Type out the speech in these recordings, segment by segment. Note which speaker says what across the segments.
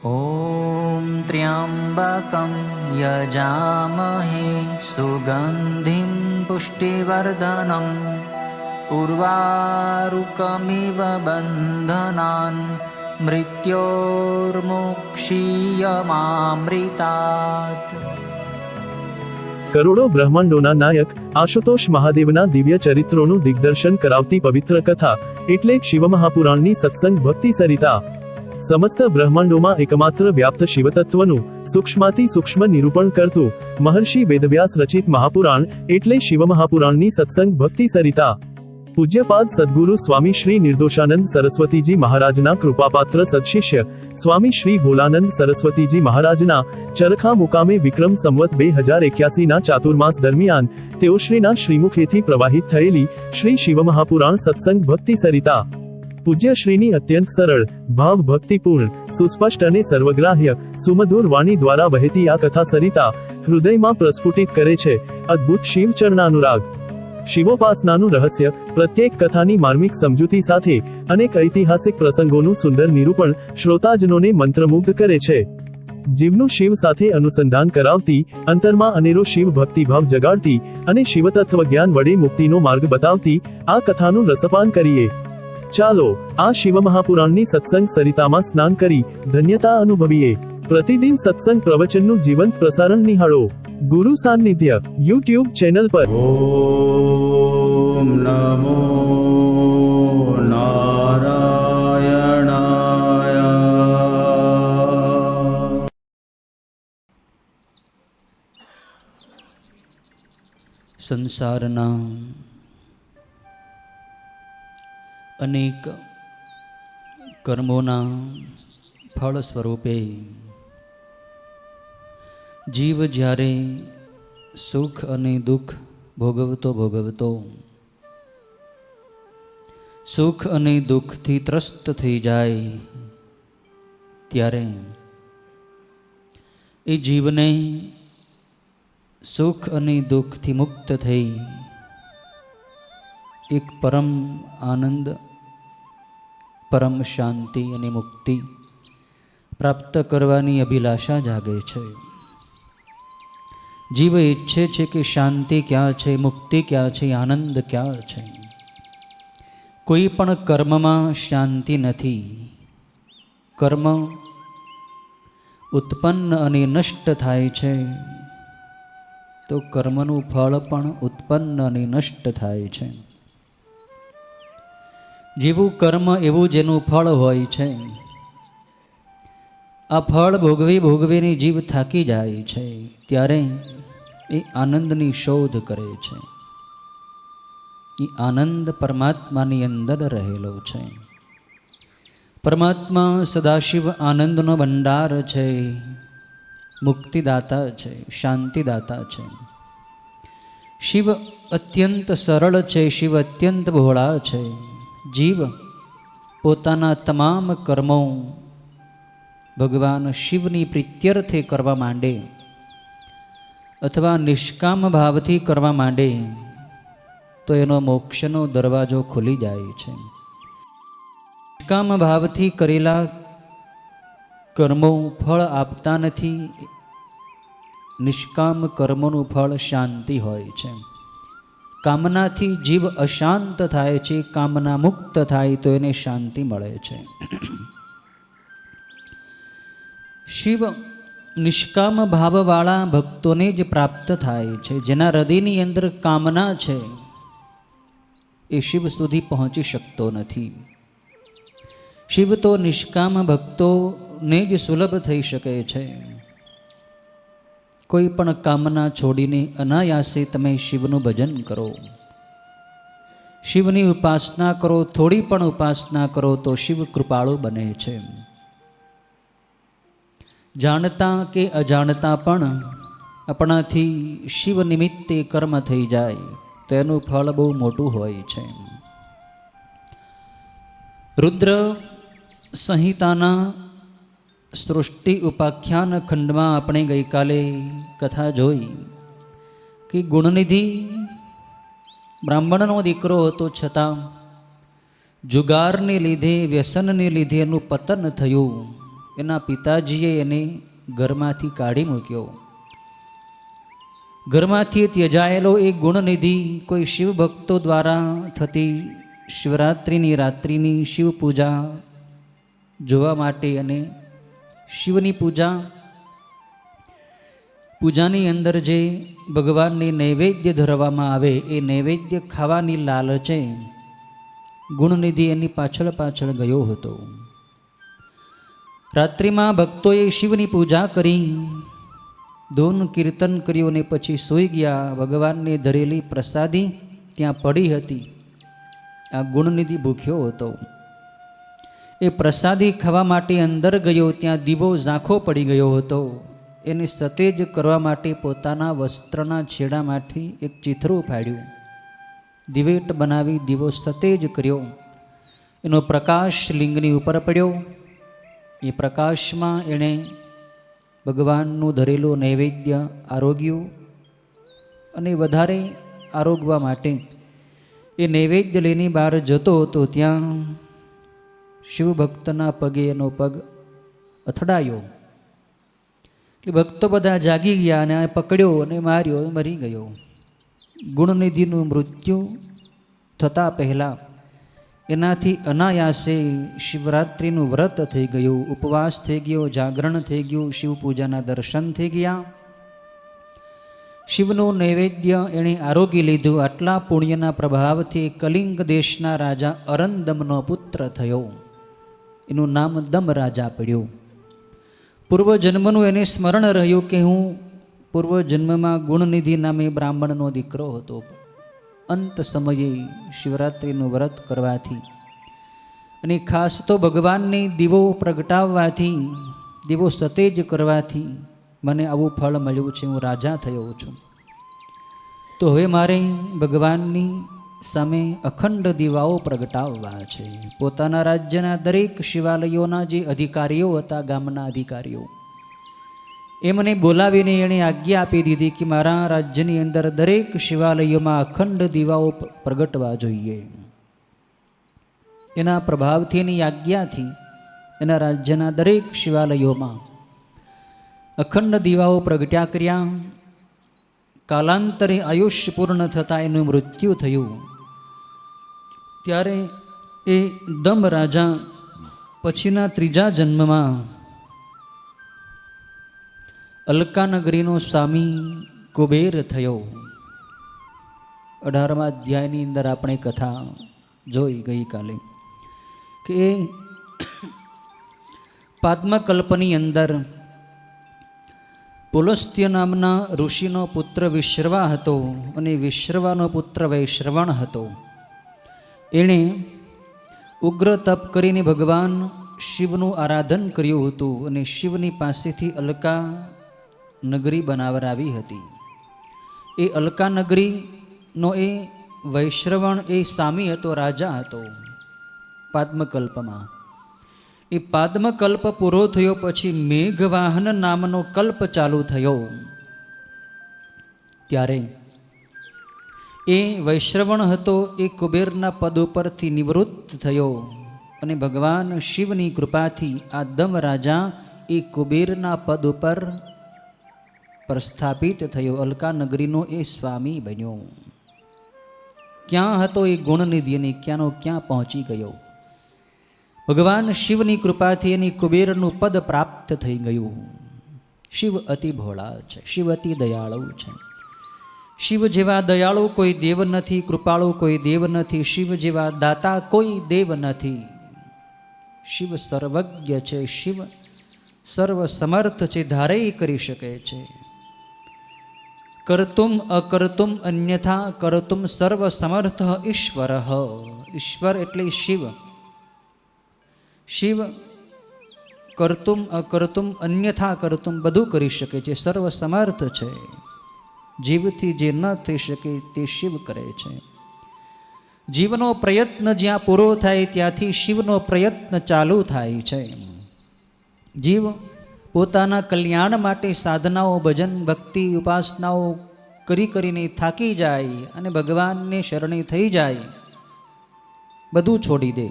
Speaker 1: ॐ त्र्यम्बकं यजामहे सुगन्धिं पुष्टिवर्धनम् उर्वारुकमिव बन्धनान् मृत्योर्मुक्षीयमामृतात्।
Speaker 2: કરોડો બ્રહ્માંડોના નાયક આશુતોષ મહાદેવના દિવ્ય ચરિત્રોનું દિગ્દર્શન કરાવતી પવિત્ર કથા એટલે શિવમહાપુરાણની સત્સંગ ભક્તિ સરિતા। સમસ્ત બ્રહ્માંડોમાં એકમાત્ર વ્યાપ્ત શિવતત્વનું સૂક્ષ્માતિ સૂક્ષ્મ નિરૂપણ કરતું મહર્ષિ વેદવ્યાસ રચિત મહાપુરાણ એટલે શિવમહાપુરાણની સત્સંગ ભક્તિ સરિતા। પૂજ્યપાદ સદગુરુ સ્વામી શ્રી નિર્દોષાનંદ સરસ્વતીજી મહારાજના કૃપાપાત્ર સદશિષ્ય સ્વામી શ્રી ભોલાનંદ સરસ્વતીજી મહારાજના ચરખા મુકામે વિક્રમ સંવત 2081 ના ચાતુર્માસ દરમિયાન તેઓશ્રીના શ્રીમુખેથી પ્રવાહિત થયેલી શ્રી શિવમહાપુરાણ સત્સંગ ભક્તિ સરિતા પૂજ્ય શ્રીની અત્યંત સરળ ભાવ ભક્તિપૂર્ણ સુસ્પષ્ટ અને સર્વગ્રાહ્ય સુમધુર વાણી દ્વારા વહેતી આ કથા સરિતા હૃદયમાં પ્રસ્ફુટિત કરે છે અદ્ભુત શિવ ચરણાનુરાગ। શિવોપાસનાનું રહસ્ય પ્રત્યેક કથાની માર્મિક સમજૂતી સાથે અનેક ઐતિહાસિક પ્રસંગોનું સુંદર નિરૂપણ શ્રોતાજનોને મંત્રમુગ્ધ કરે છે। જીવનું શિવ સાથે અનુસંધાન કરાવતી અંતરમાં અનેરો શિવ ભક્તિભાવ જગાડતી અને શિવતત્વ જ્ઞાન વડે મુક્તિનો માર્ગ બતાવતી આ કથાનું રસપાન કરીએ। ચાલો આ શિવમહાપુરાણની સત્સંગ સરિતામાં સ્નાન કરી ધન્યતા અનુભવીએ। પ્રતિદિન સત્સંગ પ્રવચનનું જીવંત પ્રસારણ નિહાળો ગુરુ સાનિધ્ય યુટ્યુબ ચેનલ પર।
Speaker 3: ઓમ નમો નારાયણાય।
Speaker 1: સંસારના અનેક કર્મોના ફળ સ્વરૂપે જીવ જ્યારે સુખ અને દુઃખ ભોગવતો સુખ અને દુઃખથી ત્રસ્ત થઈ જાય ત્યારે એ જીવને સુખ અને દુઃખથી મુક્ત થઈ એક પરમ આનંદ પરમ શાંતિ અને મુક્તિ પ્રાપ્ત કરવાની અભિલાષા જાગે છે। જીવ ઈચ્છે છે કે શાંતિ ક્યાં છે, મુક્તિ ક્યાં છે, આનંદ ક્યાં છે। કોઈ પણ કર્મમાં શાંતિ નથી। કર્મ ઉત્પન્ન અને નષ્ટ થાય છે તો કર્મનું ફળ પણ ઉત્પન્ન અને નષ્ટ થાય છે। જેવું કર્મ એવું જેનું ફળ હોય છે। આ ફળ ભોગવીને જીવ થાકી જાય છે ત્યારે એ આનંદની શોધ કરે છે। એ આનંદ પરમાત્માની અંદર રહેલો છે। પરમાત્મા સદાશિવ આનંદનો ભંડાર છે, મુક્તિદાતા છે, શાંતિદાતા છે। શિવ અત્યંત સરળ છે, શિવ અત્યંત ભોળા છે। જીવ પોતાના તમામ કર્મો ભગવાન શિવની પ્રીત્યર્થે કરવા માંડે અથવા નિષ્કામ ભાવથી કરવા માંડે તો એનો મોક્ષનો દરવાજો ખુલી જાય છે। નિષ્કામ ભાવથી કરેલા કર્મો ફળ આપતા નથી। નિષ્કામ કર્મોનું ફળ શાંતિ હોય છે। કામનાથી જીવ અશાંત થાય છે, કામના મુક્ત થાય તો એને શાંતિ મળે છે। શિવ નિષ્કામ ભાવવાળા ભક્તોને જ પ્રાપ્ત થાય છે। જેના હૃદયની અંદર કામના છે એ શિવ સુધી પહોંચી શકતો નથી। શિવ તો નિષ્કામ ભક્તોને જ સુલભ થઈ શકે છે। કોઈ પણ કામના છોડીને અનાયાસે તમે શિવનું ભજન કરો, શિવની ઉપાસના કરો, થોડી પણ ઉપાસના કરો તો શિવ કૃપાળુ બને છે। જાણતા કે અજાણતા પણ આપણાથી શિવ નિમિત્તે કર્મ થઈ જાય તો એનું ફળ બહુ મોટું હોય છે। રુદ્ર સંહિતાના સૃષ્ટિ ઉપાખ્યાન ખંડમાં આપણે ગઈકાલે કથા જોઈ કે ગુણનિધિ બ્રાહ્મણનો દીકરો હતો છતાં જુગારને લીધે વ્યસનને લીધે એનું પતન થયું એના પિતાજીએ એને ઘરમાંથી કાઢી મૂક્યો. ઘરમાંથી ત્યજાયેલો એ ગુણનિધિ કોઈ શિવ ભક્તો દ્વારા થતી શિવરાત્રિની રાત્રિની શિવ પૂજા જોવા માટે અને શિવની પૂજાની અંદર જે ભગવાનને નૈવેદ્ય ધરવામાં આવે એ નૈવેદ્ય ખાવાની લાલચે ગુણનિધિ એની પાછળ પાછળ ગયો હતો. રાત્રિમાં ભક્તોએ શિવની પૂજા કરી, ધૂન કીર્તન કર્યું અને પછી સૂઈ ગયા. ભગવાનને ધરેલી પ્રસાદી ત્યાં પડી હતી. આ ગુણનિધિ ભૂખ્યો હતો. એ પ્રસાદી ખાવા માટે અંદર ગયો, ત્યાં દીવો ઝાંખો પડી ગયો હતો. એને સતેજ કરવા માટે પોતાના વસ્ત્રના છેડામાંથી એક ચીથરું ફાડ્યું, દિવેટ બનાવી દીવો સતેજ કર્યો. એનો પ્રકાશ લિંગની ઉપર પડ્યો. એ પ્રકાશમાં એણે ભગવાનનું ધરેલું નૈવેદ્ય આરોગ્યું અને વધારે આરોગવા માટે એ નૈવેદ્ય લઈને બહાર જતો હતો. ત્યાં શિવભક્તના પગે એનો પગ અથડાયો. એટલે ભક્તો બધા જાગી ગયા અને આ પકડ્યો અને માર્યો, મરી ગયો. ગુણનિધિનું મૃત્યુ થતાં પહેલાં એનાથી અનાયાસે શિવરાત્રિનું વ્રત થઈ ગયું, ઉપવાસ થઈ ગયો, જાગરણ થઈ ગયું, શિવ પૂજાના દર્શન થઈ ગયા. શિવનું નૈવેદ્ય એણે આરોગી લીધું. આટલા પુણ્યના પ્રભાવથી કલિંગ દેશના રાજા અરંદમનો પુત્ર થયો. એનું નામ દમ રાજા પડ્યું. પૂર્વજન્મનું એને સ્મરણ રહ્યું કે હું પૂર્વજન્મમાં ગુણનિધિ નામે બ્રાહ્મણનો દીકરો હતો. અંત સમયે શિવરાત્રિનું વ્રત કરવાથી અને ખાસ તો ભગવાનને દીવો પ્રગટાવવાથી, દીવો સતેજ કરવાથી મને આવું ફળ મળ્યું છે. હું રાજા થયો છું. તો હવે મારે ભગવાનની સામે અખંડ દીવાઓ પ્રગટાવવા છે. પોતાના રાજ્યના દરેક શિવાલયોના જે અધિકારીઓ હતા, ગામના અધિકારીઓ, એ મને બોલાવીને એણે આજ્ઞા આપી દીધી કે મારા રાજ્યની અંદર દરેક શિવાલયોમાં અખંડ દીવાઓ પ્રગટવા જોઈએ. એના પ્રભાવથી, એની આજ્ઞાથી એના રાજ્યના દરેક શિવાલયોમાં અખંડ દીવાઓ પ્રગટ્યા કર્યા. કાલાંતરે આયુષ્ય પૂર્ણ થતાં એનું મૃત્યુ થયું. ત્યારે એ દમ રાજા પછીના ત્રીજા જન્મમાં અલકાનગરીનો સ્વામી કુબેર થયો. 18મા અધ્યાયની અંદર આપણે કથા જોઈ ગઈકાલે કે પાદ્મકલ્પની અંદર પુલસ્ત્ય નામના ઋષિનો પુત્ર વિશ્રવા હતો અને વિશ્રવાનો પુત્ર વૈશ્રવણ હતો. એણે ઉગ્ર તપ કરીને ભગવાન શિવનું આરાધન કર્યું હતું અને શિવની પાસેથી અલકા નગરી બનાવરાવી હતી. એ અલકા નગરીનો એ વૈશ્રવણ એ સ્વામી હતો, રાજા હતો પાદ્મકલ્પમાં. એ પાદ્મકલ્પ પૂરો થયો પછી મેઘવાહન નામનો કલ્પ ચાલુ થયો. ત્યારે એ વૈશ્રવણ હતો એ કુબેરના પદ ઉપરથી નિવૃત્ત થયો અને ભગવાન શિવની કૃપાથી આ દમ રાજા એ કુબેરના પદ ઉપર પ્રસ્થાપિત થયો. અલકા નગરીનો એ સ્વામી બન્યો. ક્યાં હતો એ ગુણનિધિ અને ક્યાંનો ક્યાં પહોંચી ગયો. ભગવાન શિવની કૃપાથી એની કુબેરનું પદ પ્રાપ્ત થઈ ગયું. શિવ અતિ ભોળા છે, શિવ અતિ દયાળુ છે. શિવ જેવા દયાળુ કોઈ દેવ નથી, કૃપાળુ કોઈ દેવ નથી, શિવ જેવા દાતા કોઈ દેવ નથી. શિવ સર્વજ્ઞ છે, શિવ સર્વ સમર્થ છે, ધારેય કરી શકે છે. કર્તુમ અકર્તુમ અન્યથા કર્તુમ સર્વ સમર્થ ઈશ્વર. ઈશ્વર એટલે શિવ. શિવ કર્તુમ અકર્તુમ અન્યથા કર્તુમ બધું કરી શકે છે, સર્વ સમર્થ છે. જીવથી જે ન થઈ શકે તે શિવ કરે છે. જીવનો પ્રયત્ન જ્યાં પૂરો થાય ત્યાંથી શિવનો પ્રયત્ન ચાલુ થાય છે. જીવ પોતાના કલ્યાણ માટે સાધનાઓ, ભજન, ભક્તિ, ઉપાસનાઓ કરીને થાકી જાય અને ભગવાનને શરણે થઈ જાય, બધું છોડી દે.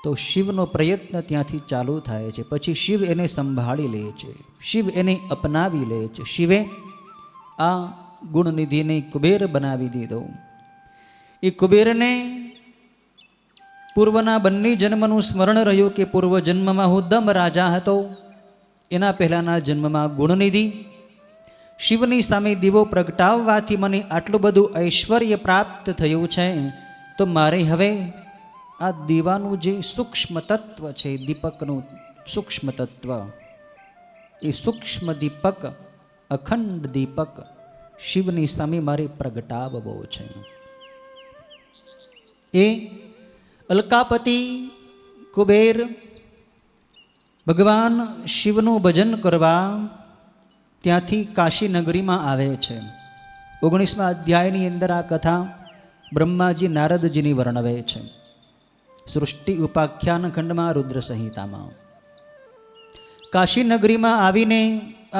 Speaker 1: તો શિવનો પ્રયત્ન ત્યાંથી ચાલુ થાય છે. પછી શિવ એને સંભાળી લે છે, શિવ એને અપનાવી લે છે. શિવે આ ગુણનિધિને કુબેર બનાવી દીધો. એ કુબેરને પૂર્વના બંને જન્મનું સ્મરણ રહ્યું કે પૂર્વ જન્મમાં હું દમ રાજા હતો, એના પહેલાંના જન્મમાં ગુણનિધિ. શિવની સામે દીવો પ્રગટાવવાથી મને આટલું બધું ઐશ્વર્ય પ્રાપ્ત થયું છે, તો મારે હવે આ દીવાનું જે સૂક્ષ્મ તત્વ છે, દીપકનું સૂક્ષ્મ તત્વ, એ સૂક્ષ્મ દીપક, અખંડ દીપક શિવની સામે મારે પ્રગટાવવો છે. એ અલકાપતિ કુબેર ભગવાન શિવનું ભજન કરવા ત્યાંથી કાશી નગરીમાં આવે છે. 19મા અધ્યાયની અંદર આ કથા બ્રહ્માજી નારદજીની વર્ણવે છે. સૃષ્ટિ ઉપાખ્યાન ખંડમાં રુદ્ર સંહિતામાં કાશી નગરીમાં આવીને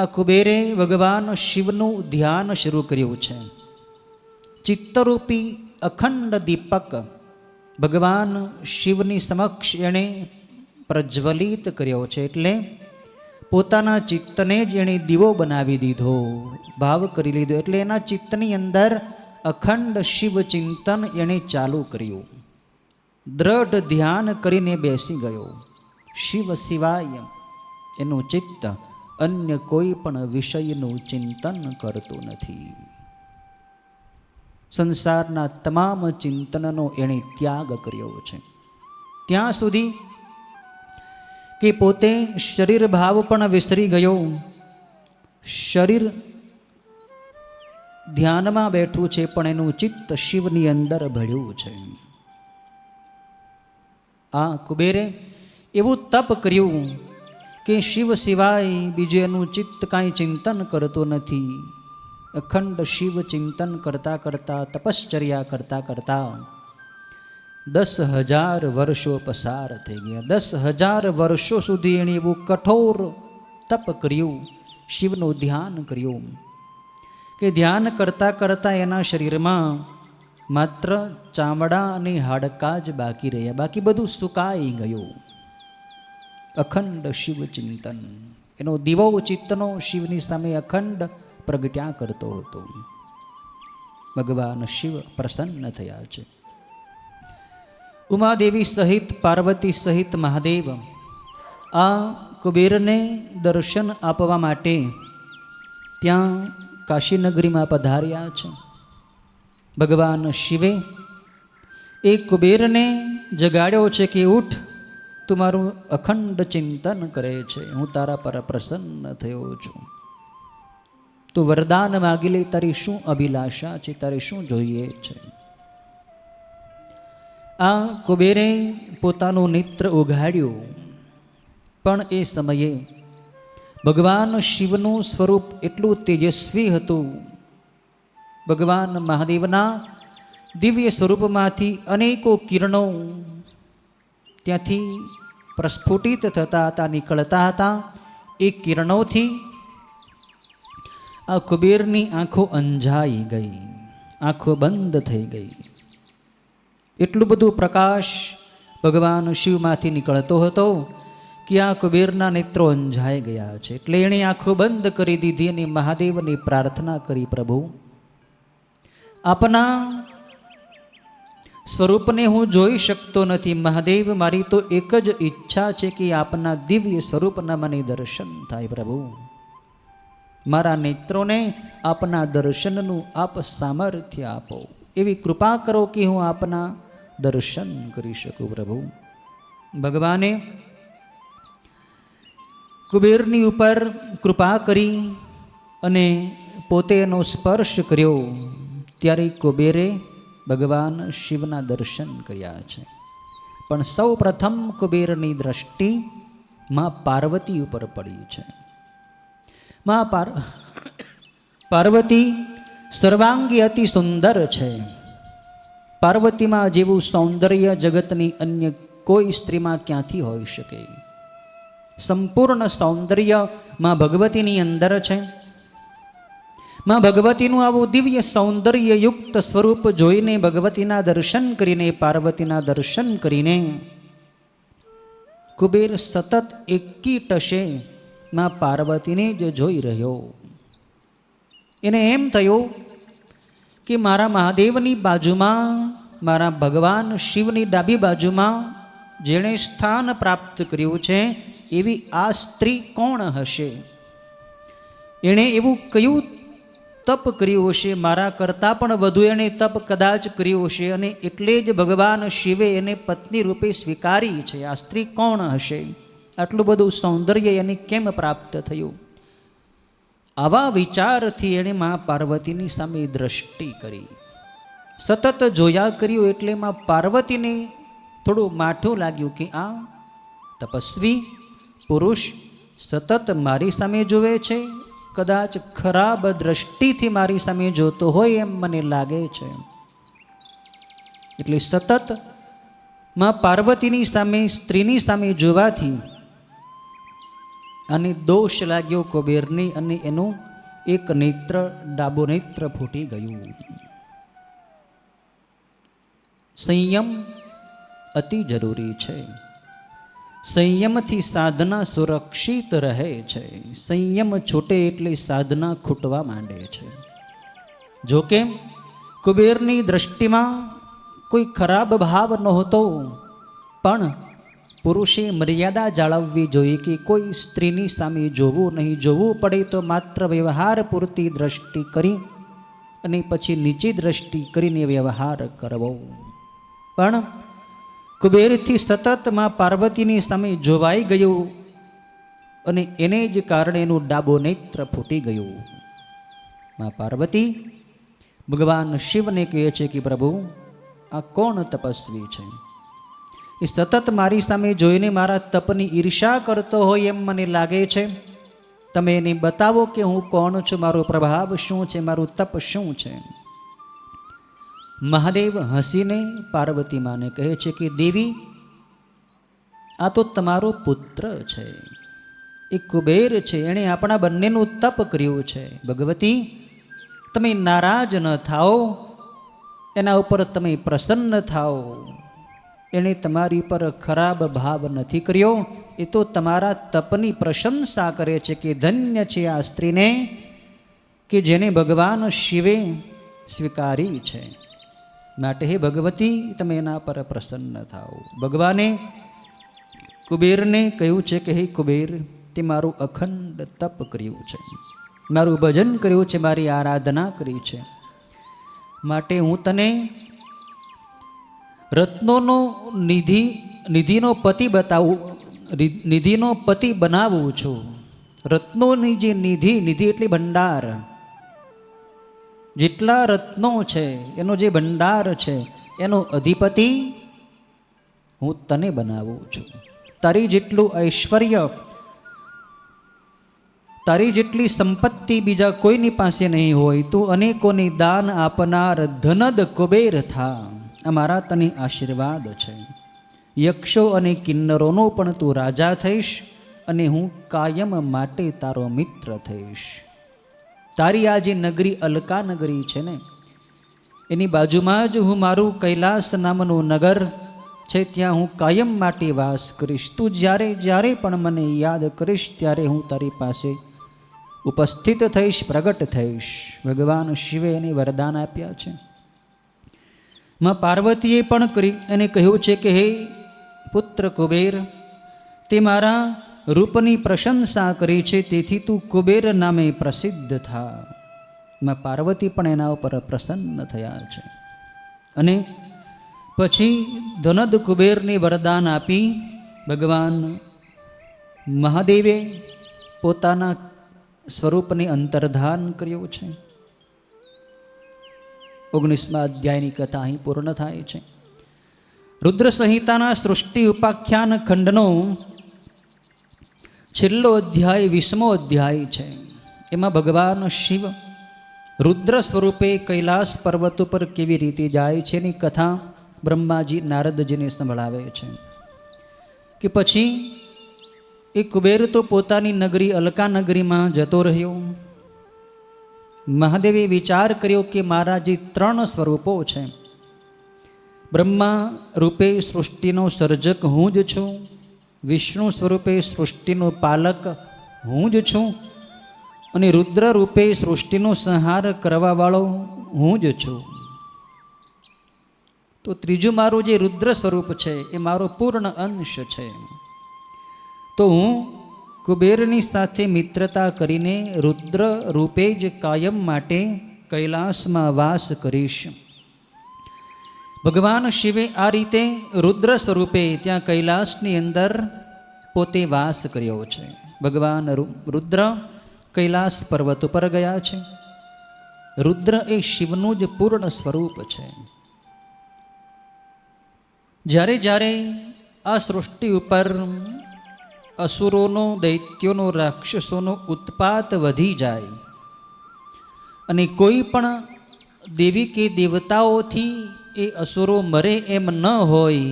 Speaker 1: આ કુબેરે ભગવાન શિવનું ધ્યાન શરૂ કર્યું છે. ચિત્તરૂપી અખંડ દીપક ભગવાન શિવની સમક્ષ એણે પ્રજ્વલિત કર્યો છે. એટલે પોતાના ચિત્તને જ એણે દીવો બનાવી દીધો, ભાવ કરી લીધો. એટલે એના ચિત્તની અંદર અખંડ શિવ ચિંતન એણે ચાલુ કર્યું. દ્રઢ ધ્યાન કરીને બેસી ગયો. શિવ સિવાય એનું ચિત્ત અન્ય કોઈ પણ વિષયનું ચિંતન કરતું નથી. સંસારના તમામ ચિંતનનો એણે ત્યાગ કર્યો છે. ત્યાં સુધી કે પોતે શરીર ભાવ પણ વિસરી ગયો. શરીર ધ્યાનમાં બેઠું છે, પણ એનું ચિત્ત શિવની અંદર ભળ્યું છે. આ કુબેરે એવું તપ કર્યું કે શિવ સિવાય બીજું એનું ચિત્ત કાંઈ ચિંતન કરતું નથી. અખંડ શિવ ચિંતન કરતાં કરતાં, તપશ્ચર્યા કરતાં કરતાં 10,000 વર્ષો પસાર થઈ ગયા. 10,000 વર્ષો સુધી એણે એવું કઠોર તપ કર્યું, શિવનું ધ્યાન કર્યું કે ધ્યાન કરતાં કરતાં એના શરીરમાં માત્ર ચામડા અને હાડકાં જ બાકી રહ્યા, બાકી બધું સુકાઈ ગયું. અખંડ શિવ ચિંતન, એનો દીવો ચિત્તનો શિવની સામે અખંડ પ્રગટ્યા કરતો હતો. ભગવાન શિવ પ્રસન્ન થયા છે. ઉમાદેવી સહિત, પાર્વતી સહિત મહાદેવ આ કુબેરને દર્શન આપવા માટે ત્યાં કાશીનગરીમાં પધાર્યા છે. ભગવાન શિવે એ કુબેરને જગાડ્યો છે કે ઉઠ, તું મારું અખંડ ચિંતન કરે છે, હું તારા પર પ્રસન્ન થયો છું. તું વરદાન માગી લે, તારી શું અભિલાષા છે, તારે શું જોઈએ છે. આ કુબેરે પોતાનું નેત્ર ઉઘાડ્યું, પણ એ સમયે ભગવાન શિવનું સ્વરૂપ એટલું તેજસ્વી હતું. ભગવાન મહાદેવના દિવ્ય સ્વરૂપમાંથી અનેકો કિરણો ત્યાંથી પ્રસ્ફુટિત થતા હતા, નીકળતા હતા. એ કિરણોથી આ કુબેરની આંખો અંજાઈ ગઈ, આંખો બંધ થઈ ગઈ. એટલું બધું પ્રકાશ ભગવાન શિવમાંથી નીકળતો હતો કે આ કુબેરના નેત્રો અંજાઈ ગયા છે. એટલે એણે આંખો બંધ કરી દીધી અને મહાદેવની પ્રાર્થના કરી, પ્રભુ આપના સ્વરૂપને હું જોઈ શકતો નથી. મહાદેવ, મારી તો એક જ ઈચ્છા છે કે આપના દિવ્ય સ્વરૂપના મને દર્શન થાય. પ્રભુ મારા નેત્રોને આપના દર્શનનું આપ સામર્થ્ય આપો, એવી કૃપા કરો કે હું આપના દર્શન કરી શકું. પ્રભુ ભગવાને કુબેરની ઉપર કૃપા કરી અને પોતે એનો સ્પર્શ કર્યો. ત્યારે કુબેરે ભગવાન શિવના દર્શન કર્યા છે. પણ સૌ પ્રથમ કુબેરની દ્રષ્ટિ માં પાર્વતી ઉપર પડી છે. માં પાર્વતી સર્વાંગી અતિ સુંદર છે. પાર્વતીમાં જેવું સૌંદર્ય જગતની અન્ય કોઈ સ્ત્રીમાં ક્યાંથી હોઈ શકે. સંપૂર્ણ સૌંદર્ય માં ભગવતીની અંદર છે. માં ભગવતીનું આવું દિવ્ય સૌંદર્યયુક્ત સ્વરૂપ જોઈને, ભગવતીના દર્શન કરીને, પાર્વતીના દર્શન કરીને કુબેર સતત એકી ટશે માં પાર્વતીને જ જોઈ રહ્યો. એને એમ થયું કે મારા મહાદેવની બાજુમાં, મારા ભગવાન શિવની ડાબી બાજુમાં જેણે સ્થાન પ્રાપ્ત કર્યું છે એવી આ સ્ત્રી કોણ હશે? એણે એવું કયું તપ કર્યું હશે? મારા કરતાં પણ વધુ એણે તપ કદાચ કર્યું હશે, અને એટલે જ ભગવાન શિવે એને પત્ની રૂપે સ્વીકારી છે. આ સ્ત્રી કોણ હશે? આટલું બધું સૌંદર્ય એને કેમ પ્રાપ્ત થયું? આવા વિચારથી એણે મા પાર્વતીની સામે દ્રષ્ટિ કરી. સતત જોયા કર્યું એટલે મા પાર્વતીને થોડું માઠું લાગ્યું કે આ તપસ્વી પુરુષ સતત મારી સામે જુએ છે. કદાચ ખરાબ દ્રષ્ટિથી મારી સામે જોતો હોય એમ મને લાગે છે. એટલે સતત માં પાર્વતીની સામે, સ્ત્રીની સામે જોવાથી અને દોષ લાગ્યો કુબેરની, અને એનું એક નેત્ર, ડાબો નેત્ર ફૂટી ગયું. સંયમ અતિ જરૂરી છે. સંયમથી સાધના સુરક્ષિત રહે છે. સંયમ છૂટે એટલે સાધના ખૂટવા માંડે છે. જોકે કુબેરની દ્રષ્ટિમાં કોઈ ખરાબ ભાવ નહોતો, પણ પુરુષે મર્યાદા જાળવવી જોઈએ કે કોઈ સ્ત્રીની સામે જોવું નહીં. જોવું પડે તો માત્ર વ્યવહાર પૂરતી દ્રષ્ટિ કરી અને પછી નીચી દ્રષ્ટિ કરીને વ્યવહાર કરવો. પણ કુબેરથી સતત માં પાર્વતીની સામે જોવાઈ ગયું, અને એને જ કારણે એનું ડાબો નેત્ર ફૂટી ગયું. માં પાર્વતી ભગવાન શિવને કહે છે કે પ્રભુ, આ કોણ તપસ્વી છે? એ સતત મારી સામે જોઈને મારા તપની ઈર્ષા કરતો હોય એમ મને લાગે છે. તમે એને બતાવો કે હું કોણ છું, મારો પ્રભાવ શું છે, મારું તપ શું છે. મહાદેવ હસીને પાર્વતી માને કહે છે કે દેવી, આ તો તમારો પુત્ર છે, એ કુબેર છે, એણે આપણા બંનેનું તપ કર્યું છે. ભગવતી, તમે નારાજ ન થાઓ, એના ઉપર તમે પ્રસન્ન થાઓ. એણે તમારી પર ખરાબ ભાવ નથી કર્યો. એ તો તમારા તપની પ્રશંસા કરે છે કે ધન્ય છે આ સ્ત્રીને કે જેને ભગવાન શિવે સ્વીકારી છે. માટે હે ભગવતી, તમે એના પર પ્રસન્ન થાઓ. ભગવાને કુબેરને કહ્યું છે કે હે કુબેર, તે મારું અખંડ તપ કર્યું છે, મારું ભજન કર્યું છે, મારી આરાધના કરી છે. માટે હું તને રત્નોનો નિધિનો પતિ બતાવું, નિધિનો પતિ બનાવું છું. રત્નોની જે નિધિ એટલે ભંડાર, જેટલા રત્નો છે એનો જે ભંડાર છે એનો અધિપતિ હું તને બનાવું છું. તારી જેટલું ઐશ્વર્ય, તારી જેટલી સંપત્તિ બીજા કોઈની પાસે નહીં હોય. તું અનેકોને દાન આપનાર ધનદ કુબેર થા, અમારા તને આશીર્વાદ છે. યક્ષો અને કિન્નરોનો પણ તું રાજા થઈશ, અને હું કાયમ માટે તારો મિત્ર થઈશ. તારી આ જે નગરી અલકા નગરી છે ને, એની બાજુમાં જ હું મારું કૈલાસ નામનું નગર છે, ત્યાં હું કાયમ માટે વાસ કરીશ. તું જ્યારે જ્યારે પણ મને યાદ કરીશ ત્યારે હું તારી પાસે ઉપસ્થિત થઈશ, પ્રગટ થઈશ. ભગવાન શિવે એને વરદાન આપ્યા છે. માં પાર્વતીએ પણ એને કહ્યું છે કે હે પુત્ર કુબેર, તે મારા રૂપની પ્રશંસા કરી છે, તેથી તું કુબેર નામે પ્રસિદ્ધ થા. માં પાર્વતી પણ એના ઉપર પ્રસન્ન થયા છે. અને પછી ધનદ કુબેરને વરદાન આપી ભગવાન મહાદેવે પોતાના સ્વરૂપને અંતર્ધાન કર્યું છે. 19મા અધ્યાયની કથા અહીં પૂર્ણ થાય છે. રુદ્ર સંહિતાના સૃષ્ટિ ઉપાખ્યાન ખંડનો છેલ્લો અધ્યાય 20મો અધ્યાય છે. એમાં ભગવાન શિવ રુદ્ર સ્વરૂપે કૈલાસ પર્વત ઉપર કેવી રીતે જાય છે એની કથા બ્રહ્માજી નારદજીને સંભળાવે છે. કે પછી એ કુબેર તો પોતાની નગરી અલકા નગરીમાં જતો રહ્યો. મહાદેવે વિચાર કર્યો કે મારા જે 3 સ્વરૂપો છે, બ્રહ્મા રૂપે સૃષ્ટિનો સર્જક હું જ છું, વિષ્ણુ સ્વરૂપે સૃષ્ટિનું પાલક હું જ છું અને રુદ્ર રૂપે સૃષ્ટિનો સંહાર કરવાવાળો હું જ છું. તો ત્રીજું મારું જે રુદ્ર સ્વરૂપ છે એ મારો પૂર્ણ અંશ છે. તો હું કુબેરની સાથે મિત્રતા કરીને રુદ્ર રૂપે જ કાયમ માટે કૈલાસમાં વાસ કરીશ. ભગવાન શિવે આ રીતે રુદ્ર સ્વરૂપે ત્યાં કૈલાસની અંદર પોતે વાસ કર્યો છે. ભગવાન રુદ્ર કૈલાસ પર્વત ઉપર ગયા છે. રુદ્ર એ શિવનું જ પૂર્ણ સ્વરૂપ છે. જ્યારે જ્યારે આ સૃષ્ટિ ઉપર અસુરોનો, દૈત્યોનો, રાક્ષસોનો ઉત્પાત વધી જાય અને કોઈ પણ દેવી કે દેવતાઓથી એ અસુરો મરે એમ ન હોય,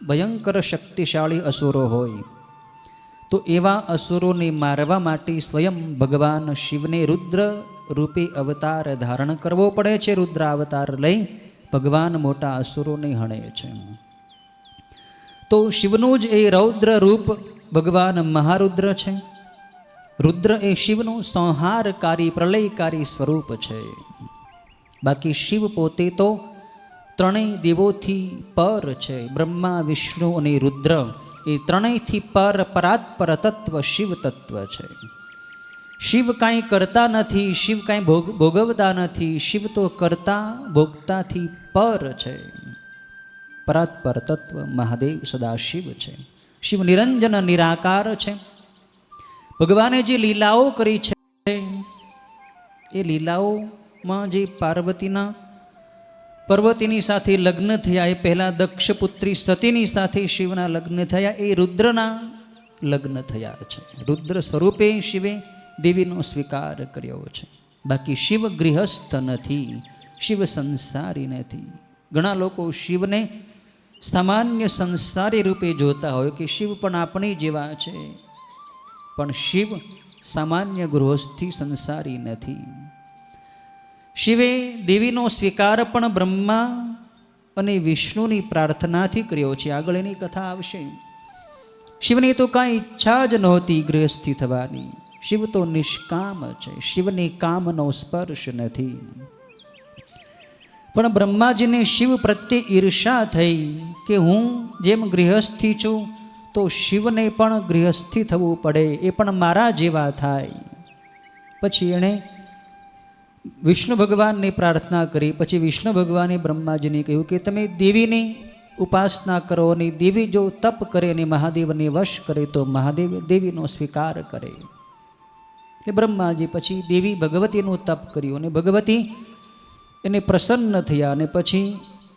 Speaker 1: ભયંકર શક્તિશાળી અસુરો હોય, તો એવા અસુરોને મારવા માટે સ્વયં ભગવાન શિવને રુદ્ર રૂપે અવતાર ધારણ કરવો પડે છે. રુદ્ર અવતાર લઈ ભગવાન મોટા અસુરોને હણે છે. તો શિવનું જ એ રૌદ્ર રૂપ ભગવાન મહારુદ્ર છે. રુદ્ર એ શિવનું સંહારકારી, પ્રલયકારી સ્વરૂપ છે. બાકી શિવ પોતે તો ત્રણેય દેવોથી પર છે. બ્રહ્મા, વિષ્ણુ અને રુદ્ર એ ત્રણેયથી પર, પરાત્પર તત્વ શિવ તત્વ છે. શિવ કાંઈ કરતા નથી, શિવ કાંઈ ભોગવતા નથી. શિવ તો કરતા ભોગતાથી પર છે. પરાત્પર તત્વ મહાદેવ સદા શિવ છે. શિવ નિરંજન નિરાકાર છે. ભગવાને જે લીલાઓ કરી છે એ લીલાઓમાં જે પાર્વતીની સાથે લગ્ન થયા, એ પહેલાં દક્ષપુત્રી સતીની સાથે શિવના લગ્ન થયા, એ રુદ્રના લગ્ન થયા છે. રુદ્ર સ્વરૂપે શિવે દેવીનો સ્વીકાર કર્યો છે. બાકી શિવ ગૃહસ્થ નથી, શિવ સંસારી નથી. ઘણા લોકો શિવને સામાન્ય સંસારી રૂપે જોતા હોય કે શિવ પણ આપણી જેવા છે, પણ શિવ સામાન્ય ગૃહસ્થી સંસારી નથી. શિવે દેવીનો સ્વીકાર પણ બ્રહ્મા અને વિષ્ણુની પ્રાર્થનાથી કર્યો છે. આગળ એની કથા આવશે. શિવની તો કાંઈ ઈચ્છા જ નહોતી ગૃહસ્થી થવાની. શિવ તો નિષ્કામ છે, શિવને કામનો સ્પર્શ નથી. પણ બ્રહ્માજીને શિવ પ્રત્યે ઈર્ષા થઈ કે હું જેમ ગૃહસ્થી છું તો શિવને પણ ગૃહસ્થી થવું પડે, એ પણ મારા જેવા થાય. પછી એણે વિષ્ણુ ભગવાનને પ્રાર્થના કરી. પછી વિષ્ણુ ભગવાને બ્રહ્માજીને કહ્યું કે તમે દેવીની ઉપાસના કરો, અને દેવી જો તપ કરે અને મહાદેવને વશ કરે તો મહાદેવ દેવીનો સ્વીકાર કરે. એટલે બ્રહ્માજી પછી દેવી ભગવતીનું તપ કર્યું અને ભગવતી એને પ્રસન્ન થયા અને પછી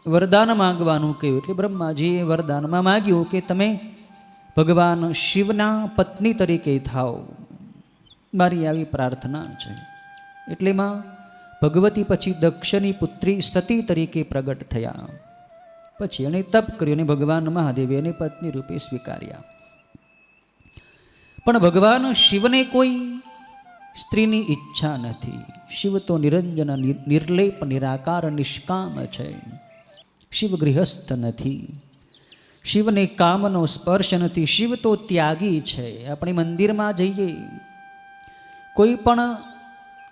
Speaker 1: વરદાન માંગવાનું કહ્યું. એટલે બ્રહ્માજીએ વરદાનમાં માગ્યું કે તમે ભગવાન શિવના પત્ની તરીકે થાઓ, મારી આવી પ્રાર્થના છે. એટલે એમાં ભગવતી પછી દક્ષની પુત્રી સતી તરીકે પ્રગટ થયા. પછી એણે તપ કર્યું અને ભગવાન મહાદેવે એને પત્ની રૂપે સ્વીકાર્યા. પણ ભગવાન શિવને કોઈ સ્ત્રીની ઈચ્છા નથી. શિવ તો નિરંજન, નિર્લેપ, નિરાકાર, નિષ્કામ છે. શિવ ગૃહસ્થ નથી. શિવને કામનો સ્પર્શ નથી. શિવ તો ત્યાગી છે. આપણે મંદિરમાં જઈએ, કોઈ પણ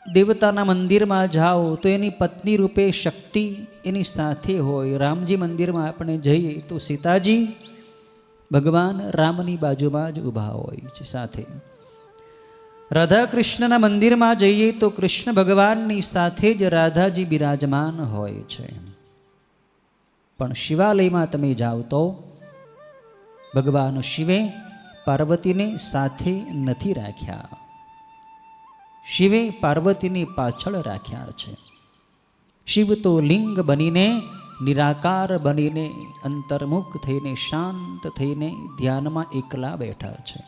Speaker 1: દેવતાના મંદિરમાં જાઓ તો એની પત્ની રૂપે શક્તિ એની સાથે હોય. રામજી મંદિરમાં આપણે જઈએ તો સીતાજી ભગવાન રામની બાજુમાં જ ઊભા હોય છે સાથે. રાધા કૃષ્ણના મંદિરમાં જઈએ તો કૃષ્ણ ભગવાનની સાથે જ રાધાજી બિરાજમાન હોય છે. પણ શિવાલયમાં તમે જાઓ તો ભગવાન શિવે પાર્વતીને સાથે નથી રાખ્યા. શિવે પાર્વતીની પાછળ રાખ્યા છે. શિવ તો લિંગ બનીને, નિરાકાર બનીને, અંતર્મુખ થઈને, શાંત થઈને ધ્યાનમાં એકલા બેઠા છે.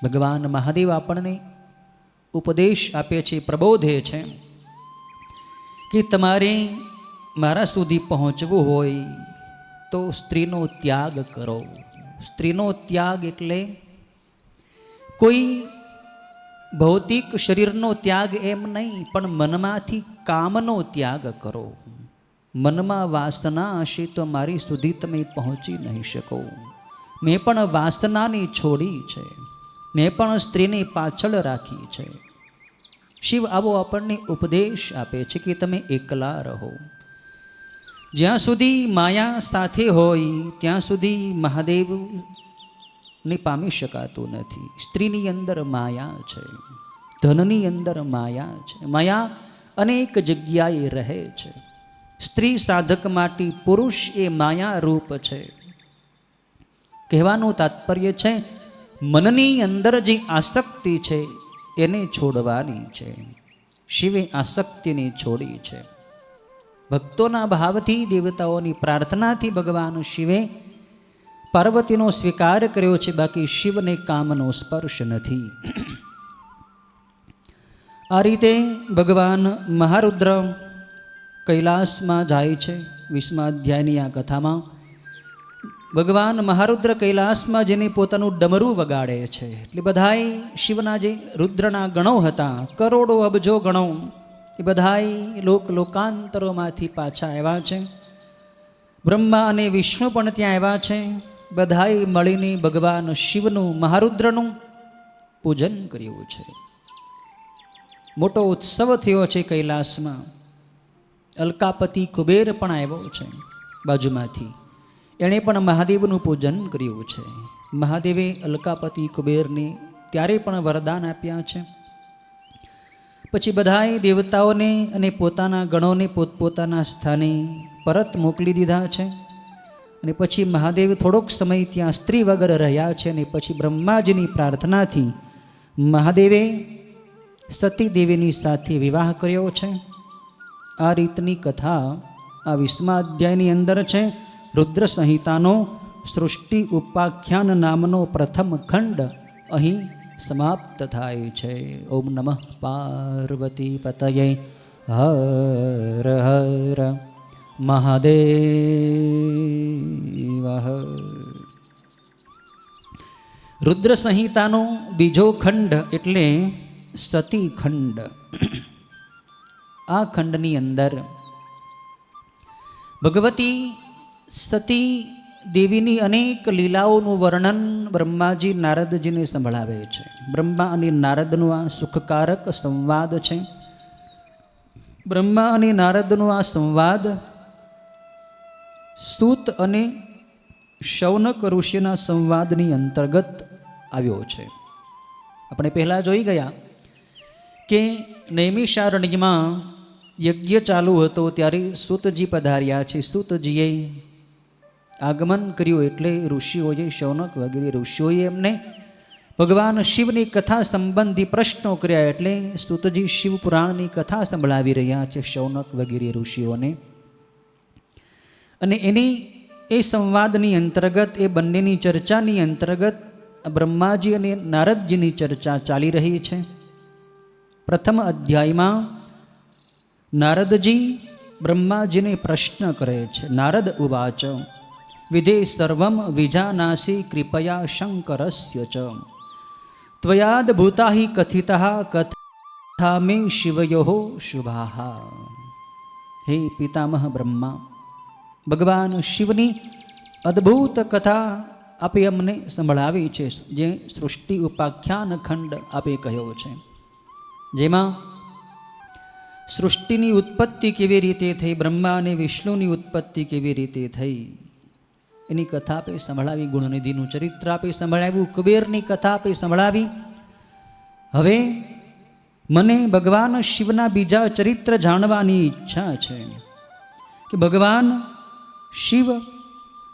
Speaker 1: ભગવાન મહાદેવ આપણને ઉપદેશ આપે છે, પ્રબોધે છે કે તમારે મારા સુધી પહોંચવું હોય તો સ્ત્રીનો ત્યાગ કરો. સ્ત્રીનો ત્યાગ એટલે કોઈ ભૌતિક શરીરનો ત્યાગ એમ નહીં, પણ મનમાંથી કામનો ત્યાગ કરો. મનમાં વાસના હશે તો મારી સુધી તમે પહોંચી નહીં શકો. મેં પણ વાસનાની છોડી છે, મેં પણ સ્ત્રીની પાછળ રાખી છે. શિવ આવો આપણને ઉપદેશ આપે છે કે તમે એકલા રહો. જ્યાં સુધી માયા સાથે હોય ત્યાં સુધી મહાદેવને પામી શકાતું નથી. સ્ત્રીની અંદર માયા છે, ધનની અંદર માયા છે. માયા અનેક જગ્યાએ રહે છે. સ્ત્રી સાધક માટે પુરુષ એ માયા રૂપ છે. કહેવાનું તાત્પર્ય છે મનની અંદર જે આસક્તિ છે એને છોડવાની છે. શિવે આસક્તિને છોડી છે. ભક્તોના ભાવથી, દેવતાઓની પ્રાર્થનાથી ભગવાન શિવે પાર્વતીનો સ્વીકાર કર્યો છે, બાકી શિવને કામનો સ્પર્શ નથી. આ રીતે ભગવાન મહારુદ્ર કૈલાસમાં જાય છે. 20મા અધ્યાયની આ કથામાં ભગવાન મહારુદ્ર કૈલાસમાં જેને પોતાનું ડમરું વગાડે છે. એટલે બધાય શિવના જે રુદ્રના ગણો હતા, કરોડો અબજો ગણો, એ બધાય લોકાંતરોમાંથી પાછા આવ્યા છે. બ્રહ્મા અને વિષ્ણુ પણ ત્યાં આવ્યા છે. બધાએ મળીને ભગવાન શિવનું, મહારુદ્રનું પૂજન કર્યું છે. મોટો ઉત્સવ થયો છે કૈલાસમાં. અલકાપતિ કુબેર પણ આવ્યો છે બાજુમાંથી. એણે પણ મહાદેવનું પૂજન કર્યું છે. મહાદેવે અલકાપતિ કુબેરને ત્યારે પણ વરદાન આપ્યા છે. પછી બધાએ દેવતાઓને અને પોતાના ગણોને પોતપોતાના સ્થાને પરત મોકલી દીધા છે. અને પછી મહાદેવ થોડોક સમય ત્યાં સ્ત્રી વગર રહ્યા છે. અને પછી બ્રહ્માજીની પ્રાર્થનાથી મહાદેવે સતી દેવીની સાથે વિવાહ કર્યો છે. આ રીતની કથા આ 20મા અધ્યાયની અંદર છે. રુદ્ર સંહિતાનો સૃષ્ટિ ઉપાખ્યાન નામનો પ્રથમ ખંડ અહીં સમાપ્ત થાય છે. ઓમ નમઃ પાર્વતી પતયે હર હર મહાદેવ હર. રુદ્ર સંહિતાનો બીજો ખંડ એટલે સતી ખંડ. આ ખંડની અંદર ભગવતી સતી દેવીની અનેક લીલાઓનું વર્ણન બ્રહ્માજી નારદજીને સંભળાવે છે. બ્રહ્મા અને નારદનો આ સુખકારક સંવાદ છે. બ્રહ્મા અને નારદનો આ સંવાદ સૂત અને શૌનક ઋષિના સંવાદની અંતર્ગત આવ્યો છે. આપણે પહેલાં જોઈ ગયા કે નૈમિષારણ્યમાં યજ્ઞ ચાલુ હતો ત્યારે સૂતજી પધાર્યા છે. સૂતજીએ આગમન કર્યું એટલે ઋષિઓએ, શૌનક વગેરે ઋષિઓએ એમને ભગવાન શિવની કથા સંબંધી પ્રશ્નો કર્યા. એટલે સૂતજી શિવપુરાણની કથા સંભળાવી રહ્યા છે શૌનક વગેરે ઋષિઓને. અને એની એ સંવાદની અંતર્ગત, એ બંનેની ચર્ચાની અંતર્ગત બ્રહ્માજી અને નારદજીની ચર્ચા ચાલી રહી છે. પ્રથમ અધ્યાયમાં નારદજી બ્રહ્માજીને પ્રશ્ન કરે છે. નારદ ઉવાચ વિધે સર્વમ વિજાનાસી કૃપયા શંકરસ્ય ચ ત્વયાદ ભૂતા હિ કથિતા કથા મે શિવયો શુભાહા. હે પિતામહ બ્રહ્મા, ભગવાન શિવની અદ્ભુત કથા આપે અમને સંભળાવી છે, જે સૃષ્ટિ ઉપાખ્યાન ખંડ આપે કહ્યો છે, જેમાં સૃષ્ટિની ઉત્પત્તિ કેવી રીતે થઈ, બ્રહ્મા અને વિષ્ણુની ઉત્પત્તિ કેવી રીતે થઈ એની કથા આપે સંભળાવી. ગુણનિધિનું ચરિત્ર આપે સંભળાવ્યું. કુબેરની કથા આપે સંભળાવી. હવે મને ભગવાન શિવના બીજા ચરિત્ર જાણવાની ઈચ્છા છે કે ભગવાન શિવ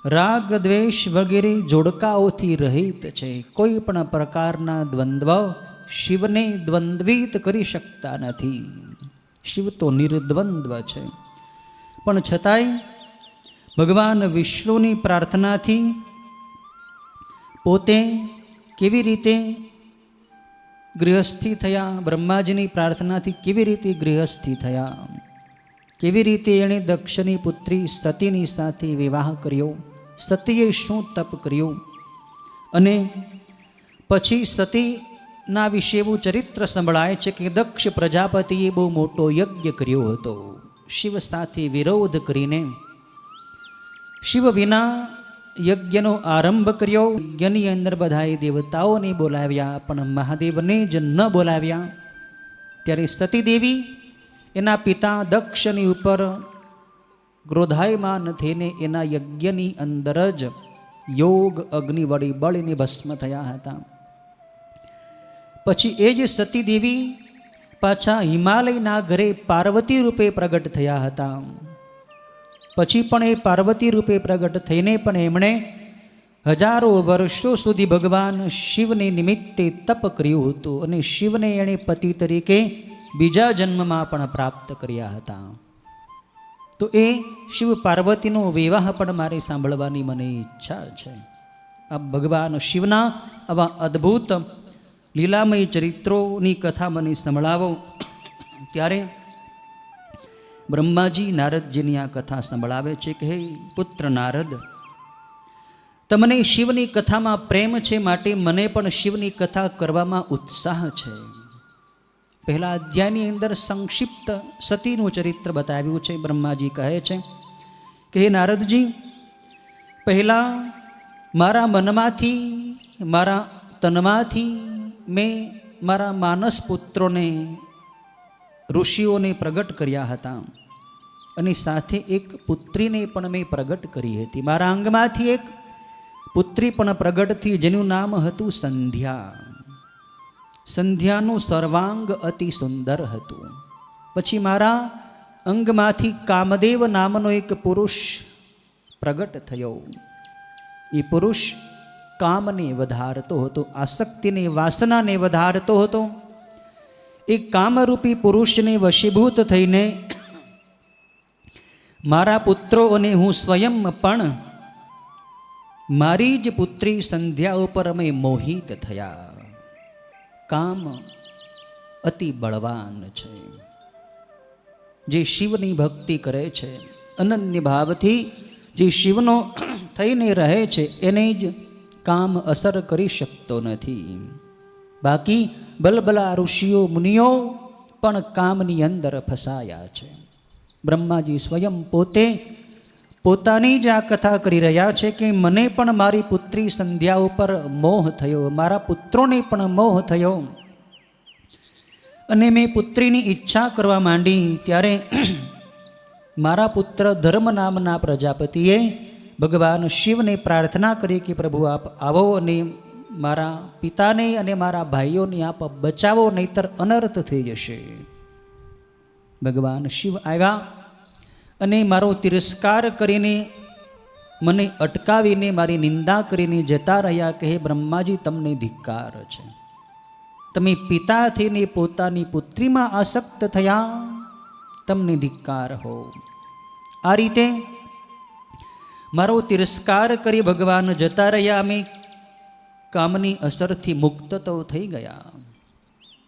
Speaker 1: રાગ દ્વેષ વગેરે જોડકાઓથી રહિત છે. કોઈ પણ પ્રકારના દ્વંદ્વ શિવને દ્વંદ્વિત કરી શકતા નથી. શિવ તો નિર્દ્વંદ્વ છે. પણ છતાંય ભગવાન વિષ્ણુની પ્રાર્થનાથી પોતે કેવી રીતે ગૃહસ્થી થયા, બ્રહ્માજીની પ્રાર્થનાથી કેવી રીતે ગૃહસ્થી થયા, કેવી રીતે એણે દક્ષની પુત્રી સતીની સાથે વિવાહ કર્યો, સતીએ શું તપ કર્યું, અને પછી સતીના વિશે એવું ચરિત્ર સંભળાય છે કે દક્ષ પ્રજાપતિએ બહુ મોટો યજ્ઞ કર્યો હતો. શિવ સાથે વિરોધ કરીને શિવ વિના યજ્ઞનો આરંભ કર્યો. યજ્ઞની અંદર બધાએ દેવતાઓને બોલાવ્યા, પણ મહાદેવને જ ન બોલાવ્યા. ત્યારે સતીદેવી એના પિતા દક્ષની ઉપર ક્રોધાયમાન થઈને એના યજ્ઞની અંદર જ યોગ અગ્નિ વળી બળીને ભસ્મ થયા હતા. પછી એ જ સતીદેવી પાછા હિમાલયના ઘરે પાર્વતી રૂપે પ્રગટ થયા હતા. પછી પણ એ પાર્વતી રૂપે પ્રગટ થઈને પણ એમણે હજારો વર્ષો સુધી ભગવાન શિવને નિમિત્તે તપ કર્યું હતું અને શિવને એણે પતિ તરીકે બીજા જન્મમાં પણ પ્રાપ્ત કર્યા હતા. તો એ શિવ પાર્વતીનો વિવાહ પણ મારે સાંભળવાની મને ઈચ્છા છે. આ ભગવાન શિવના આવા અદ્ભુત લીલામય ચરિત્રોની કથા મને સંભળાવો. ત્યારે બ્રહ્માજી નારદજીની આ કથા સંભળાવે છે કે હે પુત્ર નારદ, તમને શિવની કથામાં પ્રેમ છે, માટે મને પણ શિવની કથા કરવામાં ઉત્સાહ છે. પહેલા અધ્યાયની અંદર સંક્ષિપ્ત સતીનું ચરિત્ર બતાવ્યું છે. બ્રહ્માજી કહે છે કે હે નારદજી, પહેલાં મારા મનમાંથી, મારા તનમાંથી મેં મારા માનસ પુત્રોને, ઋષિઓને પ્રગટ કર્યા હતા અને સાથે એક પુત્રીને પણ મેં પ્રગટ કરી હતી. મારા અંગમાંથી એક પુત્રી પણ પ્રગટ થઈ, જેનું નામ હતું સંધ્યા. સંધ્યાનું સર્વાંગ અતિ સુંદર હતું. પછી મારા અંગમાંથી કામદેવ નામનો એક પુરુષ પ્રગટ થયો. એ પુરુષ કામને વધારતો હતો, આસક્તિને, વાસનાને વધારતો હતો. એ કામરૂપી પુરુષને વશીભૂત થઈને મારા પુત્રો અને હું સ્વયં પણ મારી જ પુત્રી સંધ્યા ઉપર અમે મોહિત થયા. કામ અતિ બળવાન છે. જે શિવની ભક્તિ કરે છે, અનન્ય ભાવથી જે શિવનો થઈને રહે છે, એને જ કામ અસર કરી શકતો નથી. બાકી બલબલા ઋષિઓ મુનિઓ પણ કામની અંદર ફસાયા છે. બ્રહ્માજી સ્વયં પોતે પોતાની જ આ કથા કરી રહ્યા છે કે મને પણ મારી પુત્રી સંધ્યા ઉપર મોહ થયો, મારા પુત્રોને પણ મોહ થયો અને મેં પુત્રીની ઈચ્છા કરવા માંડી. ત્યારે મારા પુત્ર ધર્મ નામના પ્રજાપતિએ ભગવાન શિવને પ્રાર્થના કરી કે પ્રભુ આપ આવો અને મારા પિતાને અને મારા ભાઈઓને આપ બચાવો, નહીતર અનર્થ થઈ જશે. ભગવાન શિવ આવ્યા અને મારો તિરસ્કાર કરીને, મને અટકાવીને, મારી નિંદા કરીને જતા રહ્યા કે હે બ્રહ્માજી, તમને ધિક્કાર છે. તમે પિતા થઈને પોતાની પુત્રીમાં આસક્ત થયા, તમને ધિક્કાર હો. આ રીતે મારો તિરસ્કાર કરી ભગવાન જતા રહ્યા. અમે કામની અસરથી મુક્ત તો થઈ ગયા,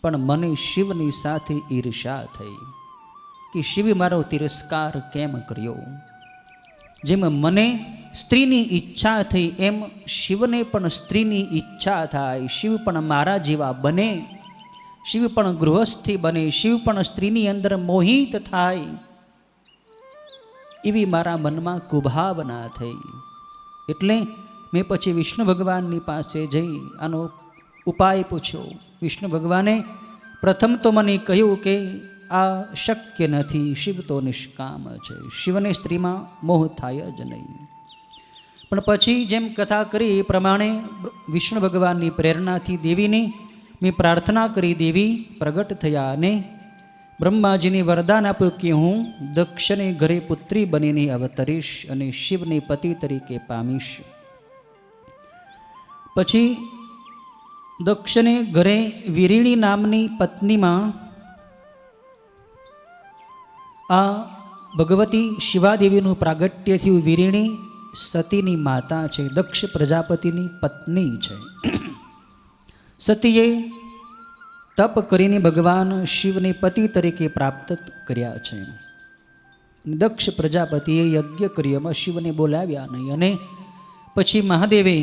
Speaker 1: પણ મને શિવની સાથે ઈર્ષા થઈ કે શિવે મારો તિરસ્કાર કેમ કર્યો. જેમ મને સ્ત્રીની ઈચ્છા થઈ, એમ શિવને પણ સ્ત્રીની ઈચ્છા થાય. શિવ પણ મારા જેવા બને, શિવ પણ ગૃહસ્થી બને, શિવ પણ સ્ત્રીની અંદર મોહિત થાય, એવી મારા મનમાં કુભાવના થઈ. એટલે મેં પછી વિષ્ણુ ભગવાનની પાસે જઈ આનો ઉપાય પૂછ્યો. વિષ્ણુ ભગવાને પ્રથમ તો મને કહ્યું કે આ શક્ય નથી, શિવ તો નિષ્કામ છે, શિવને સ્ત્રીમાં મોહ થાય જ નહીં. પણ પછી જેમ કથા કરી એ પ્રમાણે વિષ્ણુ ભગવાનની પ્રેરણાથી દેવીની મેં પ્રાર્થના કરી. દેવી પ્રગટ થયા અને બ્રહ્માજીને વરદાન આપ્યું કે હું દક્ષને ઘરે પુત્રી બનીને અવતરીશ અને શિવને પતિ તરીકે પામીશ. પછી દક્ષને ઘરે વીરીણી નામની પત્નીમાં આ ભગવતી શિવાદેવીનું પ્રાગટ્ય થયું. વીરીણી સતીની માતા છે, દક્ષ પ્રજાપતિની પત્ની છે. સતીએ તપ કરીને ભગવાન શિવને પતિ તરીકે પ્રાપ્ત કર્યા છે. દક્ષ પ્રજાપતિએ યજ્ઞ કર્યો, એમાં શિવને બોલાવ્યા નહીં અને પછી મહાદેવે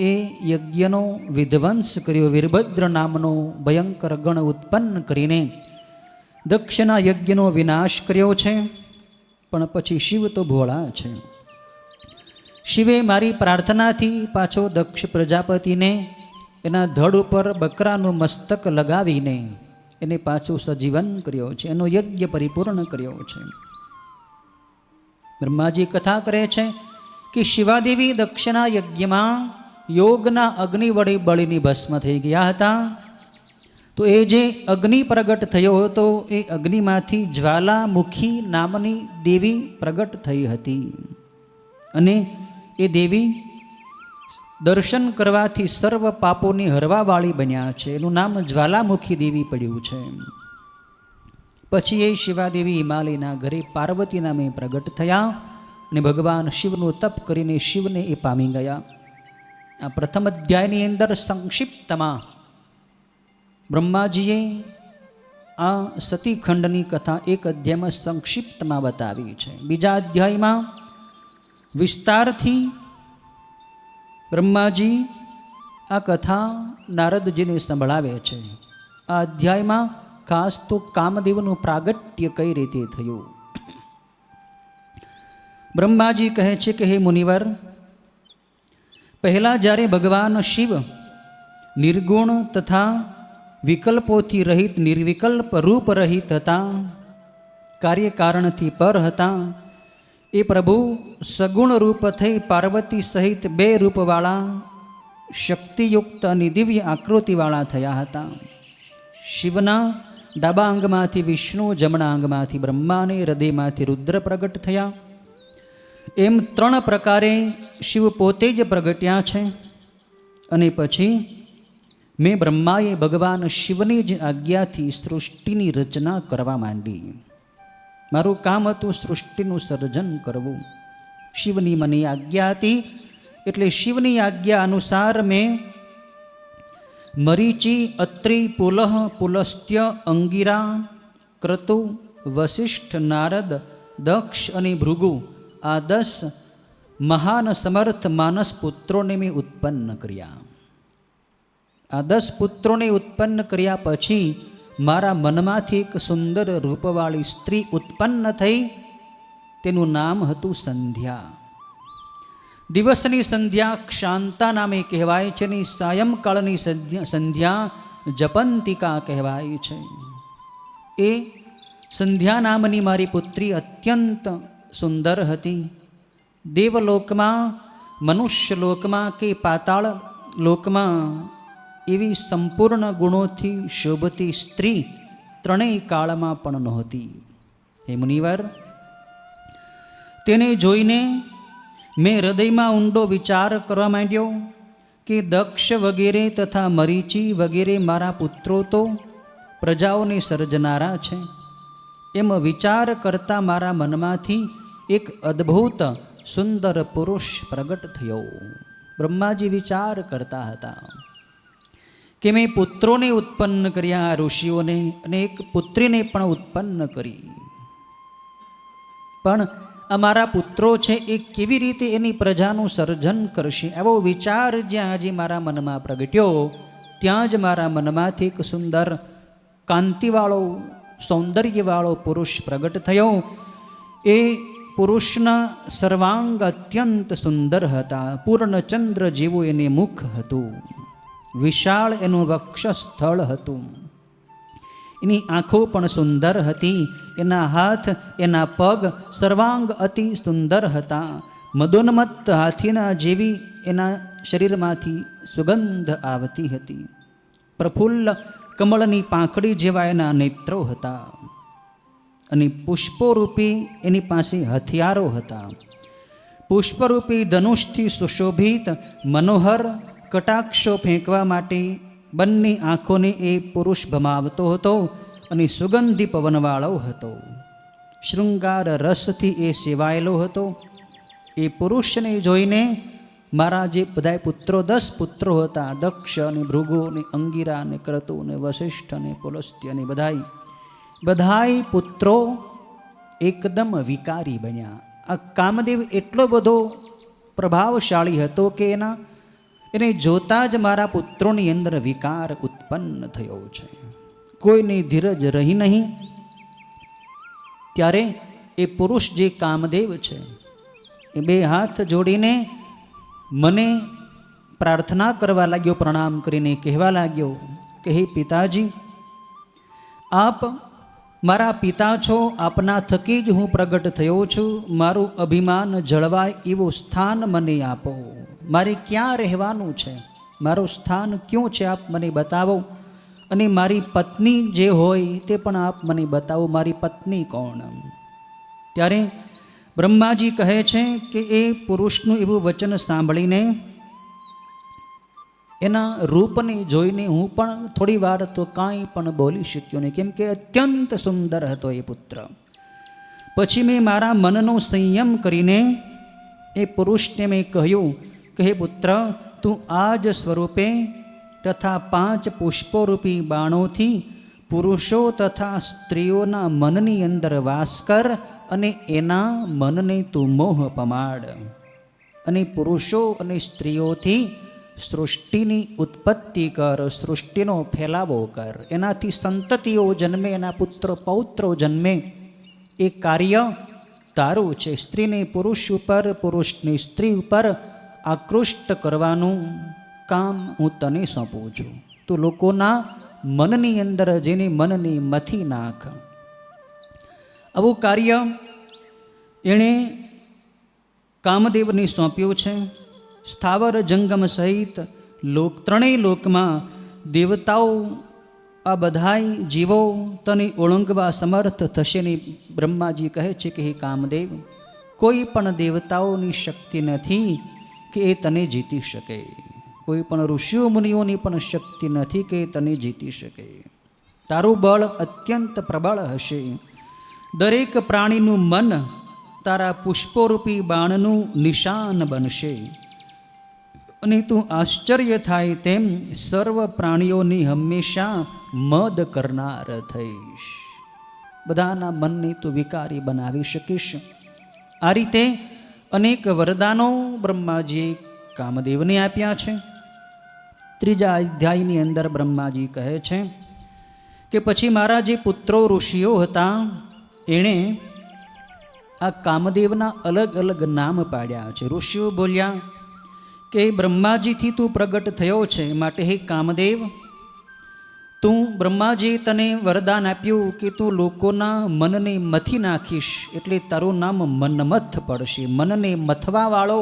Speaker 1: એ યજ્ઞનો વિધ્વંસ કર્યો. વીરભદ્ર નામનો ભયંકર ગણ ઉત્પન્ન કરીને દક્ષના યજ્ઞનો વિનાશ કર્યો છે. પણ પછી શિવ તો ભોળા છે. શિવે મારી પ્રાર્થનાથી પાછો દક્ષ પ્રજાપતિને એના ધડ ઉપર બકરાનું મસ્તક લગાવીને એને પાછું સજીવન કર્યો છે, એનો યજ્ઞ પરિપૂર્ણ કર્યો છે. બ્રહ્માજી કથા કરે છે કે શિવાદેવી દક્ષના યજ્ઞમાં યોગના અગ્નિ વડે બળીની ભસ્મ થઈ ગયા હતા. તો એ જે અગ્નિ પ્રગટ થયો હતો એ અગ્નિમાંથી જ્વાલામુખી નામની દેવી પ્રગટ થઈ હતી. અને એ દેવી દર્શન કરવાથી સર્વ પાપોની હરવાવાળી બન્યા છે. એનું નામ જ્વાલામુખી દેવી પડ્યું છે. પછી એ શિવાદેવી હિમાલયના ઘરે પાર્વતી નામે પ્રગટ થયા અને ભગવાન શિવનું તપ કરીને શિવને એ પામી ગયા. આ પ્રથમ અધ્યાયની અંદર સંક્ષિપ્તમાં બ્રહ્માજીએ આ સતીખંડની કથા એક અધ્યાયમાં સંક્ષિપ્તમાં બતાવી છે. બીજા અધ્યાયમાં વિસ્તારથી બ્રહ્માજી આ કથા નારદજીને સંભળાવે છે. આ અધ્યાયમાં ખાસ તો કામદેવનું પ્રાગટ્ય કઈ રીતે થયું. બ્રહ્માજી કહે છે કે હે મુનિવર, પહેલાં જ્યારે ભગવાન શિવ નિર્ગુણ તથા વિકલ્પોથી રહિત નિર્વિકલ્પ રૂપ રહિત હતા, કાર્યકારણથી પર હતા, એ પ્રભુ સગુણ રૂપ થઈ પાર્વતી સહિત બે રૂપવાળા શક્તિયુક્ત અને દિવ્ય આકૃતિવાળા થયા હતા. શિવના ડાબા અંગમાંથી વિષ્ણુ, જમણા અંગમાંથી બ્રહ્મા અને હૃદયમાંથી રુદ્ર પ્રગટ થયા. એમ ત્રણ પ્રકારે શિવ પોતે જ પ્રગટ્યા છે. અને પછી મેં બ્રહ્માએ ભગવાન શિવની જ આજ્ઞાથી સૃષ્ટિની રચના કરવા માંડી. મારું કામ હતું સૃષ્ટિનું સર્જન કરવું. શિવની મને આજ્ઞા હતી, એટલે શિવની આજ્ઞા અનુસાર મેં મરીચી, અત્રિ, પુલહ, પુલસ્ત્ય, અંગિરા, ક્રતુ, વસિષ્ઠ, નારદ, દક્ષ અને ભૃગુ આ 10 મહાન સમર્થ માનસ પુત્રોને મેં ઉત્પન્ન કર્યા. આ 10 પુત્રોને ઉત્પન્ન કર્યા પછી મારા મનમાંથી એક સુંદર રૂપવાળી સ્ત્રી ઉત્પન્ન થઈ. તેનું નામ હતું સંધ્યા. દિવસની સંધ્યા ક્ષાંતા નામે કહેવાય છે ને સાયંકાળની સંધ્યા જપંતિકા કહેવાય છે. એ સંધ્યા નામની મારી પુત્રી અત્યંત સુંદર હતી. દેવલોકમાં, મનુષ્યલોકમાં કે પાતાળ લોકમાં એવી સંપૂર્ણ ગુણોથી શોભતી સ્ત્રી ત્રણેય કાળમાં પણ નહોતી. હે મુનિવર, તેને જોઈને મેં હૃદયમાં ઊંડો વિચાર કરવા માંડ્યો કે દક્ષ વગેરે તથા મરીચી વગેરે મારા પુત્રો તો પ્રજાઓને સર્જનારા છે. એમ વિચાર કરતા મારા મનમાંથી એક અદ્ભુત સુંદર પુરુષ પ્રગટ થયો. બ્રહ્માજી વિચાર કરતા હતા કે મેં પુત્રોને ઉત્પન્ન કર્યા, ઋષિઓને, અને એક પુત્રીને પણ ઉત્પન્ન કરી. પણ અમારા પુત્રો છે એ કેવી રીતે એની પ્રજાનું સર્જન કરશે, એવો વિચાર જ્યાં આજે મારા મનમાં પ્રગટ્યો, ત્યાં જ મારા મનમાંથી એક સુંદર કાંતિવાળો, સૌંદર્યવાળો પુરુષ પ્રગટ થયો. એ પુરુષના સર્વાંગ અત્યંત સુંદર હતા. પૂર્ણચંદ્ર જેવું એને મુખ હતું. વિશાળ એનું વક્ષસ્થળ હતું. એની આંખો પણ સુંદર હતી. એના હાથ, એના પગ સર્વાંગ અતિ સુંદર હતા. મદોન્મત્ત હાથીના જેવી એના શરીરમાંથી સુગંધ આવતી હતી. પ્રફુલ્લ કમળની પાંખડી જેવા એના નેત્રો હતા. અને પુષ્પોરૂપી એની પાસે હથિયારો હતા. પુષ્પરૂપી ધનુષથી સુશોભિત મનોહર કટાક્ષો ફેંકવા માટે બંને આંખોને એ પુરુષ ભમાવતો હતો અને સુગંધી પવનવાળો હતો. શૃંગાર રસથી એ સેવાયેલો હતો. એ પુરુષને જોઈને મારા જે બધા પુત્રો 10 પુત્રો હતા, દક્ષ અને ભૃગુ અને અંગિરા અને ક્રતુ અને વસિષ્ઠ અને પુલસ્ત્ય અને બધાય પુત્રો એકદમ વિકારી બન્યા. આ કામદેવ એટલો બધો પ્રભાવશાળી હતો કે એને જોતા જ મારા પુત્રોની અંદર વિકાર ઉત્પન્ન થયો છે. કોઈની ધીરજ રહી નહીં. ત્યારે એ પુરુષ જે કામદેવ છે એ 2 હાથ જોડીને મને પ્રાર્થના કરવા લાગ્યો, પ્રણામ કરીને કહેવા લાગ્યો કે હે પિતાજી, આપ મારા પિતા છો, આપના થકી જ હું પ્રગટ થયો છું. મારું અભિમાન જળવાય એવું સ્થાન મને આપો. મારે ક્યાં રહેવાનું છે, મારું સ્થાન ક્યું છે, આપ મને બતાવો. અને મારી પત્ની જે હોય તે પણ આપ મને બતાવો, મારી પત્ની કોણ. ત્યારે બ્રહ્માજી કહે છે કે એ પુરુષનું એવું વચન સાંભળીને, એના રૂપને જોઈને હું પણ થોડી વાર તો કાંઈ પણ બોલી શક્યો નહીં, કેમ કે અત્યંત સુંદર હતો એ પુત્ર. પછી મેં મારા મનનો સંયમ કરીને એ પુરુષને મેં કહ્યું કે હે પુત્ર, તું આ જ સ્વરૂપે તથા 5 પુષ્પોરૂપી બાણોથી પુરુષો તથા સ્ત્રીઓના મનની અંદર વાસ કર અને એના મનને તું મોહ પમાડ. અને પુરુષો અને સ્ત્રીઓથી સૃષ્ટિની ઉત્પત્તિ કર, સૃષ્ટિનો ફેલાવો કર, એનાથી સંતતિઓ જન્મે, એના પુત્ર પૌત્રો જન્મે. એ કાર્ય તારું છે. સ્ત્રીને પુરુષ ઉપર, પુરુષને સ્ત્રી ઉપર આકૃષ્ટ કરવાનું કામ હું તને સોંપું છું. તું લોકોના મનની અંદર જેને મનને મથી નાખ. આવું કાર્ય એણે કામદેવને સોંપ્યું છે. સ્થાવર જંગમ સહિત ત્રણેય લોકમાં દેવતાઓ, આ બધાય જીવો તને ઓળંગવા સમર્થ થશે ને. બ્રહ્માજી કહે છે કે હે કામદેવ, કોઈ પણ દેવતાઓની શક્તિ નથી કે એ તને જીતી શકે. કોઈ પણ ઋષિઓ મુનિઓની પણ શક્તિ નથી કે તને જીતી શકે. તારું બળ અત્યંત પ્રબળ હશે. દરેક પ્રાણીનું મન તારા પુષ્પોરૂપી બાણનું નિશાન બનશે. અને તું આશ્ચર્ય થાય તેમ સર્વ પ્રાણીઓની હંમેશા મદ કરનાર થઈશ. બધાના મનને તું વિકારી બનાવી શકીશ. આ રીતે અનેક વરદાનો બ્રહ્માજીએ કામદેવને આપ્યા છે. 3જા અધ્યાયની અંદર બ્રહ્માજી કહે છે કે પછી મારા જે પુત્રો ઋષિઓ હતા એણે આ કામદેવના અલગ અલગ નામ પાડ્યા છે. ઋષિઓ બોલ્યા કે બ્રહ્માજીથી તું પ્રગટ થયો છે, માટે હે કામદેવ, તું બ્રહ્માજી તને વરદાન આપ્યું કે તું લોકોના મનને મથી નાખીશ, એટલે તારું નામ મન્મથ પડશે. મનને મથવાવાળો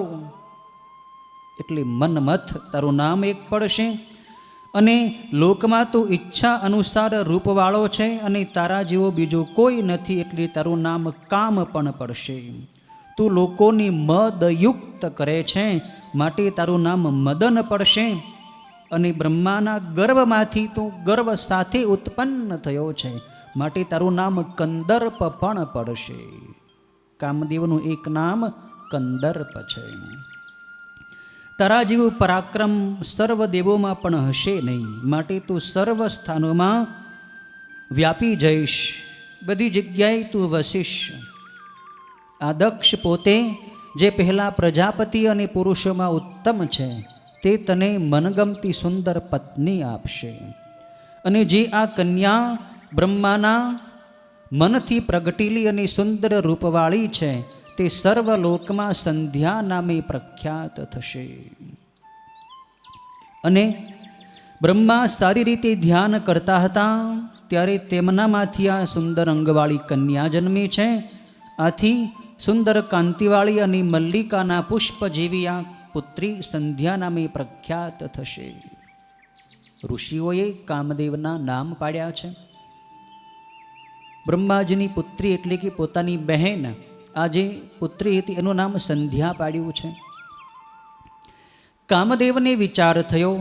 Speaker 1: એટલે મન્મથ તારું નામ એક પડશે. અને લોકમાં તું ઈચ્છા અનુસાર રૂપવાળો છે અને તારા જેવો બીજો કોઈ નથી, એટલે તારું નામ કામ પણ પડશે. તું લોકોની મદયુક્ત કરે છે, માટે તારું નામ મદન પડશે. અને બ્રહ્માના ગર્ભમાંથી તું ગર્વ સાથે ઉત્પન્ન થયો છે, માટે તારું નામ કંદર્પ પણ પડશે. કામદેવનું એક નામ કંદર્પ છે. તારા જેવું પરાક્રમ સર્વ દેવોમાં પણ હશે નહીં, માટે તું સર્વ સ્થાનોમાં વ્યાપી જઈશ, બધી જગ્યાએ તું વસીશ. આ દક્ષ પોતે જે પહેલા પ્રજાપતિ અને પુરુષોમાં ઉત્તમ છે, તે તને મનગમતી સુંદર પત્ની આપશે. અને જે આ કન્યા બ્રહ્માના મનથી પ્રગટેલી અને સુંદર રૂપવાળી છે, તે સર્વલોકમાં સંધ્યા નામે પ્રખ્યાત થશે. અને બ્રહ્મા સારી રીતે ધ્યાન કરતા હતા ત્યારે તેમનામાંથી આ સુંદર અંગવાળી કન્યા જન્મી છે. આથી સુંદર કાંતિવાળી અને મલ્લિકાના પુષ્પ જેવી આ પુત્રી સંધ્યા નામે પ્રખ્યાત થશે. ઋષિઓએ કામદેવના નામ પાડ્યા છે. બ્રહ્માજીની પુત્રી એટલે કે પોતાની બહેન આ જે પુત્રી હતી એનું નામ સંધ્યા પાડ્યું છે. કામદેવને વિચાર થયો.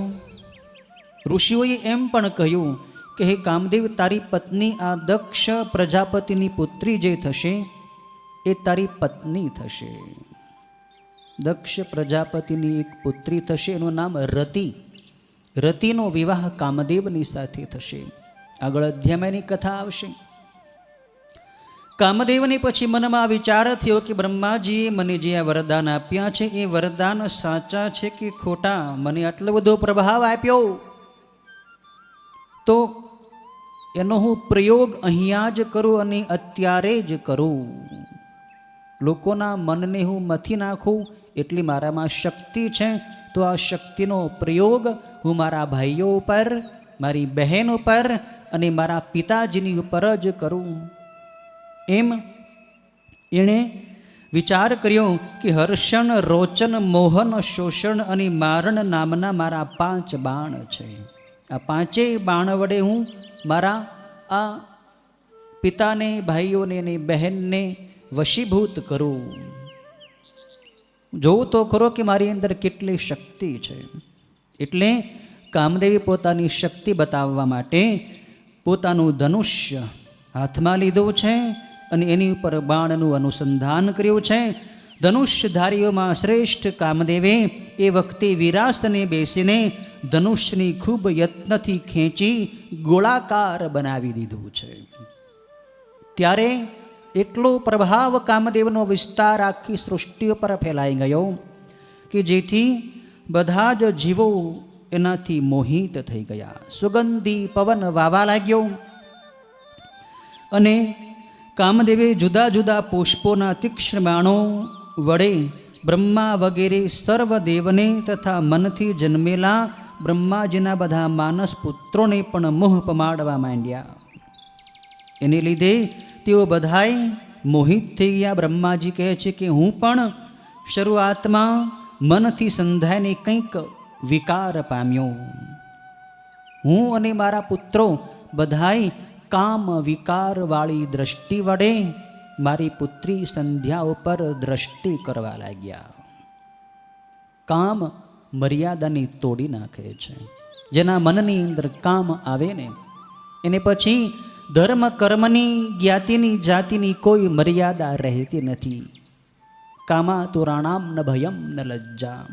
Speaker 1: ઋષિઓએ એમ પણ કહ્યું કે હે કામદેવ, તારી પત્ની આ દક્ષ પ્રજાપતિની પુત્રી જે થશે એ તારી પત્ની થશે. દક્ષ પ્રજાપતિની એક પુત્રી થશે, એનું નામ રતિ. રતિનો વિવાહ કામદેવની સાથે થશે. આગળ અધ્યાયમાં એની કથા આવશે. કામદેવને પછી મનમાં વિચાર થયો કે બ્રહ્માજીએ મને જે આ વરદાન આપ્યા છે એ વરદાન સાચા છે કે ખોટા? મને આટલો બધો પ્રભાવ આપ્યો તો એનો હું પ્રયોગ અહીંયા જ કરું અને અત્યારે જ કરું. લોકોના મનને હું મથી નાખું એટલી મારામાં શક્તિ છે, તો આ શક્તિનો પ્રયોગ હું મારા ભાઈઓ ઉપર, મારી બહેન ઉપર અને મારા પિતાજીની ઉપર જ કરું. એમ એણે વિચાર કર્યો કે હર્ષણ, રોચન, મોહન, શોષણ અને મારણ નામના મારા 5 બાણ છે. આ 5 બાણ વડે હું મારા આ પિતાને, ભાઈઓને અને બહેનને વશીભૂત કરું. જોઉં તો ખરો કે મારી અંદર કેટલી શક્તિ છે. એટલે કામદેવી પોતાની શક્તિ બતાવવા માટે પોતાનું ધનુષ્ય હાથમાં લીધું છે અને એની ઉપર બાણનું અનુસંધાન કર્યું છે. ધનુષ્યધારીઓમાં શ્રેષ્ઠ કામદેવે એ વખતે વિરાસને બેસીને ધનુષ્યની ખૂબ યત્નથી ખેંચી ગોળાકાર બનાવી દીધું છે. ત્યારે એટલો પ્રભાવ કામદેવનો વિસ્તાર આખી સૃષ્ટિ પર ફેલાઈ ગયો કે જેથી બધા જ જીવો એનાથી મોહિત થઈ ગયા. સુગંધી પવન વાવા લાગ્યો અને કામદેવે જુદા જુદા પુષ્પોના તીક્ષ્ણ બાણો વડે બ્રહ્મા વગેરે સર્વ દેવને તથા મનથી જન્મેલા બ્રહ્માજીના બધા માનસ પુત્રોને પણ મોહ પમાડવા માંડ્યા. એને લીધે તેઓ બધાય મોહિત થઈ ગયા. બ્રહ્માજી કહે છે કે હું પણ શરૂઆતમાં મનથી સંધાઈને કંઈક વિકાર પામ્યો. હું અને મારા પુત્રો બધાય કામ વિકારવાળી દ્રષ્ટિ વડે મારી પુત્રી સંધ્યા ઉપર દ્રષ્ટિ કરવા લાગ્યા. કામ મર્યાદાને તોડી નાખે છે. જેના મનની અંદર કામ આવે ને એને પછી ધર્મ કર્મની, જ્ઞાતિની, જાતિની કોઈ મર્યાદા રહેતી નથી. કામાતુરાણામ ન ભયમ ન લજ્જા,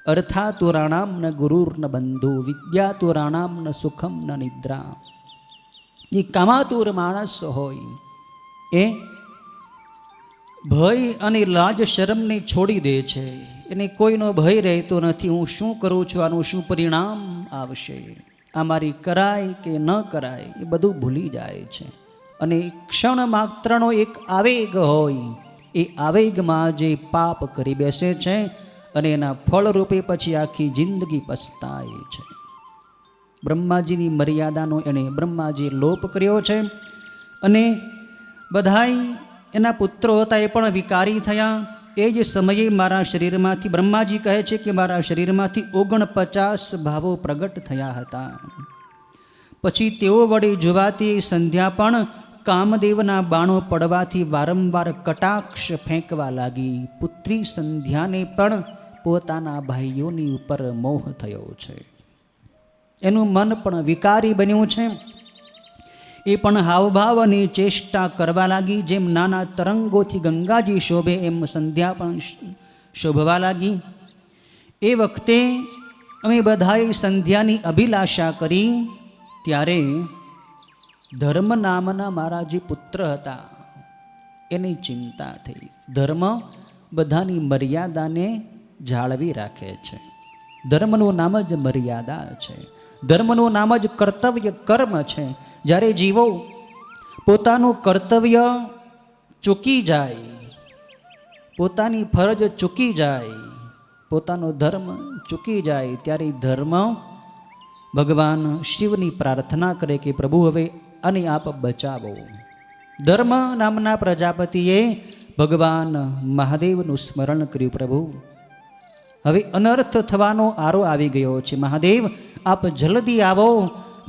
Speaker 1: અર્થાતુરાણામ ન ગુરુર ન બંધુ, વિદ્યાતુરાણામ ન સુખમ ન નિદ્રા. એ કામાતુર માણસ હોય એ ભય અને લાજ શરમને છોડી દે છે. એને કોઈનો ભય રહેતો નથી. હું શું કરું છું, આનું શું પરિણામ આવશે, આ મારી કરાય કે ન કરાય, એ બધું ભૂલી જાય છે. અને ક્ષણ માત્રનો એક આવેગ હોય, એ આવેગમાં જે પાપ કરી બેસે છે અને એના ફળ રૂપે પછી આખી જિંદગી પછતાય છે. બ્રહ્માજીની મર્યાદાનો એણે બ્રહ્માજી લોપ કર્યો છે અને બધાય એના પુત્રો હતા એ પણ વિકારી થયા. એ જ સમયે મારા શરીરમાંથી, બ્રહ્માજી કહે છે કે મારા શરીરમાંથી 49 ભાવો પ્રગટ થયા હતા. પછી તેઓ વડે જોવાતી સંધ્યા પણ કામદેવના બાણો પડવાથી વારંવાર કટાક્ષ ફેંકવા લાગી. પુત્રી સંધ્યાને પણ પોતાના ભાઈઓની ઉપર મોહ થયો છે. એનું મન પણ વિકારી બન્યું છે. એ પણ હાવભાવ અને ચેષ્ટા કરવા લાગી. જેમ નાના તરંગોથી ગંગાજી શોભે એમ સંધ્યા પણ શોભવા લાગી. એ વખતે અમે બધાએ સંધ્યાની અભિલાષા કરી. ત્યારે ધર્મ નામના મારા જે પુત્ર હતા એની ચિંતા થઈ. ધર્મ બધાની મર્યાદાને જાળવી રાખે છે. ધર્મનું નામ જ મર્યાદા છે. ધર્મનું નામ જ કર્તવ્ય કર્મ છે. જ્યારે જીવો પોતાનું કર્તવ્ય ચૂકી જાય, પોતાની ફરજ ચૂકી જાય, પોતાનો ધર્મ ચૂકી જાય, ત્યારે ધર્મ ભગવાન શિવની પ્રાર્થના કરે કે પ્રભુ હવે આને આપ બચાવો. ધર્મ નામના પ્રજાપતિએ ભગવાન મહાદેવનું સ્મરણ કર્યું. પ્રભુ હવે અનર્થ થવાનો આરો આવી ગયો છે. મહાદેવ આપ જલ્દી આવો,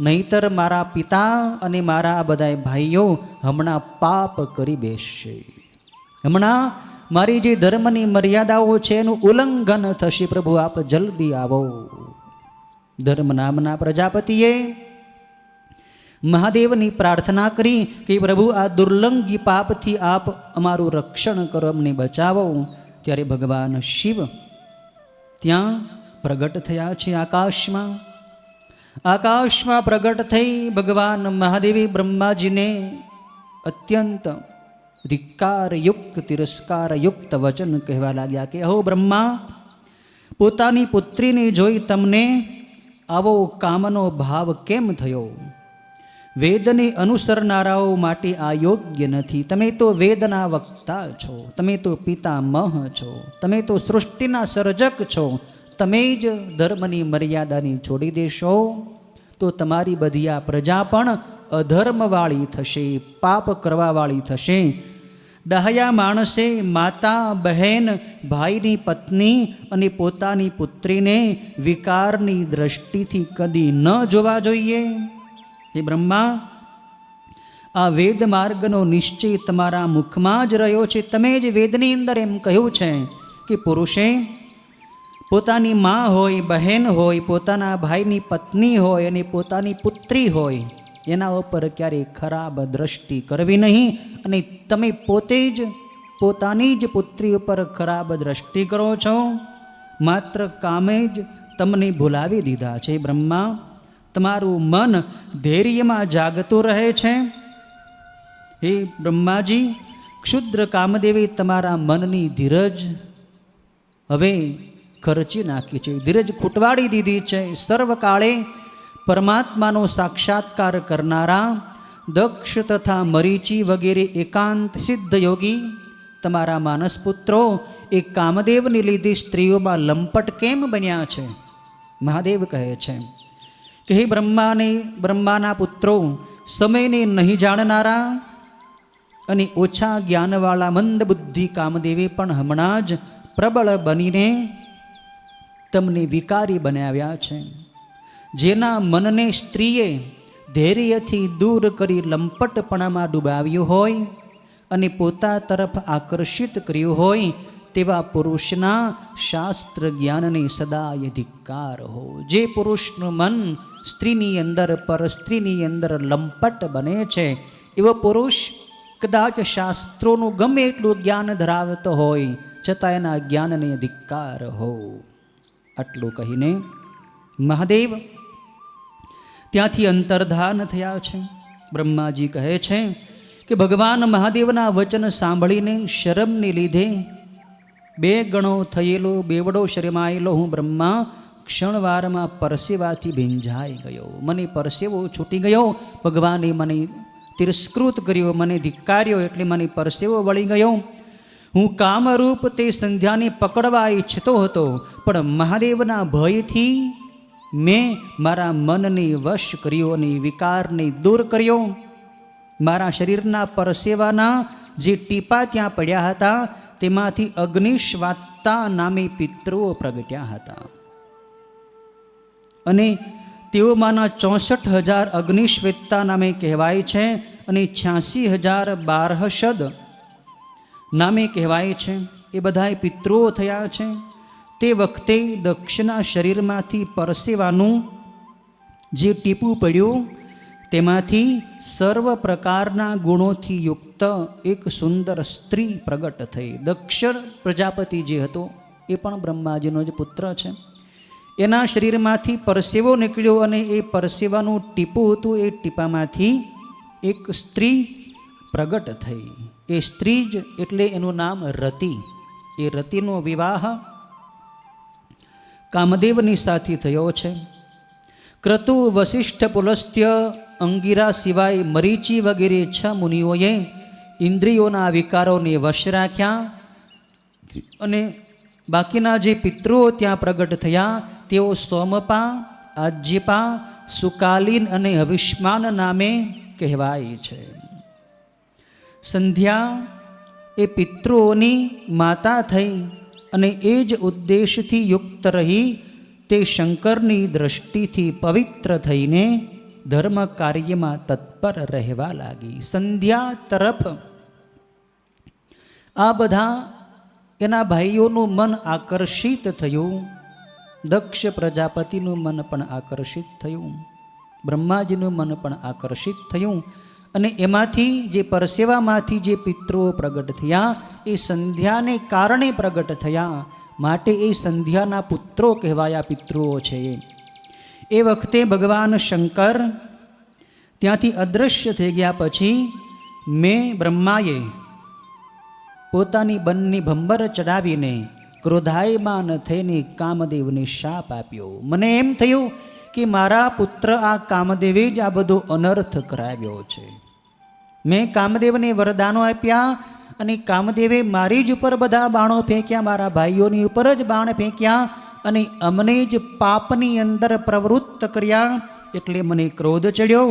Speaker 1: નહીતર મારા પિતા અને મારા બધા ભાઈઓ હમણાં પાપ કરી બેસશે. હમણાં મારી જે ધર્મની મર્યાદાઓ છે એનું ઉલ્લંઘન થશે. પ્રભુ આપ જલ્દી આવો. ધર્મ નામના પ્રજાપતિએ મહાદેવની પ્રાર્થના કરી કે પ્રભુ આ દુર્લંઘી પાપથી આપ અમારું રક્ષણ કરો, અમને બચાવો. ત્યારે ભગવાન શિવ ત્યાં પ્રગટ થયા છે. આકાશમાં પ્રગટ થઈ ભગવાન મહાદેવી બ્રહ્માજીને અત્યંત ધિક્કારયુક્ત, તિરસ્કારયુક્ત વચન કહેવા લાગ્યા કે અહો બ્રહ્મા, પોતાની પુત્રીને જોઈ તમને આવો કામનો ભાવ કેમ થયો? વેદને અનુસરનારાઓ માટે આ યોગ્ય નથી. તમે તો વેદના વક્તા છો, તમે તો પિતામહ છો, તમે તો સૃષ્ટિના સર્જક છો. તમે જ ધર્મની મર્યાદાની છોડી દેશો તો તમારી બધી આ પ્રજા પણ અધર્મવાળી થશે, પાપ કરવાવાળી થશે. ડાહ્યા માણસે માતા, બહેન, ભાઈની પત્ની અને પોતાની પુત્રીને વિકારની દ્રષ્ટિથી કદી ન જોવા જોઈએ. હે બ્રહ્મા, આ વેદ માર્ગનો નિશ્ચય તમારા મુખમાં જ રહ્યો છે. તમે જ વેદની અંદર એમ કહ્યું છે કે પુરુષે પોતાની મા હોય, બહેન હોય, પોતાના ભાઈની પત્ની હોય અને પોતાની પુત્રી હોય એના ઉપર ક્યારેય ખરાબ દ્રષ્ટિ કરવી નહીં. અને તમે પોતે જ પોતાની જ પુત્રી ઉપર ખરાબ દ્રષ્ટિ કરો છો. માત્ર કામે જ તમને ભૂલાવી દીધા છે. બ્રહ્મા, તમારું મન ધૈર્યમાં જાગતું રહે છે. હે બ્રહ્માજી, ક્ષુદ્ર કામદેવે તમારા મનની ધીરજ હવે ખર્ચી નાખી છે, ધીરજ ખૂટવાડી દીધી છે. સર્વકાળે પરમાત્માનો સાક્ષાત્કાર કરનારા દક્ષ તથા મરીચી વગેરે એકાંત સિદ્ધ યોગી તમારા માનસપુત્રો એ કામદેવને લીધે સ્ત્રીઓમાં લંપટ કેમ બન્યા છે? મહાદેવ કહે છે કે હે બ્રહ્માના પુત્રો, સમયને નહીં જાણનારા અને ઓછા જ્ઞાનવાળા મંદ બુદ્ધિ કામદેવે પણ હમણાં જ પ્રબળ બનીને તમને વિકારી બનાવ્યા છે. જેના મનને સ્ત્રીએ ધૈર્યથી દૂર કરી લંપટપણામાં ડૂબાવ્યું હોય અને પોતા તરફ આકર્ષિત કર્યું હોય તેવા પુરુષના શાસ્ત્ર જ્ઞાનને સદાય ધિક્કાર હો. જે પુરુષનું મન સ્ત્રીની અંદર, પર સ્ત્રીની અંદર લંપટ બને છે એવો પુરુષ કદાચ શાસ્ત્રોનું ગમે એટલું જ્ઞાન ધરાવતો હોય છતાં એના જ્ઞાનને ધિક્કાર હો. આટલું કહીને મહાદેવ ત્યાંથી અંતર્ધાન થયા છે. બ્રહ્માજી કહે છે કે ભગવાન મહાદેવના વચન સાંભળીને શરમને લીધે 2 ગણો થયેલો બેવડો શરમાયેલો હું બ્રહ્મા ક્ષણવારમાં પરસેવાથી ભીંજાઈ ગયો. મને પરસેવો છૂટી ગયો. ભગવાને મને તિરસ્કૃત કર્યો, મને ધિક્કાર્યો, એટલે મને પરસેવો વળી ગયો. હું કામરૂપ તે સંધ્યાને પકડવા ઈચ્છતો હતો, પણ મહાદેવના ભયથી મેં મારા મનને વશ કર્યો અને વિકારને દૂર કર્યો. મારા શરીરના પરસેવાના જે ટીપા ત્યાં પડ્યા હતા તેમાંથી અગ્નિશ્વાત્તા નામે પિતૃઓ પ્રગટ્યા હતા અને તેઓમાંના 64,000 અગ્નિશ્વેતા નામે કહેવાય છે અને 86,000 બારહષદ નામે કહેવાય છે. એ બધા પિતૃઓ થયા છે. તે વખતે દક્ષના શરીરમાંથી પરસેવાનું જે ટીપું પડ્યું તેમાંથી સર્વ પ્રકારના ગુણોથી યુક્ત એક સુંદર સ્ત્રી પ્રગટ થઈ. દક્ષ પ્રજાપતિ જે હતો એ પણ બ્રહ્માજીનો જ પુત્ર છે. એના શરીરમાંથી પરસેવો નીકળ્યો અને એ પરસેવાનું ટીપું હતું, એ ટીપામાંથી એક સ્ત્રી પ્રગટ થઈ. એ સ્ત્રી જ એટલે એનું નામ રતિ. એ રતિનો વિવાહ કામદેવની સાથે થયો છે. ક્રતુ, વશિષ્ઠ, પુલસ્ત્ય, અંગિરા સિવાય મરીચી વગેરે 6 મુનિઓએ ઇન્દ્રિયોના વિકારોને વશ રાખ્યા અને બાકીના જે પિતૃઓ ત્યાં પ્રગટ થયા તેઓ સોમપા, આજ્યપા, સુકાલીન અને હવિષ્માન નામે કહેવાય છે. સંધ્યા એ પિતૃઓની માતા થઈ અને એ જ ઉદ્દેશથી યુક્ત રહી તે શંકરની દ્રષ્ટિથી પવિત્ર થઈને ધર્મ કાર્યમાં તત્પર રહેવા લાગી. સંધ્યા તરફ આ બધા એના ભાઈઓનું મન આકર્ષિત થયું. દક્ષ પ્રજાપતિનું મન પણ આકર્ષિત થયું, બ્રહ્માજીનું મન પણ આકર્ષિત થયું અને એમાંથી જે પરસેવામાંથી જે પિતૃઓ પ્રગટ થયા એ સંધ્યાને કારણે પ્રગટ થયા, માટે એ સંધ્યાના પુત્રો કહેવાયા પિતૃઓ છે. એ વખતે ભગવાન શંકર ત્યાંથી અદૃશ્ય થઈ ગયા પછી મેં બ્રહ્માએ પોતાની બંને ભંબર ચડાવીને ક્રોધાયમાન થઈને કામદેવને શાપ આપ્યો. મને એમ થયું કે મારા પુત્ર આ કામદેવે જ આ બધો અનર્થ કરાવ્યો છે. મેં કામદેવને વરદાનો આપ્યા અને કામદેવે મારી જ ઉપર બધા બાણો ફેંક્યા, મારા ભાઈઓની ઉપર જ બાણ ફેંક્યા અને અમને જ પાપની અંદર પ્રવૃત્ત કર્યા, એટલે મને ક્રોધ ચડ્યો.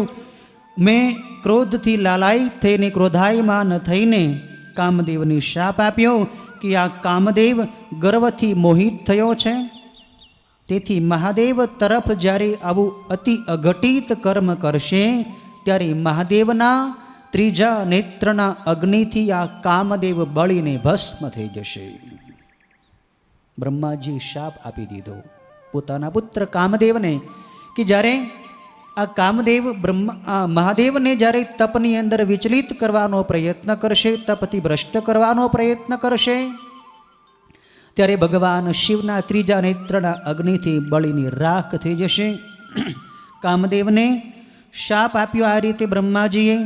Speaker 1: મેં ક્રોધથી લાલાયિત થઈને, ક્રોધાયમાન થઈને કામદેવને શાપ આપ્યો કે આ કામદેવ ગર્વથી મોહિત થયો છે. તેથી મહાદેવ તરફ જ્યારે આવું અતિ અઘટિત કર્મ કરશે ત્યારે મહાદેવના ત્રીજા નેત્રના અગ્નિથી આ કામદેવ બળીને ભસ્મ થઈ જશે. બ્રહ્માજી શાપ આપી દીધો પોતાના પુત્ર કામદેવને કે જ્યારે આ કામદેવ મહાદેવને જ્યારે તપની અંદર વિચલિત કરવાનો પ્રયત્ન કરશે, તપથી ભ્રષ્ટ કરવાનો પ્રયત્ન કરશે, ત્યારે ભગવાન શિવના ત્રીજા નેત્રના અગ્નિથી બળીની રાખ થઈ જશે. કામદેવને શાપ આપ્યો આ રીતે બ્રહ્માજીએ.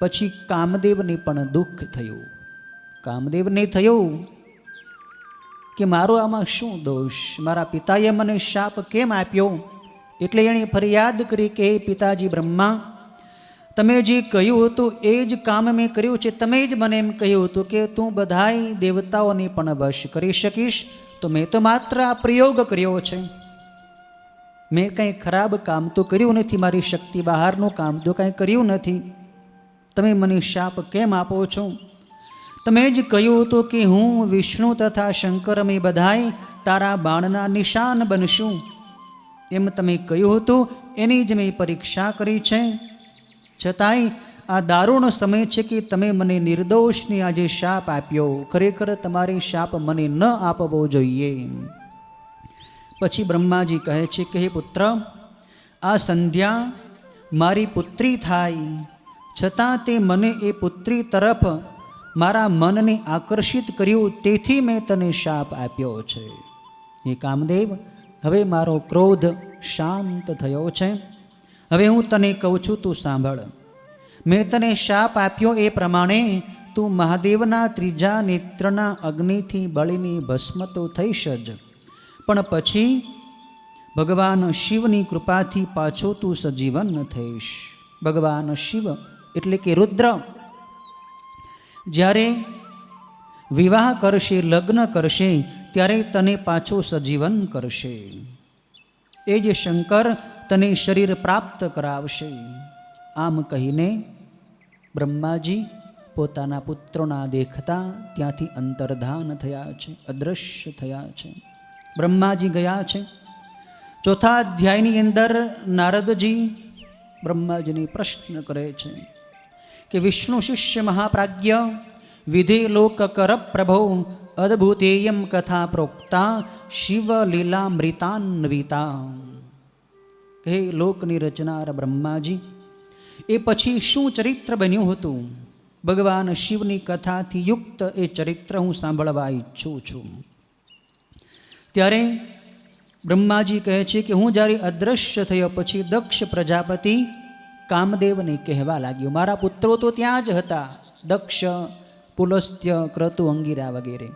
Speaker 1: પછી કામદેવને પણ દુઃખ થયું. કામદેવને થયું કે મારો આમાં શું દોષ, મારા પિતાએ મને શાપ કેમ આપ્યો? એટલે એણે ફરિયાદ કરી કે પિતાજી બ્રહ્મા, તમે જે કહ્યું હતું એ જ કામ મેં કર્યું છે. તમે જ મને એમ કહ્યું હતું કે તું બધાય દેવતાઓને પણ વશ કરી શકીશ, તો મેં તો માત્ર આ પ્રયોગ કર્યો છે. મેં કંઈ ખરાબ કામ તો કર્યું નથી, મારી શક્તિ બહારનું કામ તો કંઈ કર્યું નથી. તમે મને શાપ કેમ આપો છો? તમે જ કહ્યું હતું કે હું વિષ્ણુ તથા શંકર અમે બધાય તારા બાણના નિશાન બનશું. એમ તમે કહ્યું હતું, એની જ મેં પરીક્ષા કરી છે. છતાંય આ દારૂણ સમય છે કે તમે મને નિર્દોષને આજે શાપ આપ્યો. ખરેખર તમારે શાપ મને ન આપવો જોઈએ. પછી બ્રહ્માજી કહે છે કે હે પુત્ર, આ સંધ્યા મારી પુત્રી થાય, છતાં તે મને એ પુત્રી તરફ મારા મનને આકર્ષિત કર્યું, તેથી મેં તને શાપ આપ્યો છે. હે કામદેવ, હવે મારો ક્રોધ શાંત થયો છે. હવે હું તને કહું છું, તું સાંભળ. મેં તને શાપ આપ્યો એ પ્રમાણે તું મહાદેવના ત્રીજા નેત્રના અગ્નિથી બળીને ભસ્મ તો થઈશ જ, પણ પછી ભગવાન શિવની કૃપાથી પાછો તું સજીવન થઈશ. ભગવાન શિવ એટલે કે રુદ્ર જ્યારે વિવાહ કરશે, લગ્ન કરશે, ત્યારે તને પાછો સજીવન કરશે. એ જ શંકર તને શરીર પ્રાપ્ત કરાવશે. આમ કહીને બ્રહ્માજી પોતાના પુત્રોના દેખતા ત્યાંથી અંતર્ધાન થયા છે, અદૃશ્ય થયા છે. બ્રહ્માજી ગયા છે. ચોથા અધ્યાયની અંદર નારદજી બ્રહ્માજીને પ્રશ્ન કરે છે કે વિષ્ણુ શિષ્ય મહાપ્રાજ્ઞ વિધિ લોક કર પ્રભો અદ્ભુતેયમ કથા પ્રોક્તા શિવ લીલામૃતાન્વિતા. હે લોકની રચનાર બ્રહ્માજી, એ પછી શું ચરિત્ર બન્યું હતું? ભગવાન શિવની કથાથી યુક્ત એ ચરિત્ર હું સાંભળવા ઈચ્છું છું. ત્યારે બ્રહ્માજી કહે છે કે હું જ્યારે અદૃશ્ય થયો પછી દક્ષ પ્રજાપતિ કામદેવને કહેવા લાગ્યો. મારા પુત્રો તો ત્યાં જ હતા, દક્ષ, પુલસ્ત્ય, ક્રતુ, અંગિરા વગેરે.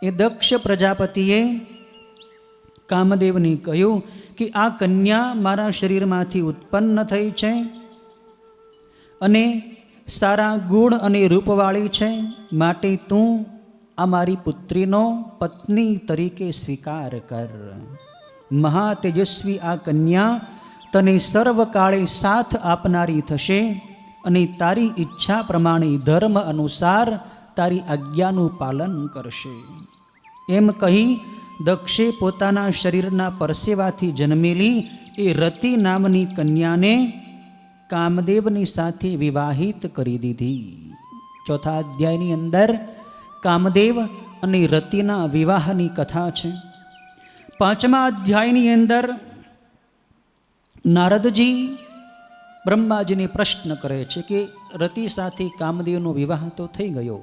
Speaker 1: એ દક્ષ પ્રજાપતિએ કામદેવને કહ્યું કે આ કન્યા મારા શરીરમાંથી ઉત્પન્ન થઈ છે અને સારા ગુણ અને રૂપવાળી છે, માટે તું આ મારી પુત્રીનો પત્ની તરીકે સ્વીકાર કર. મહાતેજસ્વી આ કન્યા તને સર્વકાળે સાથ આપનારી થશે અને તારી ઈચ્છા પ્રમાણે ધર્મ અનુસાર તારી આજ્ઞાનું પાલન કરશે. એમ કહી દક્ષે પોતાના શરીરના પરસેવાથી જન્મેલી એ રતિ નામની કન્યાને કામદેવની સાથે વિવાહિત કરી દીધી. ચોથા અધ્યાયની અંદર કામદેવ અને રતિના વિવાહની કથા છે. પાંચમા અધ્યાયની અંદર નારદજી બ્રહ્માજીને પ્રશ્ન કરે છે કે રતિ સાથે કામદેવનો વિવાહ તો થઈ ગયો,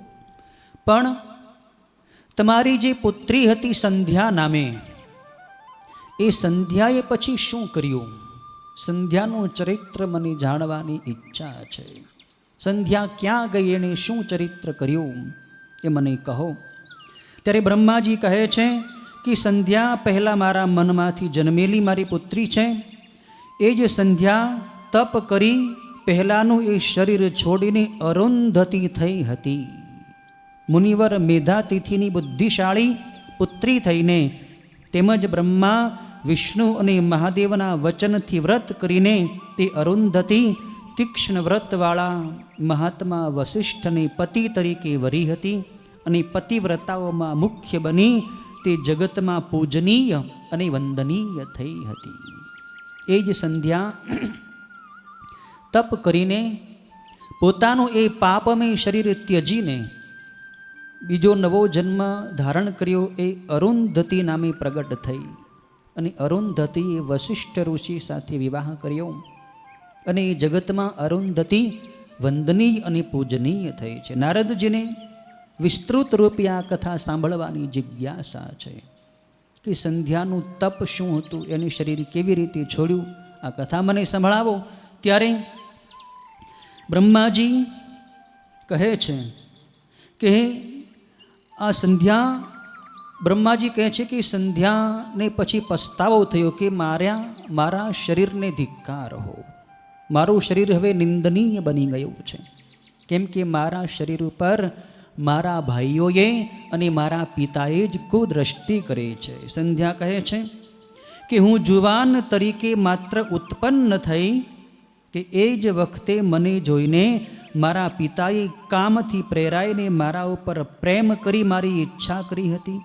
Speaker 1: પણ તમારી જે પુત્રી હતી સંધ્યા નામે, એ સંધ્યાએ પછી શું કર્યું? સંધ્યાનું ચરિત્ર મને જાણવાની ઈચ્છા છે. સંધ્યા ક્યાં ગઈ, એણે શું ચરિત્ર કર્યું એ મને કહો. ત્યારે બ્રહ્માજી કહે છે કે સંધ્યા પહેલાં મારા મનમાંથી જન્મેલી મારી પુત્રી છે, એ જ સંધ્યા તપ કરી પહેલાંનું એ શરીર છોડીને અરુંધતી થઈ હતી. મુનિવર મેધાતિથિની બુદ્ધિશાળી પુત્રી થઈને તેમજ બ્રહ્મા વિષ્ણુ અને મહાદેવના વચનથી વ્રત કરીને તે અરુંધતી તીક્ષ્ણ વ્રતવાળા મહાત્મા વસિષ્ઠને પતિ તરીકે વરી હતી અને પતિવ્રતાઓમાં મુખ્ય બની તે જગતમાં પૂજનીય અને વંદનીય થઈ હતી. એ જ સંધ્યા તપ કરીને પોતાનું એ પાપમય શરીર ત્યજીને બીજો નવો જન્મ ધારણ કર્યો એ અરુંધતી નામે પ્રગટ થઈ અને અરુંધતીએ વસિષ્ઠ ઋષિ સાથે વિવાહ કર્યો અને એ જગતમાં અરુંધતી વંદનીય અને પૂજનીય થઈ છે. નારદજીને વિસ્તૃત રૂપે આ કથા સાંભળવાની જિજ્ઞાસા છે કે સંધ્યાનું તપ શું હતું, એનું શરીર કેવી રીતે છોડ્યું, આ કથા મને સંભળાવો. ત્યારે બ્રહ્માજી કહે છે કે આ સંધ્યા બ્રહ્માજી કહે છે કે સંધ્યાને પછી પસ્તાવો થયો કે મારા શરીરને ધિક્કાર હો, મારું શરીર હવે નિંદનીય બની ગયું છે. કેમ કે મારા શરીર ઉપર મારા ભાઈઓએ અને મારા પિતાએ જ કુદ્રષ્ટિ કરે છે. સંધ્યા કહે છે કે હું જુવાન તરીકે માત્ર ઉત્પન્ન થઈ કે એ જ વખતે મને જોઈને મારા પિતાએ કામથી પ્રેરાઈને મારા ઉપર પ્રેમ કરી મારી ઈચ્છા કરી હતી.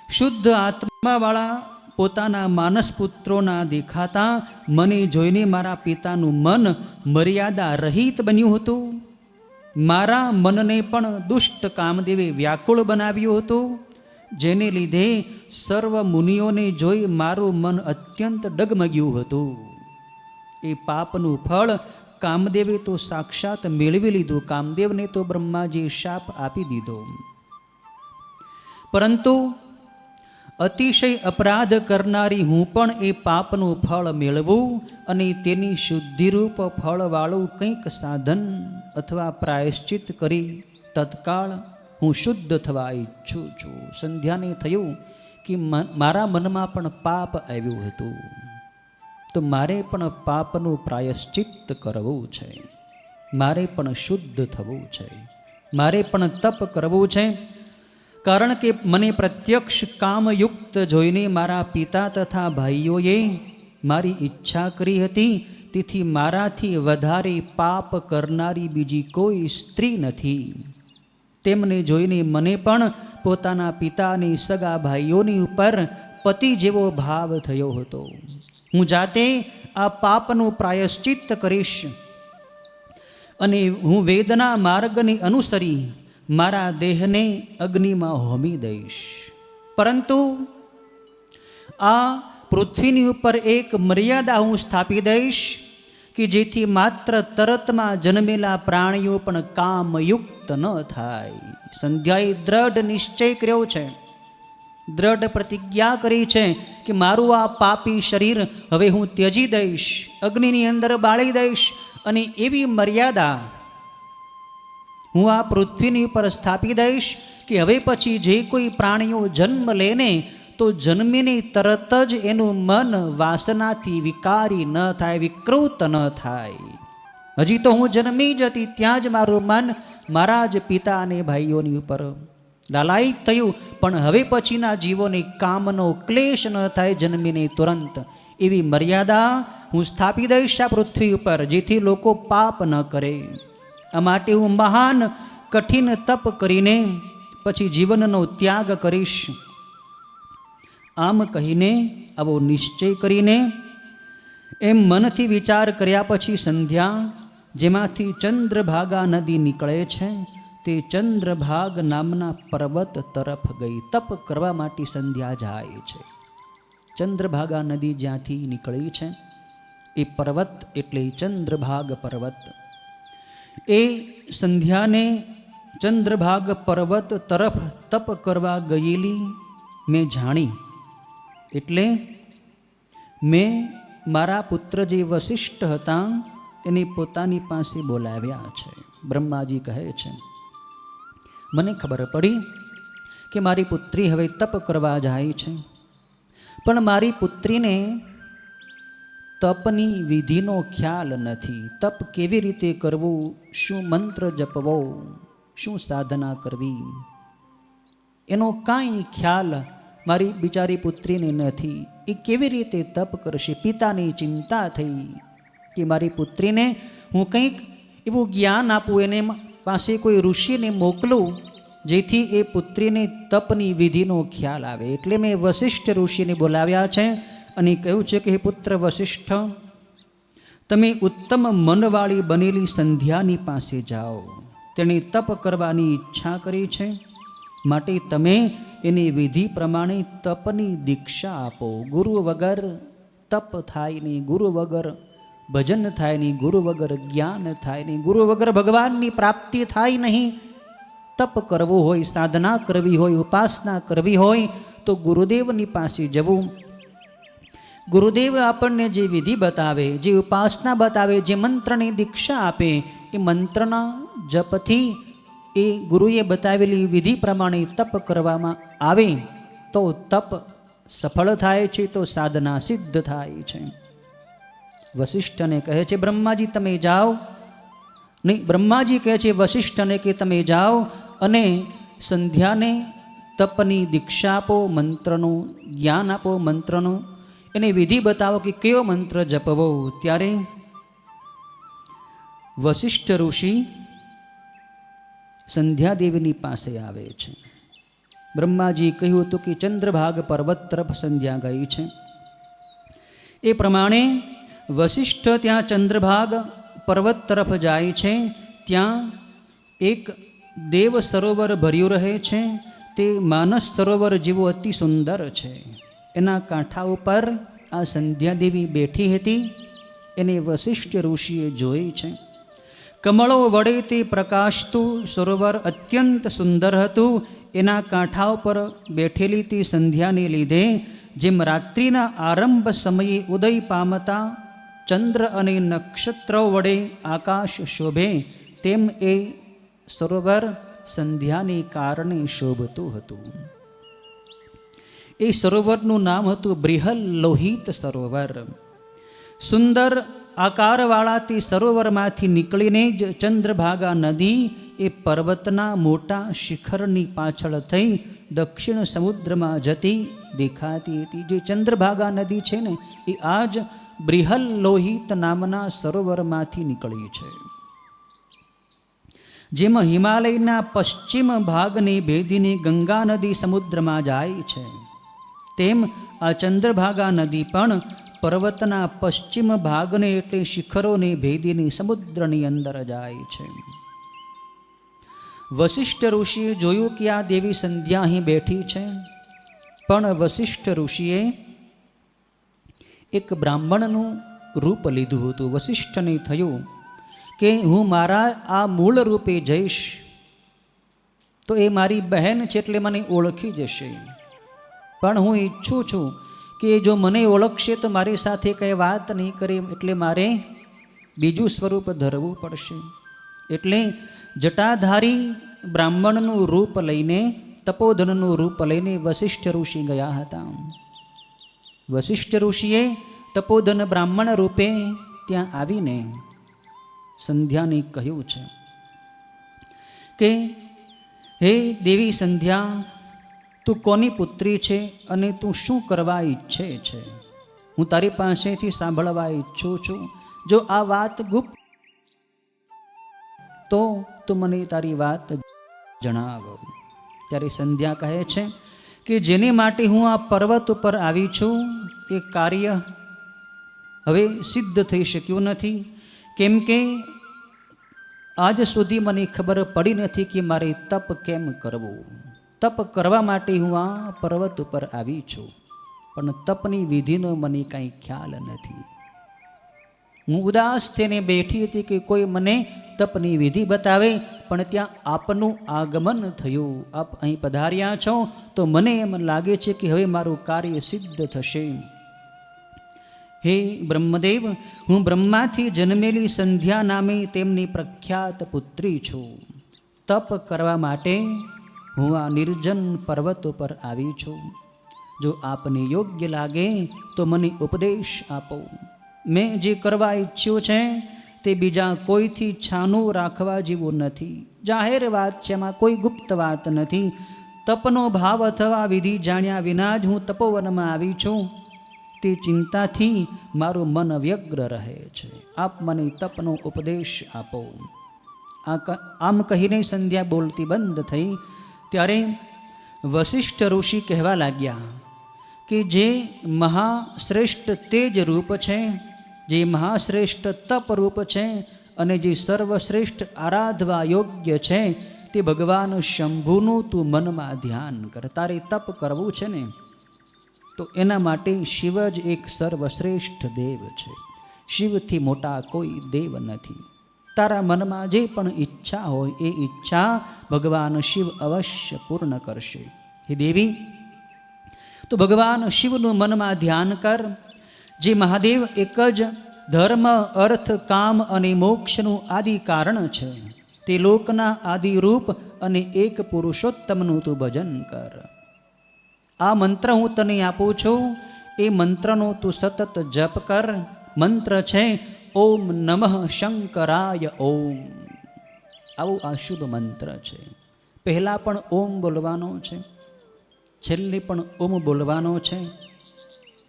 Speaker 1: શુદ્ધ આત્માવાળા પોતાના માનસપુત્રોના દેખાતા મને જોઈને મારા પિતાનું મન મર્યાદા રહિત બન્યું હતું. મારા મનને પણ દુષ્ટ કામદેવે વ્યાકુળ બનાવ્યું હતું, જેને લીધે સર્વ મુનિઓને જોઈ મારું મન અત્યંત ડગમગ્યું હતું. એ પાપનું ફળ કામદેવે તો સાક્ષાત મેળવી લીધું. કામદેવને તો બ્રહ્માજીએ શાપ આપી દીધો. પરંતુ અતિશય અપરાધ કરનારી હું પણ એ પાપનું ફળ મેળવું અને તેની શુદ્ધિરૂપ ફળવાળું કંઈક સાધન અથવા પ્રાયશ્ચિત કરી તત્કાળ હું શુદ્ધ થવા ઈચ્છું છું. સંધ્યાને થયું કે મારા મનમાં પણ પાપ આવ્યું હતું, તો મારે પણ પાપનું પ્રાયશ્ચિત કરવું છે, મારે પણ શુદ્ધ થવું છે, મારે પણ તપ કરવું છે. કારણ કે મને પ્રત્યક્ષ કામયુક્ત જોઈને મારા પિતા તથા ભાઈઓએ મારી ઈચ્છા કરી હતી. તેથી મારાથી વધારે પાપ કરનારી બીજી કોઈ સ્ત્રી નથી. તેમને જોઈને મને પણ પોતાના પિતાની સગા ભાઈઓની ઉપર પતિ જેવો ભાવ થયો હતો. હું જાતે આ પાપનું પ્રાયશ્ચિત કરીશ અને હું વેદના માર્ગને અનુસરી મારા દેહને અગ્નિમાં હોમી દઈશ. પરંતુ આ પૃથ્વીની ઉપર એક મર્યાદા હું સ્થાપી દઈશ કે જેથી માત્ર તરતમાં જન્મેલા પ્રાણીઓ પણ કામયુક્ત ન થાય. સંધ્યાએ દ્રઢ નિશ્ચય કર્યો છે, દ્રઢ પ્રતિજ્ઞા કરી છે કે મારું આ પાપી શરીર હવે હું ત્યજી દઈશ, અગ્નિની અંદર બાળી દઈશ અને એવી મર્યાદા હું આ પૃથ્વીની ઉપર સ્થાપી દઈશ કે હવે પછી જે કોઈ પ્રાણીઓ જન્મ લેને તો જન્મીને તરત જ એનું મન વાસનાથી વિકારી ન થાય, વિકૃત ન થાય. હજી તો હું જન્મી જ હતી ત્યાં જ મારું મન મારા જ પિતા અને ભાઈઓની ઉપર લાલાયિત થયું, પણ હવે પછીના જીવોને કામનો ક્લેશ ન થાય જન્મીને તુરંત. એવી મર્યાદા હું સ્થાપી દઈશ આ પૃથ્વી ઉપર, જેથી લોકો પાપ ન કરે. આ માટે હું મહાન કઠિન તપ કરીને પછી જીવનનો ત્યાગ કરીશ. આમ કહીને આવો નિશ્ચય કરીને એમ મનથી વિચાર કર્યા પછી સંધ્યા, જેમાંથી ચંદ્રભાગા નદી નીકળે છે, તે ચંદ્રભાગ નામના પર્વત તરફ ગઈ. તપ કરવા માટે સંધ્યા જાય છે. ચંદ્રભાગા નદી જ્યાંથી નીકળી છે એ પર્વત એટલે ચંદ્રભાગ પર્વત. એ સંધ્યાને ચંદ્રભાગ પર્વત તરફ તપ કરવા ગયેલી મેં જાણી, એટલે મેં મારા પુત્ર જે વસિષ્ઠ હતા એને પોતાની પાસે બોલાવ્યા છે. બ્રહ્માજી કહે છે, મને ખબર પડી કે મારી પુત્રી હવે તપ કરવા જાય છે, પણ મારી પુત્રીને તપની વિધિનો ખ્યાલ નથી. તપ કેવી રીતે કરવું, શું મંત્ર જપવો, શું સાધના કરવી, એનો કાંઈ ખ્યાલ મારી બિચારી પુત્રીને નથી. એ કેવી રીતે તપ કરશે? પિતાની ચિંતા થઈ કે મારી પુત્રીને હું કંઈક એવું જ્ઞાન આપું, એને પાસે કોઈ ઋષિને મોકલું જેથી એ પુત્રીને તપની વિધિનો ખ્યાલ આવે. એટલે મેં વશિષ્ઠ ઋષિને બોલાવ્યા છે અને કહ્યું છે કે હે પુત્ર વશિષ્ઠ, તમે ઉત્તમ મનવાળી બનેલી સંધ્યાની પાસે જાઓ. તેણે તપ કરવાની ઈચ્છા કરી છે, માટે તમે એની વિધિ પ્રમાણે તપની દીક્ષા આપો. ગુરુ વગર તપ થાય નહીં, ગુરુ વગર ભજન થાય નહીં, ગુરુ વગર જ્ઞાન થાય નહીં, ગુરુ વગર ભગવાનની પ્રાપ્તિ થાય નહીં. તપ કરવું હોય, સાધના કરવી હોય, ઉપાસના કરવી હોય તો ગુરુદેવની પાસે જવું. ગુરુદેવ આપણને જે વિધિ બતાવે, જે ઉપાસના બતાવે, જે મંત્રની દીક્ષા આપે, એ મંત્રના જપથી એ ગુરુએ બતાવેલી વિધિ પ્રમાણે તપ કરવામાં આવે તો તપ સફળ થાય છે, તો સાધના સિદ્ધ થાય છે. વશિષ્ઠને કહે છે બ્રહ્માજી તમે જાઓ, નહીં, બ્રહ્માજી કહે છે વશિષ્ઠને કે તમે જાઓ અને સંધ્યાને તપની દીક્ષા આપો, મંત્રનું જ્ઞાન આપો, મંત્રનું એને વિધિ બતાવો કે કયો મંત્ર જપવો. ત્યારે વશિષ્ઠ ઋષિ સંધ્યાદેવીની પાસે આવે છે. બ્રહ્માજી કહ્યું હતું કે ચંદ્રભાગ પર્વત તરફ સંધ્યા ગઈ છે. એ પ્રમાણે વશિષ્ઠ ત્યાં ચંદ્રભાગ પર્વત તરફ જાય છે. ત્યાં એક દેવ સરોવર ભર્યું રહે છે. તે માનસ સરોવર જેવું અતિ સુંદર છે. એના કાંઠા ઉપર આ સંધ્યાદેવી બેઠી હતી. એને વશિષ્ઠ ઋષિએ જોઈ છે. કમળો વડે તે પ્રકાશતું સરોવર અત્યંત સુંદર હતું. એના કાંઠા ઉપર બેઠેલી તે સંધ્યાને લીધે જેમ રાત્રિના આરંભ સમયે ઉદય પામતા ચંદ્ર અને નક્ષત્રો વડે આકાશ શોભે, તેમ એ સરોવર સંધ્યાને કારણે શોભતું હતું. એ સરોવરનું નામ હતું બૃહલ લોહિત સરોવર. સુંદર આકારવાળા તે સરોવરમાંથી નીકળીને જ ચંદ્રભાગા નદી એ પર્વતના મોટા શિખરની પાછળ થઈ દક્ષિણ સમુદ્રમાં જતી દેખાતી હતી. જે ચંદ્રભાગા નદી છે ને, એ આજ બૃહલ લોહિત નામના સરોવરમાંથી નીકળી છે. જેમાં હિમાલયના પશ્ચિમ ભાગને ભેદીને ગંગા નદી સમુદ્રમાં જાય છે, તેમ આ ચંદ્રભાગા નદી પણ પર્વતના પશ્ચિમ ભાગને એટલે શિખરોને ભેદીને સમુદ્રની અંદર જાય છે. વશિષ્ઠ ઋષિએ જોયું કે આ દેવી સંધ્યા અહીં બેઠી છે, પણ વશિષ્ઠ ઋષિએ એક બ્રાહ્મણનું રૂપ લીધું હતું. વશિષ્ઠને થયું કે હું મારા આ મૂળ રૂપે જઈશ તો એ મારી બહેન છે એટલે મને ઓળખી જશે. પણ હું ઈચ્છું છું કે જો મને ઓળખશે તો મારી સાથે કંઈ વાત નહીં કરે, એટલે મારે બીજું સ્વરૂપ ધરવું પડશે. એટલે જટાધારી બ્રાહ્મણનું રૂપ લઈને, તપોધનનું રૂપ લઈને વશિષ્ઠ ઋષિ ગયા હતા. વશિષ્ઠ ઋષિએ તપોધન બ્રાહ્મણ રૂપે ત્યાં આવીને સંધ્યાને કહ્યું છે કે હે દેવી સંધ્યા, તું કોની પુત્રી છે અને તું શું કરવા ઈચ્છે છે? હું તારી પાસેથી સાંભળવા ઈચ્છું છું. જો આ વાત ગુપ્ત તો તું મને તારી વાત જણાવ. ત્યારે સંધ્યા કહે છે કે જેને માટે હું આ પર્વત ઉપર આવી છું એ કાર્ય હવે સિદ્ધ થઈ શક્યું નથી, કેમ કે આજ સુધી મને ખબર પડી નથી કે મારે તપ કેમ કરવું. તપ કરવા માટે હું આ પર્વત ઉપર આવી છું, પણ તપની વિધિનો મને કાંઈ ખ્યાલ નથી. હું ઉદાસ થઈને બેઠી હતી કે કોઈ મને તપની વિધિ બતાવે, પણ ત્યાં આપનું આગમન થયું. આપ અહીં પધાર્યા છો તો મને એમ લાગે છે કે હવે મારું કાર્ય સિદ્ધ થશે. હે બ્રહ્મદેવ, હું બ્રહ્માથી જન્મેલી સંધ્યા નામે તેમની પ્રખ્યાત પુત્રી છું. તપ કરવા માટે હું આ નિર્જન પર્વત ઉપર આવી છું. જો આપને યોગ્ય લાગે તો મને ઉપદેશ આપો. મેં જે કરવા ઈચ્છ્યું છે તે બીજા કોઈથી છાનું રાખવા જેવું નથી. જાહેર વાત છે, એમાં કોઈ ગુપ્ત વાત નથી. તપનો ભાવ અથવા વિધિ જાણ્યા વિના જ હું તપોવનમાં આવી છું. તે ચિંતાથી મારું મન વ્યગ્ર રહે છે. આપ મને તપનો ઉપદેશ આપો. આમ કહીને સંધ્યા બોલતી બંધ થઈ. ત્યારે વશિષ્ઠ ઋષિ કહેવા લાગ્યા કે જે મહાશ્રેષ્ઠ તેજ રૂપ છે, જે મહાશ્રેષ્ઠ તપ રૂપ છે અને જે સર્વશ્રેષ્ઠ આરાધવા યોગ્ય છે, તે ભગવાન શંભુનું તું મનમાં ધ્યાન કર. તારે તપ કરવું છે ને, તો એના માટે શિવ જ એક સર્વશ્રેષ્ઠ દેવ છે. શિવથી મોટા કોઈ દેવ નથી. તારા મનમાં જે પણ ઈચ્છા હોય એ ઈચ્છા ભગવાન શિવ અવશ્ય પૂર્ણ કરશે. હે દેવી, તો ભગવાન શિવનું મનમાં ધ્યાન કર. જે મહાદેવ એક જ ધર્મ, અર્થ, કામ અને મોક્ષનું આદિ કારણ છે, તે લોકના આદિ રૂપ અને એક પુરુષોત્તમનું તું ભજન કર. આ મંત્ર હું તને આપું છું, એ મંત્રનો તું સતત જપ કર. મંત્ર છે ઓમ નમઃ શંકરાય ઓમ. આવું આ શુભ મંત્ર છે. પહેલાં પણ ઓમ બોલવાનો છે, છેલ્લે પણ ઓમ બોલવાનો છે.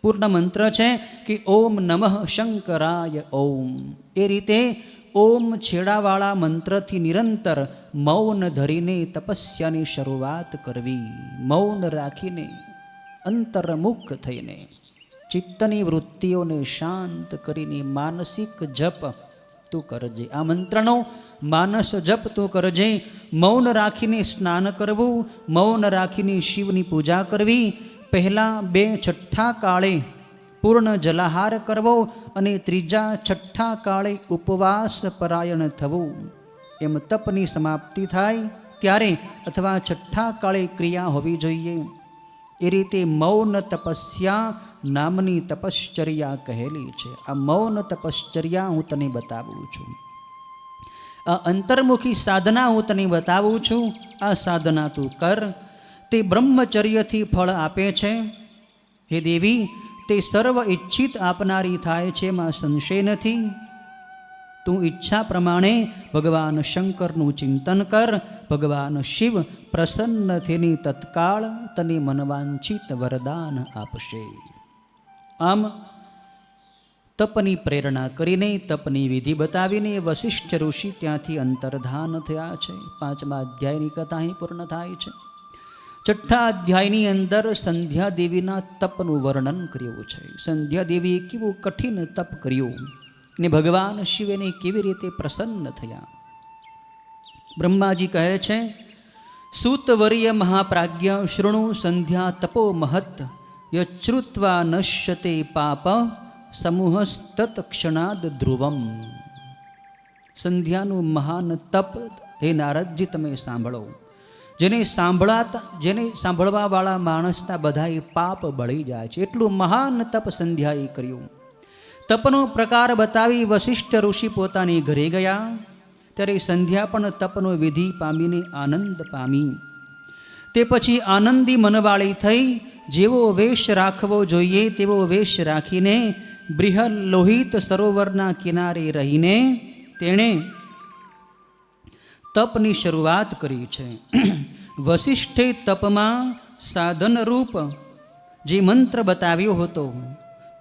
Speaker 1: પૂર્ણ મંત્ર છે કે ઓમ નમઃ શંકરાય ઓમ. એ રીતે ઓમ છેડાવાળા મંત્રથી નિરંતર મૌન ધરીને તપસ્યાની શરૂઆત કરવી. મૌન રાખીને, અંતર્મુખ થઈને, ચિત્તની વૃત્તિઓને શાંત કરીને માનસિક જપ તું કરજે. આ મંત્રનો માનસ જપ તું કરજે. મૌન રાખીને સ્નાન કરવું, મૌન રાખીને શિવની પૂજા કરવી. પહેલાં 2 છઠ્ઠા કાળે પૂર્ણ જલાહાર કરવો અને ત્રીજા છઠ્ઠા કાળે ઉપવાસ પરાયણ થવું. એમ તપની સમાપ્તિ થાય ત્યારે અથવા છઠ્ઠા કાળે ક્રિયા હોવી જોઈએ. એ રીતે મૌન તપસ્યા નામની તપશ્ચર્યા કહેલી છે. આ મૌન તપશ્ચર્યા હું તને બતાવું છું. આ અંતર્મુખી સાધના હું તને બતાવું છું. આ સાધના તું કર. તે બ્રહ્મચર્યથી ફળ આપે છે. હે દેવી, તે સર્વ ઈચ્છિત આપનારી થાય છે, એમાં સંશય નથી. તું ઈચ્છા પ્રમાણે ભગવાન શંકરનું ચિંતન કર. ભગવાન શિવ પ્રસન્ન થઈને તત્કાળ તને મનવાંછિત વરદાન આપશે. આમ તપની પ્રેરણા કરીને, તપની વિધિ બતાવીને વશિષ્ઠ ઋષિ ત્યાંથી અંતર્ધાન થયા છે. 5મા અધ્યાયની કથા અહીં પૂર્ણ થાય છે. 6ઠ્ઠા અધ્યાયની અંદર સંધ્યા દેવીના તપનું વર્ણન કર્યું છે. સંધ્યા દેવીએ કેવું કઠિન તપ કર્યું ને ભગવાન શિવને કેવી રીતે પ્રસન્ન થયા. બ્રહ્માજી કહે છે, સૂતવર્ય મહાપ્રાજ્ઞ શૃણુ સંધ્યા તપો મહત યચ્રુત્વા નશ્યતે પાપ સમૂહસ્તત ક્ષણાદ ધ્રુવમ. સંધ્યાનું મહાન તપ હે નારદજી તમે સાંભળો. જેને સાંભળવાવાળા માણસના બધાય પાપ બળી જાય છે. એટલું મહાન તપ સંધ્યાએ કર્યું. તપનો પ્રકાર બતાવી વશિષ્ઠ ઋષિ પોતાની ઘરે ગયા. ત્યારે સંધ્યા પણ તપનો વિધિ પામીને આનંદ પામી. તે પછી આનંદી મનવાળી થઈ. જેવો વેશ રાખવો જોઈએ તેવો વેશ રાખીને બૃહદ લોહિત સરોવરના કિનારે રહીને તેણે તપની શરૂઆત કરી છે. વશિષ્ઠે તપમાં સાધનરૂપ જે મંત્ર બતાવ્યો હતો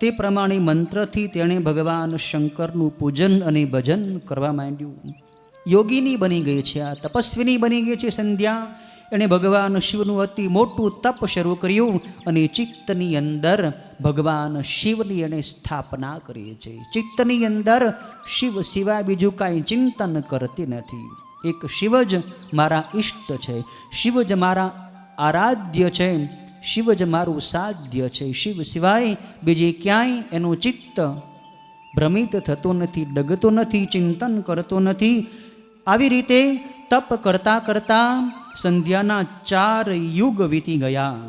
Speaker 1: તે પ્રમાણે મંત્રથી તેણે ભગવાન શંકરનું પૂજન અને ભજન કરવા માંડ્યું. યોગીની બની ગઈ છે, આ તપસ્વીની બની ગઈ છે સંધ્યા. એણે ભગવાન શિવનું અતિ મોટું તપ શરૂ કર્યું અને ચિત્તની અંદર ભગવાન શિવની એણે સ્થાપના કરી છે. ચિત્તની અંદર શિવ સિવાય બીજું કાંઈ ચિંતન કરતી નથી. એક શિવ જ મારા ઈષ્ટ છે, શિવ જ મારા આરાધ્ય છે, શિવ જ મારું સાધ્ય છે. શિવ સિવાય બીજે ક્યાંય એનું ચિત્ત ભ્રમિત થતું નથી, ડગતું નથી, ચિંતન કરતું નથી. આવી રીતે તપ કરતાં કરતાં સંધ્યાના 4 યુગ વીતી ગયા.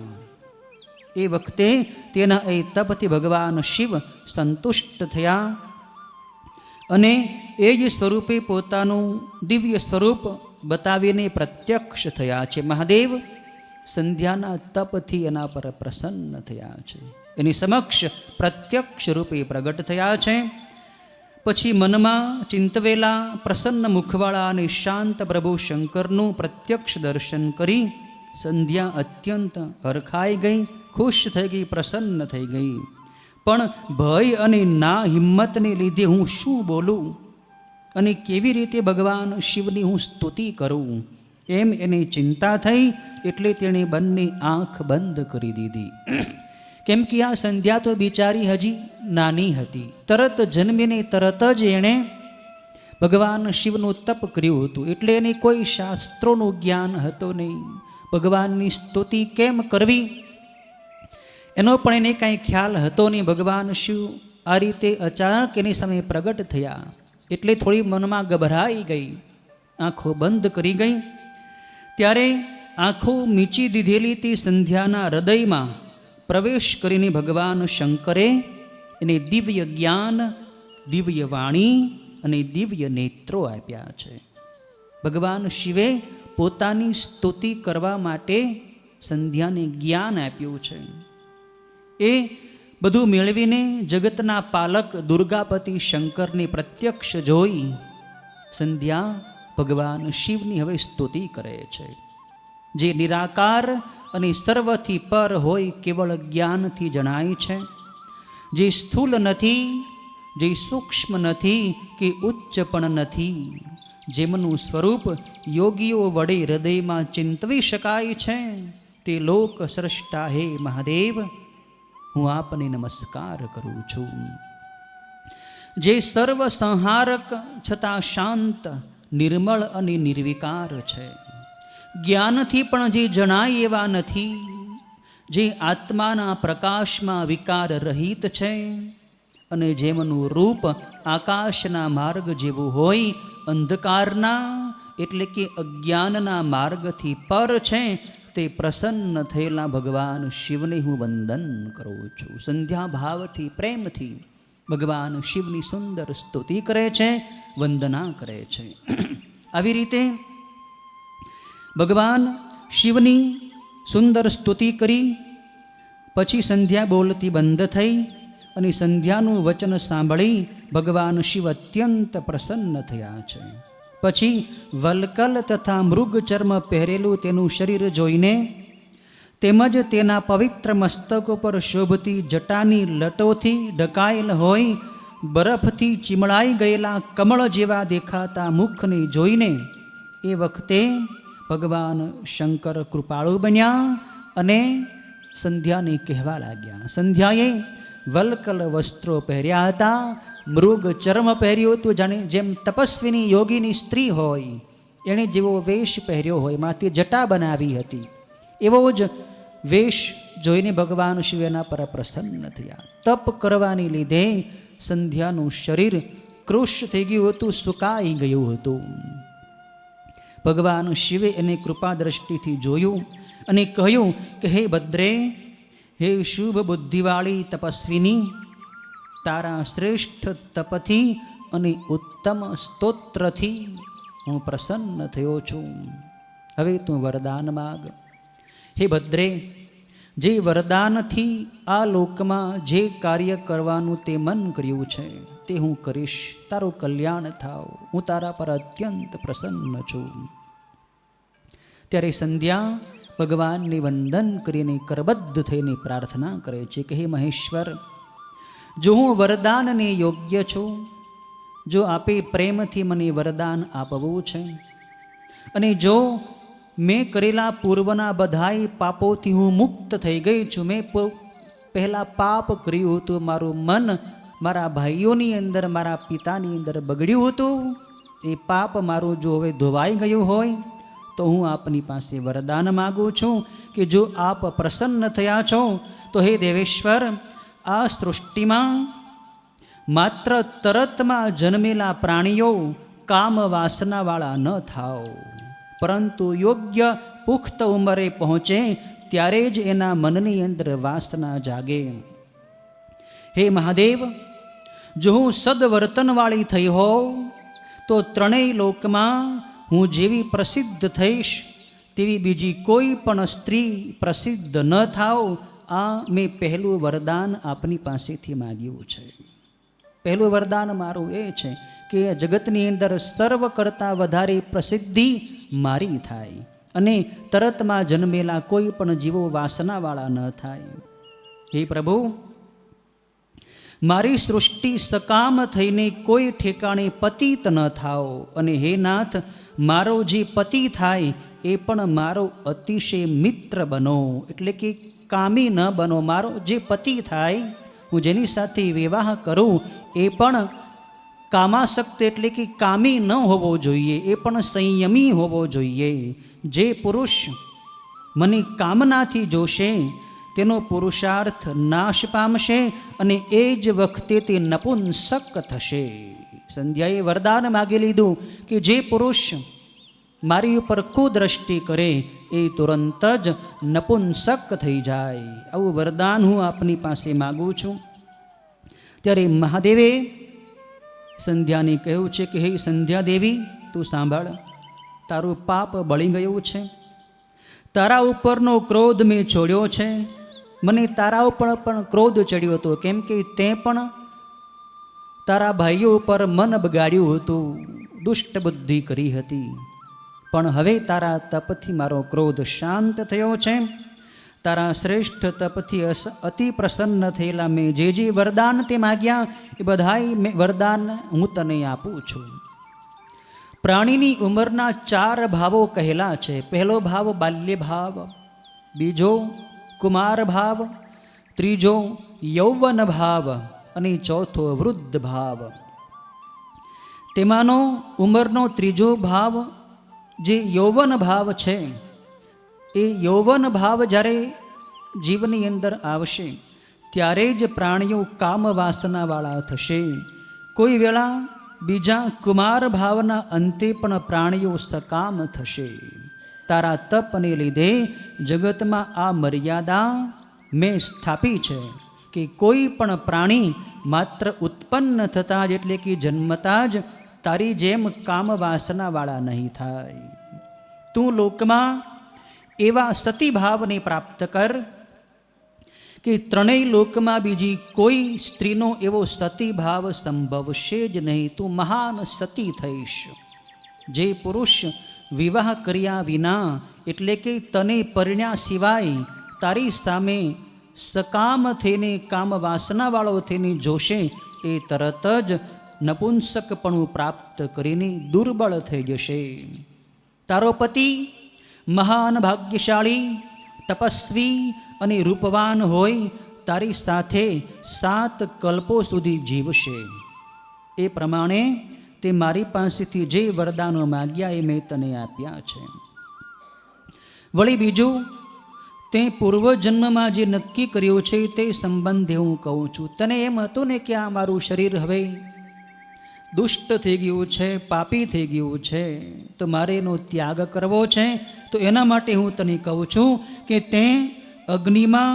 Speaker 1: એ વખતે તેના એ તપથી ભગવાન શિવ સંતુષ્ટ થયા અને એ જ સ્વરૂપે પોતાનું દિવ્ય સ્વરૂપ બતાવીને પ્રત્યક્ષ થયા છે. મહાદેવ સંધ્યાના તપથી એના પર પ્રસન્ન થયા છે, એની સમક્ષ પ્રત્યક્ષ રૂપે પ્રગટ થયા છે. પછી મનમાં ચિંતવેલા પ્રસન્ન મુખવાળા અને શાંત પ્રભુ શંકરનું પ્રત્યક્ષ દર્શન કરી સંધ્યા અત્યંત હરખાઈ ગઈ, ખુશ થઈ ગઈ, પ્રસન્ન થઈ ગઈ. પણ ભય અને ના હિંમતને લીધે હું શું બોલું અને કેવી રીતે ભગવાન શિવની હું સ્તુતિ કરું, એમ એને ચિંતા થઈ. એટલે તેણે બંને આંખ બંધ કરી દીધી. કેમ કે આ સંધ્યા તો બિચારી હજી નાની હતી. તરત જન્મીને તરત જ એણે ભગવાન શિવનું તપ કર્યું હતું, એટલે એને કોઈ શાસ્ત્રોનું જ્ઞાન હતું નહીં. ભગવાનની સ્તુતિ કેમ કરવી એનો પણ એને કાંઈ ખ્યાલ હતો નહીં. ભગવાન શિવ આ રીતે અચાનક એની સામે પ્રગટ થયા એટલે થોડી મનમાં ગભરાઈ ગઈ, આંખો બંધ કરી ગઈ. ત્યારે આંખો મીચી દીધેલી તે સંધ્યાના હૃદયમાં પ્રવેશ કરીને ભગવાન શંકરે એને દિવ્ય જ્ઞાન, દિવ્ય વાણી અને દિવ્ય નેત્રો આપ્યા છે. ભગવાન શિવે પોતાની સ્તુતિ કરવા માટે સંધ્યાને જ્ઞાન આપ્યું છે. એ બધું મેળવીને જગતના પાલક દુર્ગાપતિ શંકરની પ્રત્યક્ષ જોઈ સંધ્યા ભગવાન શિવની હવે સ્તુતિ કરે છે. જે નિરાકાર અને સર્વથી પર હોય, કેવળ જ્ઞાનથી જણાય છે. જે સ્થૂલ નથી, જે સૂક્ષ્મ નથી કે ઉચ્ચ પણ નથી, જેમનું સ્વરૂપ યોગીઓ વડે હૃદયમાં ચિંતવી શકાય છે, તે લોક સ્રષ્ટા હે મહાદેવ, હું આપને નમસ્કાર કરું છું. જે સર્વ સંહારક છતાં શાંત, નિર્મળ અને નિર્વિકાર છે, જ્ઞાનથી પણ જે જણાય એવા નથી, જે આત્માના પ્રકાશમાં વિકાર રહિત છે, અને જેમનું રૂપ આકાશના માર્ગ જેવું હોય, અંધકારના એટલે કે અજ્ઞાનના માર્ગથી પર છે, તે પ્રસન્ન થયેલા ભગવાન શિવને હું વંદન કરું છું. સંધ્યા ભાવથી, પ્રેમથી ભગવાન શિવની સુંદર સ્તુતિ કરે છે, વંદના કરે છે. આવી રીતે ભગવાન શિવની સુંદર સ્તુતિ કરી પછી સંધ્યા બોલતી બંધ થઈ અને સંધ્યાનું વચન સાંભળી ભગવાન શિવ અત્યંત પ્રસન્ન થયા છે. પછી વલકલ તથા મૃગ ચર્મ પહેરેલું તેનું શરીર જોઈને તેમજ તેના પવિત્ર મસ્તક ઉપર શોભતી જટાની લટોથી ઢકાયેલ હોય, બરફથી ચીમળાઈ ગયેલા કમળ જેવા દેખાતા મુખને જોઈને એ વખતે ભગવાન શંકર કૃપાળુ બન્યા અને સંધ્યાને કહેવા લાગ્યા. સંધ્યાએ વલકલ વસ્ત્રો પહેર્યા હતા, મૃગ ચર્મ પહેર્યું હતું, જાણે જેમ તપસ્વીની યોગીની સ્ત્રી હોય એણે જેવો વેશ પહેર્યો હોય, માથી જટા બનાવી હતી, એવો જ વેશ જોઈને ભગવાન શિવ એના પર પ્રસન્ન થયા. તપ કરવાને લીધે સંધ્યાનું શરીર કૃશ થઈ ગયું હતું, સુકાઈ ગયું હતું. ભગવાન શિવે એને કૃપા દ્રષ્ટિથી જોયું અને કહ્યું કે હે ભદ્રે, હે શુભ બુદ્ધિવાળી તપસ્વીની, તારા શ્રેષ્ઠ તપથી અને ઉત્તમ સ્તોત્રથી હું પ્રસન્ન થયો છું. હવે તું વરદાન માગ. હે ભદ્રે, જે વરદાનથી આ લોકમાં જે કાર્ય કરવાનું તે મન કર્યું છે તે હું કરીશ. તારું કલ્યાણ થાવ, હું તારા પર અત્યંત પ્રસન્ન છું. ત્યારે સંધ્યા ભગવાનને વંદન કરીને કરબદ્ધ થઈને પ્રાર્થના કરે છે કે હે મહેશ્વર, જો હું વરદાનને યોગ્ય છું, જો આપે પ્રેમથી મને વરદાન આપવું છે, અને જો મેં કરેલા પૂર્વના બધાય પાપોથી હું મુક્ત થઈ ગઈ છું, મેં પહેલાં પાપ કર્યું હતું, મારું મન મારા ભાઈઓની અંદર, મારા પિતાની અંદર બગડ્યું હતું, એ પાપ મારું જો હવે ધોવાઈ ગયું હોય તો હું આપની પાસે વરદાન માગું છું કે જો આપ પ્રસન્ન થયા છો તો હે દેવેશ્વર, આ સૃષ્ટિમાં માત્ર તરતમાં જન્મેલા પ્રાણીઓ કામ વાસનાવાળા ન થાવ, પરંતુ યોગ્ય પુખ્ત ઉંમરે પહોંચે ત્યારે જ એના મનની અંદર વાસના જાગે. હે મહાદેવ, જો હું સદવર્તનવાળી થઈ હોઉં તો ત્રણેય લોકમાં હું જેવી પ્રસિદ્ધ થઈશ તેવી બીજી કોઈ પણ સ્ત્રી પ્રસિદ્ધ ન થાવ, આ મેં પહેલું વરદાન આપની પાસેથી માગ્યું છે. પહેલું વરદાન મારું એ છે કે જગતની અંદર સર્વ કરતાં વધારે પ્રસિદ્ધિ મારી થાય અને તરતમાં જન્મેલા કોઈ પણ જીવો વાસનાવાળા ન થાય. હે પ્રભુ, મારી સૃષ્ટિ સકામ થઈને કોઈ ઠેકાણે પતિત ન થાઓ, અને હે નાથ, મારો જે પતિ થાય એ પણ મારો અતિશય મિત્ર બનો, એટલે કે કામી ન બનો. મારો જે પતિ થાય, હું જેની સાથે વિવાહ કરું, એ પણ કામાસક્ત એટલે કે કામી ન હોવો જોઈએ, એ પણ સંયમી હોવો જોઈએ. જે પુરુષ મને કામનાથી જોશે તેનો પુરુષાર્થ નાશ પામશે અને એ જ વખતે તે નપુંસક થશે. સંધ્યાએ વરદાન માગી લીધું કે જે પુરુષ મારી ઉપર કુદ્રષ્ટિ કરે એ તુરંત જ નપુંસક થઈ જાય. આવું વરદાન હું આપની પાસે માગું છું. ત્યારે મહાદેવે સંધ્યાને કહ્યું છે કે હે સંધ્યા દેવી, તું સાંભળ, તારું પાપ બળી ગયું છે, તારા ઉપરનો ક્રોધ મેં છોડ્યો છે. મને તારા ઉપર પણ ક્રોધ ચડ્યો હતો, કેમ કે તે પણ તારા ભાઈઓ ઉપર મન બગાડ્યું હતું, દુષ્ટ બુદ્ધિ કરી હતી. પણ હવે તારા તપથી મારો ક્રોધ શાંત થયો છે. તારા શ્રેષ્ઠ તપથી અતિ પ્રસન્ન થયેલા મેં જે વરદાન તે માગ્યા એ બધાય વરદાન હું તને આપું છું. પ્રાણીની ઉંમરના 4 ભાવો કહેલા છે. પહેલો ભાવ બાલ્ય ભાવ, બીજો કુમાર ભાવ, ત્રીજો યૌવન ભાવ અને ચોથો વૃદ્ધ ભાવ. તેમાંનો ઉંમરનો ત્રીજો ભાવ જે યૌવન ભાવ છે, એ યૌવન ભાવ જ્યારે જીવની અંદર આવશે ત્યારે જ પ્રાણીઓ કામ વાસનાવાળા થશે. કોઈ વેળા બીજા કુમાર ભાવના અંતે પણ પ્રાણીઓ સકામ થશે. તારા તપને લીધે જગતમાં આ મર્યાદા મેં સ્થાપી છે કે કોઈ પણ પ્રાણી માત્ર ઉત્પન્ન થતાં જ એટલે કે જન્મતા જ તારી જેમ કામ વાસનાવાળા નહીં થાય. તું લોકમાં એવા સતીભાવને પ્રાપ્ત કર કે ત્રણેય લોકમાં બીજી કોઈ સ્ત્રીનો એવો સતીભાવ સંભવશે જ નહીં. તું મહાન સતી થઈશ. જે પુરુષ વિવાહ કર્યા વિના એટલે કે તને પરણ્યા સિવાય તારી સામે સકામ થઈને કામ વાસનાવાળો થઈને જોશે, એ તરત જ નપુંસકપણું પ્રાપ્ત કરીને દુર્બળ થઈ જશે. તારો પતિ મહાન ભાગ્યશાળી, તપસ્વી અને રૂપવાન હોય, તારી સાથે 7 કલ્પો સુધી જીવશે. એ પ્રમાણે તે મારી પાસેથી જે વરદાનો માગ્યા એ મેં તને આપ્યા છે. વળી બીજું, તે પૂર્વજન્મમાં જે નક્કી કર્યું છે તે સંબંધે હું કહું છું. તને એમ હતું ને કે આ મારું શરીર હવે દુષ્ટ થઈ ગયું છે, પાપી થઈ ગયું છે, તો મારે એનો ત્યાગ કરવો છે. તો એના માટે હું તને કહું છું કે તે અગ્નિમાં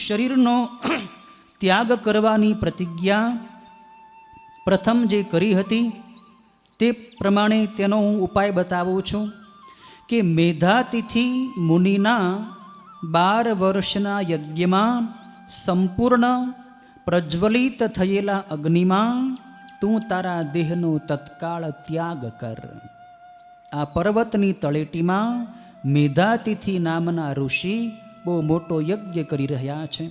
Speaker 1: શરીરનો ત્યાગ કરવાની પ્રતિજ્ઞા પ્રથમ જે કરી હતી તે પ્રમાણે તેનો હું ઉપાય બતાવું છું કે મેધાતિથિ મુનિના 12 વર્ષના યજ્ઞમાં સંપૂર્ણ પ્રજ્વલિત થયેલા અગ્નિમાં તું તારા દેહનો તત્કાળ ત્યાગ કર. આ પર્વતની તળેટીમાં મેધાતિથિ નામના ઋષિ બહુ મોટો યજ્ઞ કરી રહ્યા છે.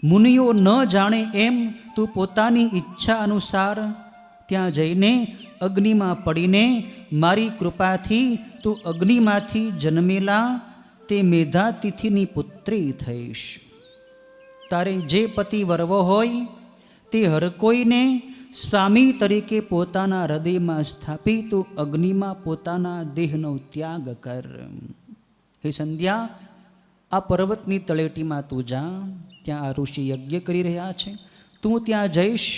Speaker 1: મુનિઓ ન જાણે એમ તું પોતાની ઈચ્છા અનુસાર ત્યાં જઈને અગ્નિમાં પડીને મારી કૃપાથી તું અગ્નિમાંથી જન્મેલા તે મેધાતિથિની પુત્રી થઈશ. તારે જે પતિ વરવો હોય તે હર કોઈને સ્વામી તરીકે પોતાના હૃદયમાં સ્થાપી તું અગ્નિમાં પોતાના દેહનો ત્યાગ કર. હે સંધ્યા, આ પર્વતની તળેટીમાં તું જા, ત્યાં આ ઋષિ યજ્ઞ કરી રહ્યા છે. તું ત્યાં જઈશ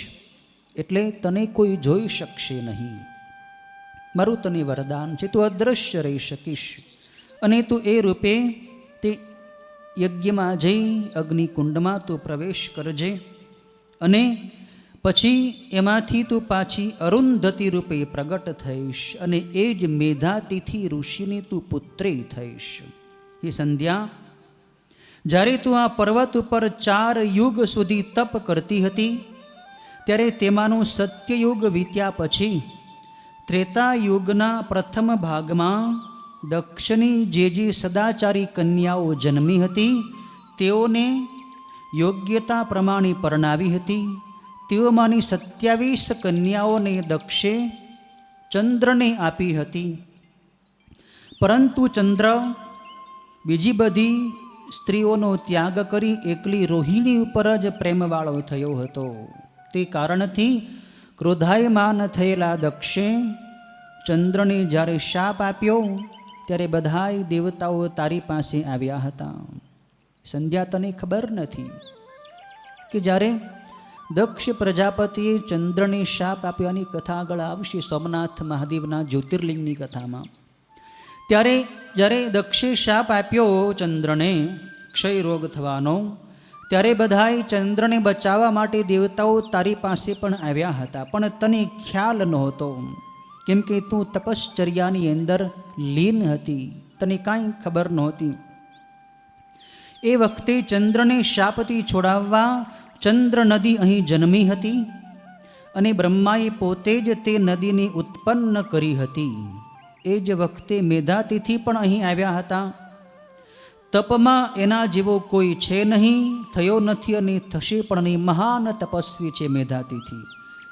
Speaker 1: એટલે તને કોઈ જોઈ શકશે નહીં. મારું તને વરદાન છે, તું અદૃશ્ય રહી શકીશ. અને તું એ રૂપે તે યજ્ઞમાં જઈ અગ્નિકુંડમાં તું પ્રવેશ કરજે અને પછી એમાંથી તું પાછી અરુંધતી રૂપે પ્રગટ થઈશ અને એ જ મેધાતિથિ ઋષિની તું પુત્રી થઈશ. એ સંધ્યા, જ્યારે તું આ પર્વત ઉપર 4 યુગ સુધી તપ કરતી હતી, ત્યારે તેમાંનું સત્યયુગ વીત્યા પછી ત્રેતા યુગના પ્રથમ ભાગમાં દક્ષની જે સદાચારી કન્યાઓ જન્મી હતી તેઓને યોગ્યતા પ્રમાણે પરણાવી હતી. તેઓમાંની 27 કન્યાઓને દક્ષે ચંદ્રને આપી હતી. પરંતુ ચંદ્ર બીજી બધી સ્ત્રીઓનો ત્યાગ કરી એકલી રોહિણી ઉપર જ પ્રેમવાળો થયો હતો. તે કારણથી ક્રોધાયમાન થયેલા દક્ષે ચંદ્રને જ્યારે શાપ આપ્યો ત્યારે બધાય દેવતાઓ તારી પાસે આવ્યા હતા. સંધ્યા, તને ખબર નથી કે જ્યારે દક્ષ પ્રજાપતિએ ચંદ્રને શાપ આપ્યાની કથા આગળ આવશે સોમનાથ મહાદેવના જ્યોતિર્લિંગની કથામાં. ત્યારે જ્યારે દક્ષે શાપ આપ્યો ચંદ્રને ક્ષય રોગ થવાનો, ત્યારે બધાએ ચંદ્રને બચાવવા માટે દેવતાઓ તારી પાસે પણ આવ્યા હતા, પણ તને ખ્યાલ નહોતો, કેમ કે તું તપશ્ચર્યાની અંદર લીન હતી, તને કાંઈ ખબર નહોતી. એ વખતે ચંદ્રને શાપથી છોડાવવા ચંદ્ર નદી અહીં જન્મી હતી અને બ્રહ્માએ પોતે જ તે નદીને ઉત્પન્ન કરી હતી. એ જ વખતે મેધાતિથિ પણ અહીં આવ્યા હતા. તપમાં એના જેવો કોઈ છે નહીં, થયો નથી અને થશે પણ નહીં. મહાન તપસ્વી છે મેધાતિથિ.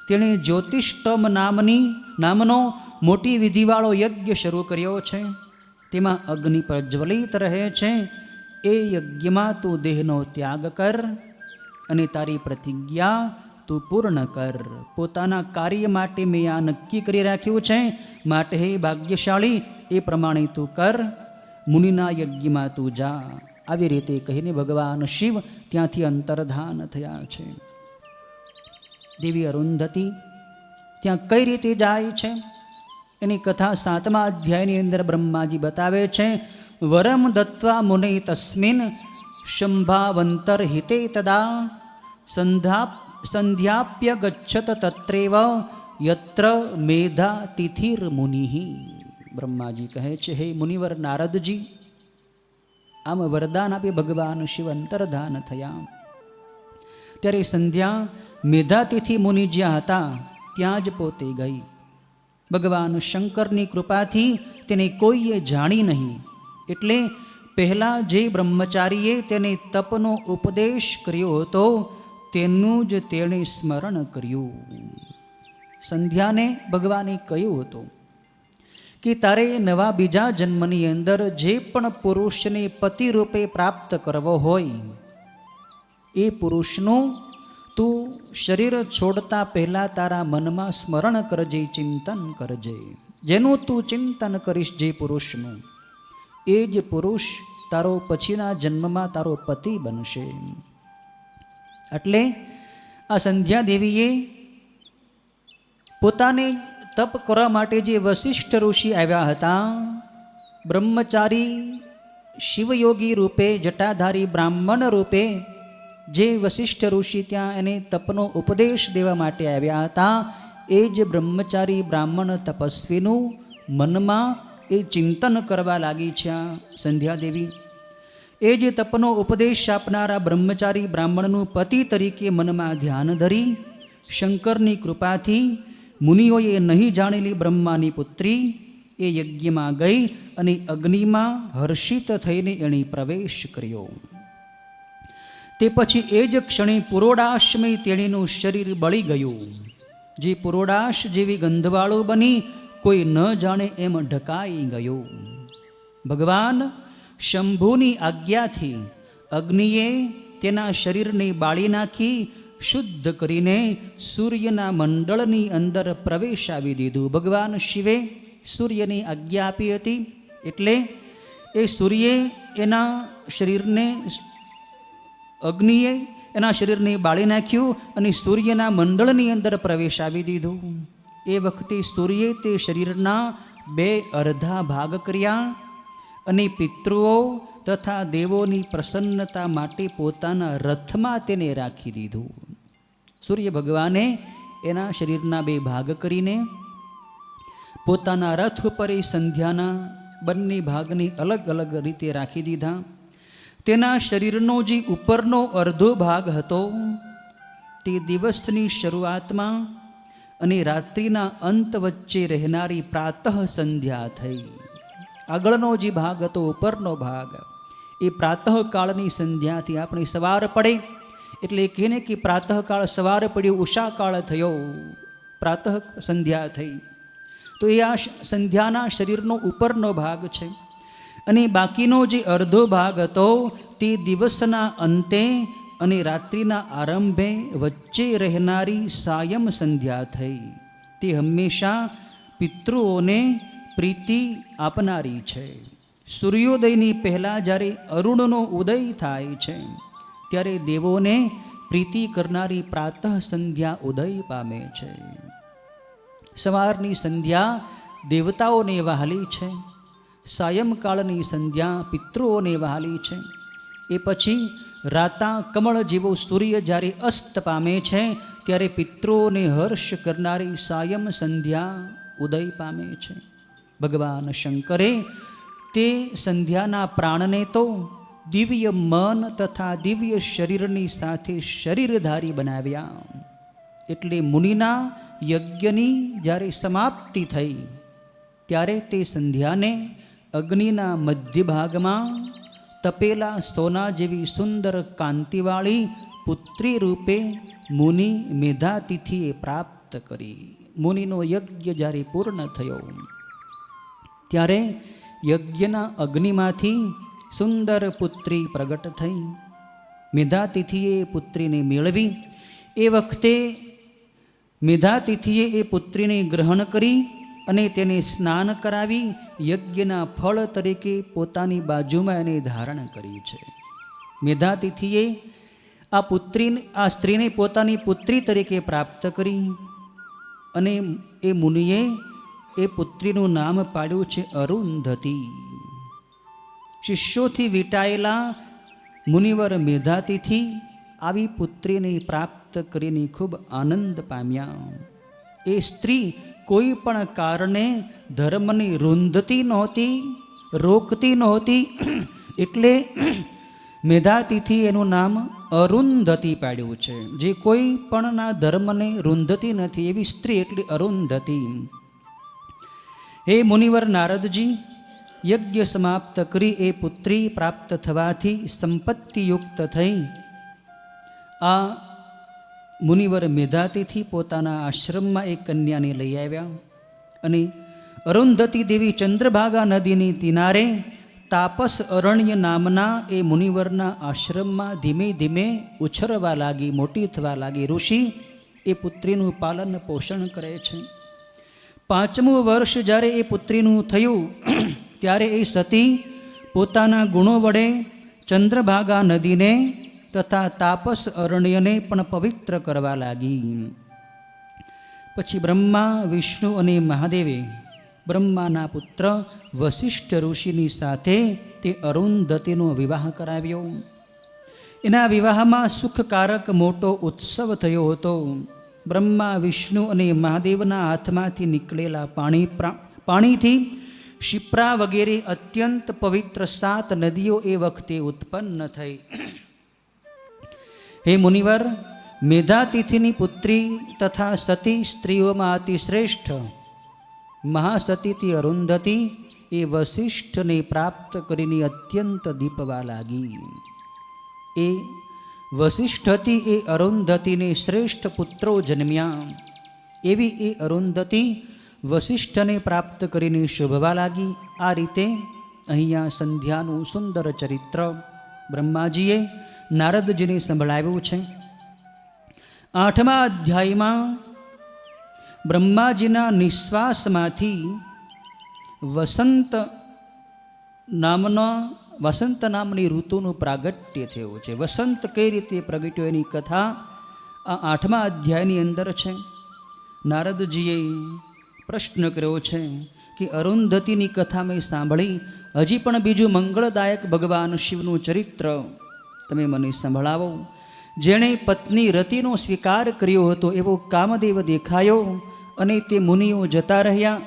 Speaker 1: તેણે જ્યોતિષ્ટમ નામનો મોટી વિધિવાળો યજ્ઞ શરૂ કર્યો છે. તેમાં અગ્નિ પ્રજ્વલિત રહે છે. એ યજ્ઞમાં તું દેહનો ત્યાગ કર અને તારી પ્રતિજ્ઞા તું પૂર્ણ કર. પોતાના કાર્ય માટે મેં આ નક્કી કરી રાખ્યું છે, માટે હે ભાગ્યશાળી, એ પ્રમાણે તું કર. મુનિના યજ્ઞમાં તું જા. આવી રીતે કહીને ભગવાન શિવ ત્યાંથી અંતર્ધાન થયા છે. દેવી અરુંધતી ત્યાં કઈ રીતે જાય છે એની કથા 7મા અધ્યાયની અંદર બ્રહ્માજી બતાવે છે. વરમ દત્વા મુને તસ્મિન શંભાવંતર હિતે તદા સંધ્યાપ્ય ગચ્છત તત્રેવ યત્ર મેધા તિથિર મુનિ. બ્રહ્માજી કહે છે, હે મુનિવર નારદજી, આમ વરદાન આપી ભગવાન શિવ અંતર્ધાન થયા. ત્યારે સંધ્યા મેધાતિથિ મુનિ જ્યાં હતા ત્યાં જ પોતે ગઈ. ભગવાન શંકરની કૃપાથી તેને કોઈએ જાણી નહીં, એટલે પહેલાં જે બ્રહ્મચારીએ તેને તપનો ઉપદેશ કર્યો હતો તેનું જ તેણે સ્મરણ કર્યું. સંધ્યાને ભગવાને કહ્યું હતું કે તારે નવા બીજા જન્મની અંદર જે પણ પુરુષને પતિ રૂપે પ્રાપ્ત કરવો હોય એ પુરુષનું તું શરીર છોડતા પહેલાં તારા મનમાં સ્મરણ કરજે, ચિંતન કરજે. જેનું તું ચિંતન કરીશ જે પુરુષનું, એ જ પુરુષ તારો પછીના જન્મમાં તારો પતિ બનશે. એટલે આ સંધ્યા દેવીએ પોતાને તપ કરવા માટે જે વશિષ્ઠ ઋષિ આવ્યા હતા, બ્રહ્મચારી શિવયોગી રૂપે જટાધારી બ્રાહ્મણ રૂપે જે વશિષ્ઠ ઋષિ ત્યાં એને તપનો ઉપદેશ દેવા માટે આવ્યા હતા, એ જ બ્રહ્મચારી બ્રાહ્મણ તપસ્વીનું મનમાં એ ચિંતન કરવા લાગી છે સંધ્યાદેવી. એ જે તપનો ઉપદેશ આપનારા બ્રહ્મચારી બ્રાહ્મણનું પતિ તરીકે મનમાં ધ્યાન ધરી શંકરની કૃપાથી મુનિઓએ નહીં જાણેલી બ્રહ્માની પુત્રી એ યજ્ઞમાં ગઈ અને અગ્નિમાં હર્ષિત થઈને એણે પ્રવેશ કર્યો. તે પછી એ જ ક્ષણે પુરોડાશમય તેણીનું શરીર બળી ગયું. જે પુરોડાશ જેવી ગંધવાળું બની કોઈ ન જાણે એમ ઢકાઈ ગયું. ભગવાન શંભુની આજ્ઞાથી અગ્નિએ તેના શરીરને બાળી નાખી શુદ્ધ કરીને સૂર્યના મંડળની અંદર પ્રવેશાવી દીધું. ભગવાન શિવે સૂર્યની આજ્ઞા આપી હતી, એટલે એ સૂર્યે એના શરીરને અગ્નિએ એના શરીરને બાળી નાખ્યું અને સૂર્યના મંડળની અંદર પ્રવેશાવી દીધું. એ વખતે સૂર્યે તે શરીરના 2 અર્ધા ભાગ કર્યા અને પિતૃઓ તથા દેવોની પ્રસન્નતા માટે પોતાના રથમાં તેને રાખી દીધું. સૂર્ય ભગવાને એના શરીરના બે ભાગ કરીને પોતાના રથ ઉપર એ સંધ્યાના બંને ભાગની અલગ અલગ રીતે રાખી દીધા. તેના શરીરનો જે ઉપરનો અડધો ભાગ હતો તે દિવસની શરૂઆતમાં અને રાત્રિના અંત વચ્ચે રહેનારી પ્રાતઃ સંધ્યા થઈ. આગળનો જે ભાગ હતો ઉપરનો ભાગ એ પ્રાતઃકાળની સંધ્યાથી આપણે સવાર પડે એટલે કહે કે પ્રાતઃકાળ સવાર પડ્યો, ઉષાકાળ થયો, પ્રાતઃ સંધ્યા થઈ. તો એ આ સંધ્યાના શરીરનો ઉપરનો ભાગ છે. અને બાકીનો જે અડધો ભાગ હતો તે દિવસના અંતે અને રાત્રિના આરંભે વચ્ચે રહેનારી સાયમ સંધ્યા થઈ. તે હંમેશા પિતૃઓને પ્રીતિ આપનારી છે. સૂર્યોદયની પહેલાં જ્યારે અરુણનો ઉદય થાય છે ત્યારે દેવોને પ્રીતિ કરનારી પ્રાતઃ સંધ્યા ઉદય પામે છે. સવારની સંધ્યા દેવતાઓને વહાલી છે, સાયંકાળની સંધ્યા પિતૃઓને વહાલી છે. એ પછી રાતા કમળ જેવો સૂર્ય જ્યારે અસ્ત પામે છે ત્યારે પિતૃઓને હર્ષ કરનારી સાયમ સંધ્યા ઉદય પામે છે. ભગવાન શંકરે તે સંધ્યાના પ્રાણને તો દિવ્ય મન તથા દિવ્ય શરીરની સાથે શરીરધારી બનાવ્યા. એટલે મુનિના યજ્ઞની જ્યારે સમાપ્તિ થઈ ત્યારે તે સંધ્યાને અગ્નિના મધ્ય ભાગમાં તપેલા સોના જેવી સુંદર કાંતિવાળી પુત્રી રૂપે મુનિ મેધાતિથિએ પ્રાપ્ત કરી. મુનિનો યજ્ઞ જ્યારે પૂર્ણ થયો ત્યારે યજ્ઞના અગ્નિમાંથી સુંદર પુત્રી પ્રગટ થઈ. મેધાતિથિએ પુત્રીને મેળવી. એ વખતે મેધાતિથિએ એ પુત્રીને ગ્રહણ કરી અને તેને સ્નાન કરાવી યજ્ઞના ફળ તરીકે પોતાની બાજુમાં એને ધારણ કરી છે. મેધાતિથિએ આ સ્ત્રીને પોતાની પુત્રી તરીકે પ્રાપ્ત કરી અને એ મુનિએ એ પુત્રીનું નામ પાડ્યું છે અરુંધતી. શિષ્યોથી વીંટાયેલા મુનિવર મેધાતિથિ આવી પુત્રીને પ્રાપ્ત કરીને ખૂબ આનંદ પામ્યા. એ સ્ત્રી કોઈ પણ કારણે ધર્મની રૂંધતી નહોતી, રોકતી નહોતી, એટલે મેધાતિથિ એનું નામ અરુંધતી પાડ્યું છે. જે કોઈ પણના ધર્મને રૂંધતી નથી એવી સ્ત્રી એટલે અરુંધતી. હે મુનિવર નારદજી, યજ્ઞ સમાપ્ત કરી એ પુત્રી પ્રાપ્ત થવાથી સંપત્તિયુક્ત થઈ આ મુનિવર મેધાતિથિ પોતાના આશ્રમમાં એક કન્યાને લઈ આવ્યા અને અરુંધતી દેવી ચંદ્રભાગા નદીની કિનારે તાપસ અરણ્ય નામના એ મુનિવરના આશ્રમમાં ધીમે ધીમે ઉછરવા લાગી, મોટી થવા લાગી. ઋષિ એ પુત્રીનું પાલન પોષણ કરે છે. 5મું વર્ષ જ્યારે એ પુત્રીનું થયું ત્યારે એ સતી પોતાના ગુણો વડે ચંદ્રભાગા નદીને તથા તાપસ અરણ્યને પણ પવિત્ર કરવા લાગી. પછી બ્રહ્મા, વિષ્ણુ અને મહાદેવે બ્રહ્માના પુત્ર વશિષ્ઠ ઋષિની સાથે તે અરુંધતીનો વિવાહ કરાવ્યો. એના વિવાહમાં સુખકારક મોટો ઉત્સવ થયો હતો. બ્રહ્મા, વિષ્ણુ અને મહાદેવના હાથમાંથી નીકળેલા પાણીથી શિપ્રા વગેરે અત્યંત પવિત્ર 7 નદીઓ એ વખતે ઉત્પન્ન થઈ. હે મુનિવર, મેધાતિથિની પુત્રી તથા સતી સ્ત્રીઓમાં અતિ શ્રેષ્ઠ મહાસતીથી અરુંધતી એ વશિષ્ઠને પ્રાપ્ત કરીને અત્યંત દીપવા લાગી. એ વશિષ્ઠથી એ અરુંધતીને શ્રેષ્ઠ પુત્રો જન્મ્યા. એવી એ અરુંધતી વશિષ્ઠને પ્રાપ્ત કરીને શોભવા લાગી. આ રીતે અહીંયા સંધ્યાનું સુંદર ચરિત્ર બ્રહ્માજીએ નારદજીને સંભળાવ્યું છે. 8મા અધ્યાયમાં બ્રહ્માજીના નિશ્વાસમાંથી વસંત નામની ઋતુનું પ્રાગટ્ય થયું છે. વસંત કઈ રીતે પ્રગટ્યો એની કથા આ 8મા અધ્યાયની અંદર છે. નારદજીએ પ્રશ્ન કર્યો છે કે અરુંધતીની કથા મેં સાંભળી, હજી પણ બીજું મંગળદાયક ભગવાન શિવનું ચરિત્ર તમે મને સંભળાવો. જેણે પત્ની રતિનો સ્વીકાર કર્યો હતો એવો કામદેવ દેખાયો અને તે મુનિઓ જતા રહ્યા.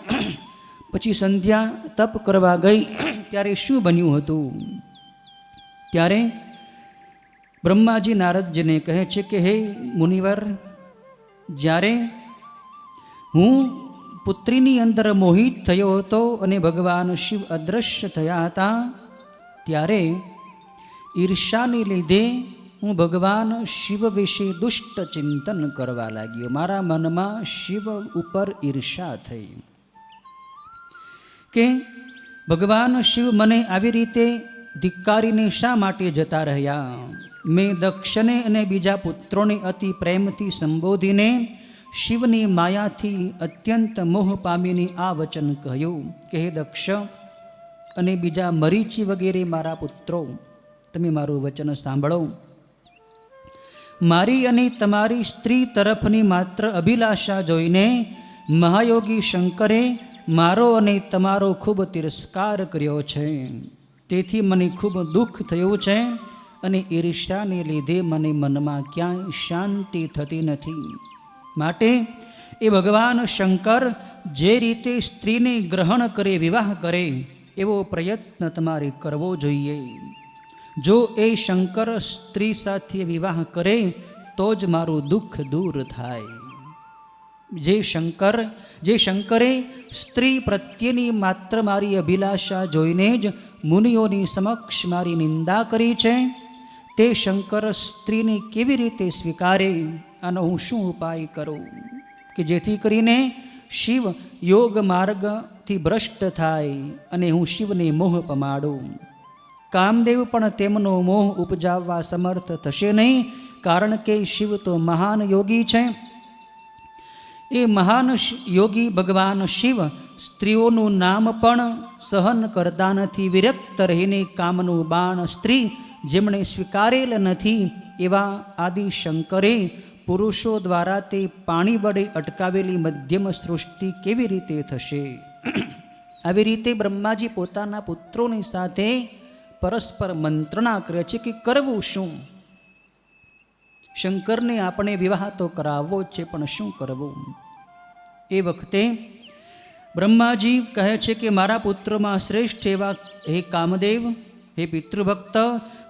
Speaker 1: પછી સંધ્યા તપ કરવા ગઈ ત્યારે શું બન્યું હતું? ત્યારે બ્રહ્માજી નારદજીને કહે છે કે હે મુનિવર, જ્યારે હું પુત્રીની અંદર મોહિત થયો હતો અને ભગવાન શિવ અદૃશ્ય થયા હતા, ત્યારે ઈર્ષાને લીધે હું ભગવાન શિવ વિશે દુષ્ટ ચિંતન કરવા લાગ્યો. મારા મનમાં શિવ ઉપર ઈર્ષા થઈ કે ભગવાન શિવ મને આવી રીતે ધિક્કારીને શા માટે જતા રહ્યા. મેં દક્ષને અને બીજા પુત્રોને અતિ પ્રેમથી સંબોધીને શિવની માયાથી અત્યંત મોહ પામીને આ વચન કહ્યું કે હે દક્ષ અને બીજા મરીચી વગેરે મારા પુત્રો, તમે મારું વચન સાંભળો. મારી અને તમારી સ્ત્રી તરફની માત્ર અભિલાષા જોઈને મહાયોગી શંકરે મારો અને તમારો ખૂબ તિરસ્કાર કર્યો છે. તેથી મને ખૂબ દુઃખ થયું છે અને ઈર્ષ્યાને લીધે મને મનમાં ક્યાંય શાંતિ થતી નથી. માટે એ ભગવાન શંકર જે રીતે સ્ત્રીને ગ્રહણ કરે, વિવાહ કરે, એવો પ્રયત્ન તમારે કરવો જોઈએ. જો એ શંકર સ્ત્રી સાથે વિવાહ કરે તો જ મારું દુઃખ દૂર થાય. જે શંકરે સ્ત્રી પ્રત્યેની માત્ર મારી અભિલાષા જોઈને જ મુનિઓની સમક્ષ મારી નિંદા કરી છે, તે શંકર સ્ત્રીને કેવી રીતે સ્વીકારે? આનો હું શું ઉપાય કરું કે જેથી કરીને શિવ યોગ માર્ગથી ભ્રષ્ટ થાય અને હું શિવને મોહ પમાડું? કામદેવ પણ તેમનો મોહ ઉપજાવવા સમર્થ થશે નહીં, કારણ કે શિવ તો મહાન યોગી છે. એ મહાન યોગી ભગવાન શિવ સ્ત્રીઓનું નામ પણ સહન કરતા નથી. વિરક્ત રહીને કામનું બાણ સ્ત્રી જેમણે સ્વીકારેલ નથી એવા આદિ શંકરે પુરુષો દ્વારા તે પાણી વડે અટકાવેલી મધ્યમ સૃષ્ટિ કેવી રીતે થશે? આવી રીતે બ્રહ્માજી પોતાના પુત્રોની સાથે પરસ્પર મંત્રણા કરે છે કે કરવું શું? શંકરને આપણે વિવાહ તો કરાવવો જ છે, પણ શું કરવું? એ વખતે બ્રહ્માજી કહે છે કે મારા પુત્રોમાં શ્રેષ્ઠ એવા હે કામદેવ, હે પિતૃભક્ત,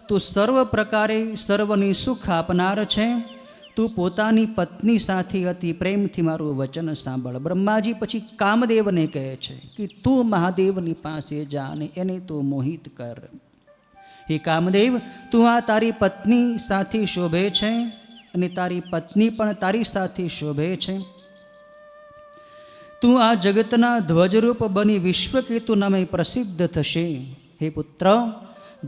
Speaker 1: તું સર્વ પ્રકારે સર્વને સુખ આપનાર છે. તું પોતાની પત્ની સાથે અતિ પ્રેમથી મારું વચન સાંભળ. બ્રહ્માજી પછી કામદેવને કહે છે કે તું મહાદેવની પાસે જા અને એને તું મોહિત કર. હે કામદેવ, તું આ તારી પત્ની સાથે શોભે છે અને તારી પત્ની પણ તારી સાથે શોભે છે. તું આ જગતના ધ્વજરૂપ બની વિશ્વકેતુ નામે પ્રસિદ્ધ થશે. હે પુત્ર,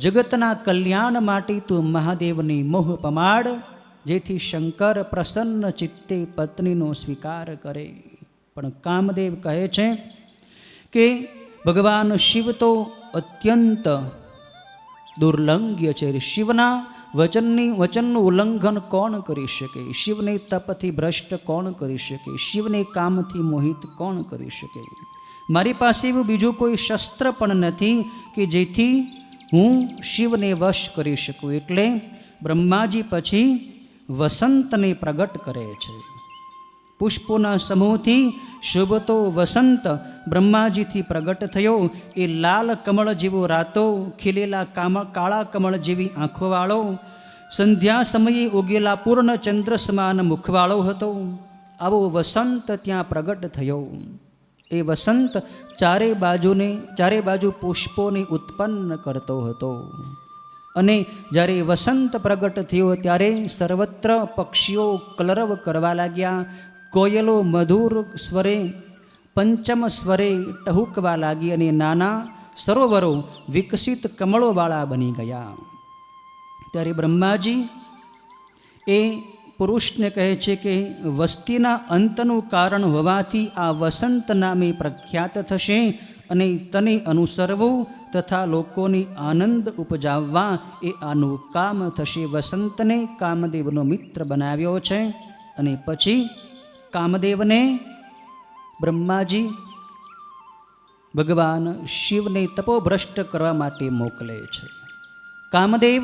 Speaker 1: જગતના કલ્યાણ માટે તું મહાદેવને મોહ પમાડ, જેથી શંકર પ્રસન્ન ચિત્તે પત્નીનો સ્વીકાર કરે. પણ કામદેવ કહે છે કે ભગવાન શિવ તો અત્યંત દુર્લંઘ્ય છે. શિવના વચનનું ઉલ્લંઘન કોણ કરી શકે? શિવને તપથી ભ્રષ્ટ કોણ કરી શકે? શિવને કામથી મોહિત કોણ કરી શકે? મારી પાસે એવું બીજું કોઈ શસ્ત્ર પણ નથી કે જેથી હું શિવને વશ કરી શકું. એટલે બ્રહ્માજી પછી વસંતને પ્રગટ કરે છે. પુષ્પોના સમૂહથી શોભતો વસંત બ્રહ્માજીથી પ્રગટ થયો. એ લાલ કમળ જેવો રાતો, ખીલેલા કાળા કમળ જેવી આંખોવાળો, સંધ્યા સમયે ઉગેલા પૂર્ણ ચંદ્ર સમાન મુખવાળો હતો. આવો વસંત ત્યાં પ્રગટ થયો. એ વસંત ચારે બાજુ પુષ્પોને ઉત્પન્ન કરતો હતો. અને જ્યારે વસંત પ્રગટ થયો ત્યારે સર્વત્ર પક્ષીઓ કલરવ કરવા લાગ્યા. કોયલો મધુર સ્વરે, પંચમ સ્વરે ટહુકવા લાગી અને નાના સરોવરો વિકસિત કમળોવાળા બની ગયા. ત્યારે બ્રહ્માજી એ પુરુષને કહે છે કે વસ્તીના અંતનું કારણ હોવાથી આ વસંત નામે પ્રખ્યાત થશે અને તને અનુસરવું તથા લોકોની આનંદ ઉપજાવવા એ આનું કામ થશે. વસંતને કામદેવનો મિત્ર બનાવ્યો છે. અને પછી કામદેવને બ્રહ્માજી ભગવાન શિવને તપોભ્રષ્ટ કરવા માટે મોકલે છે. કામદેવ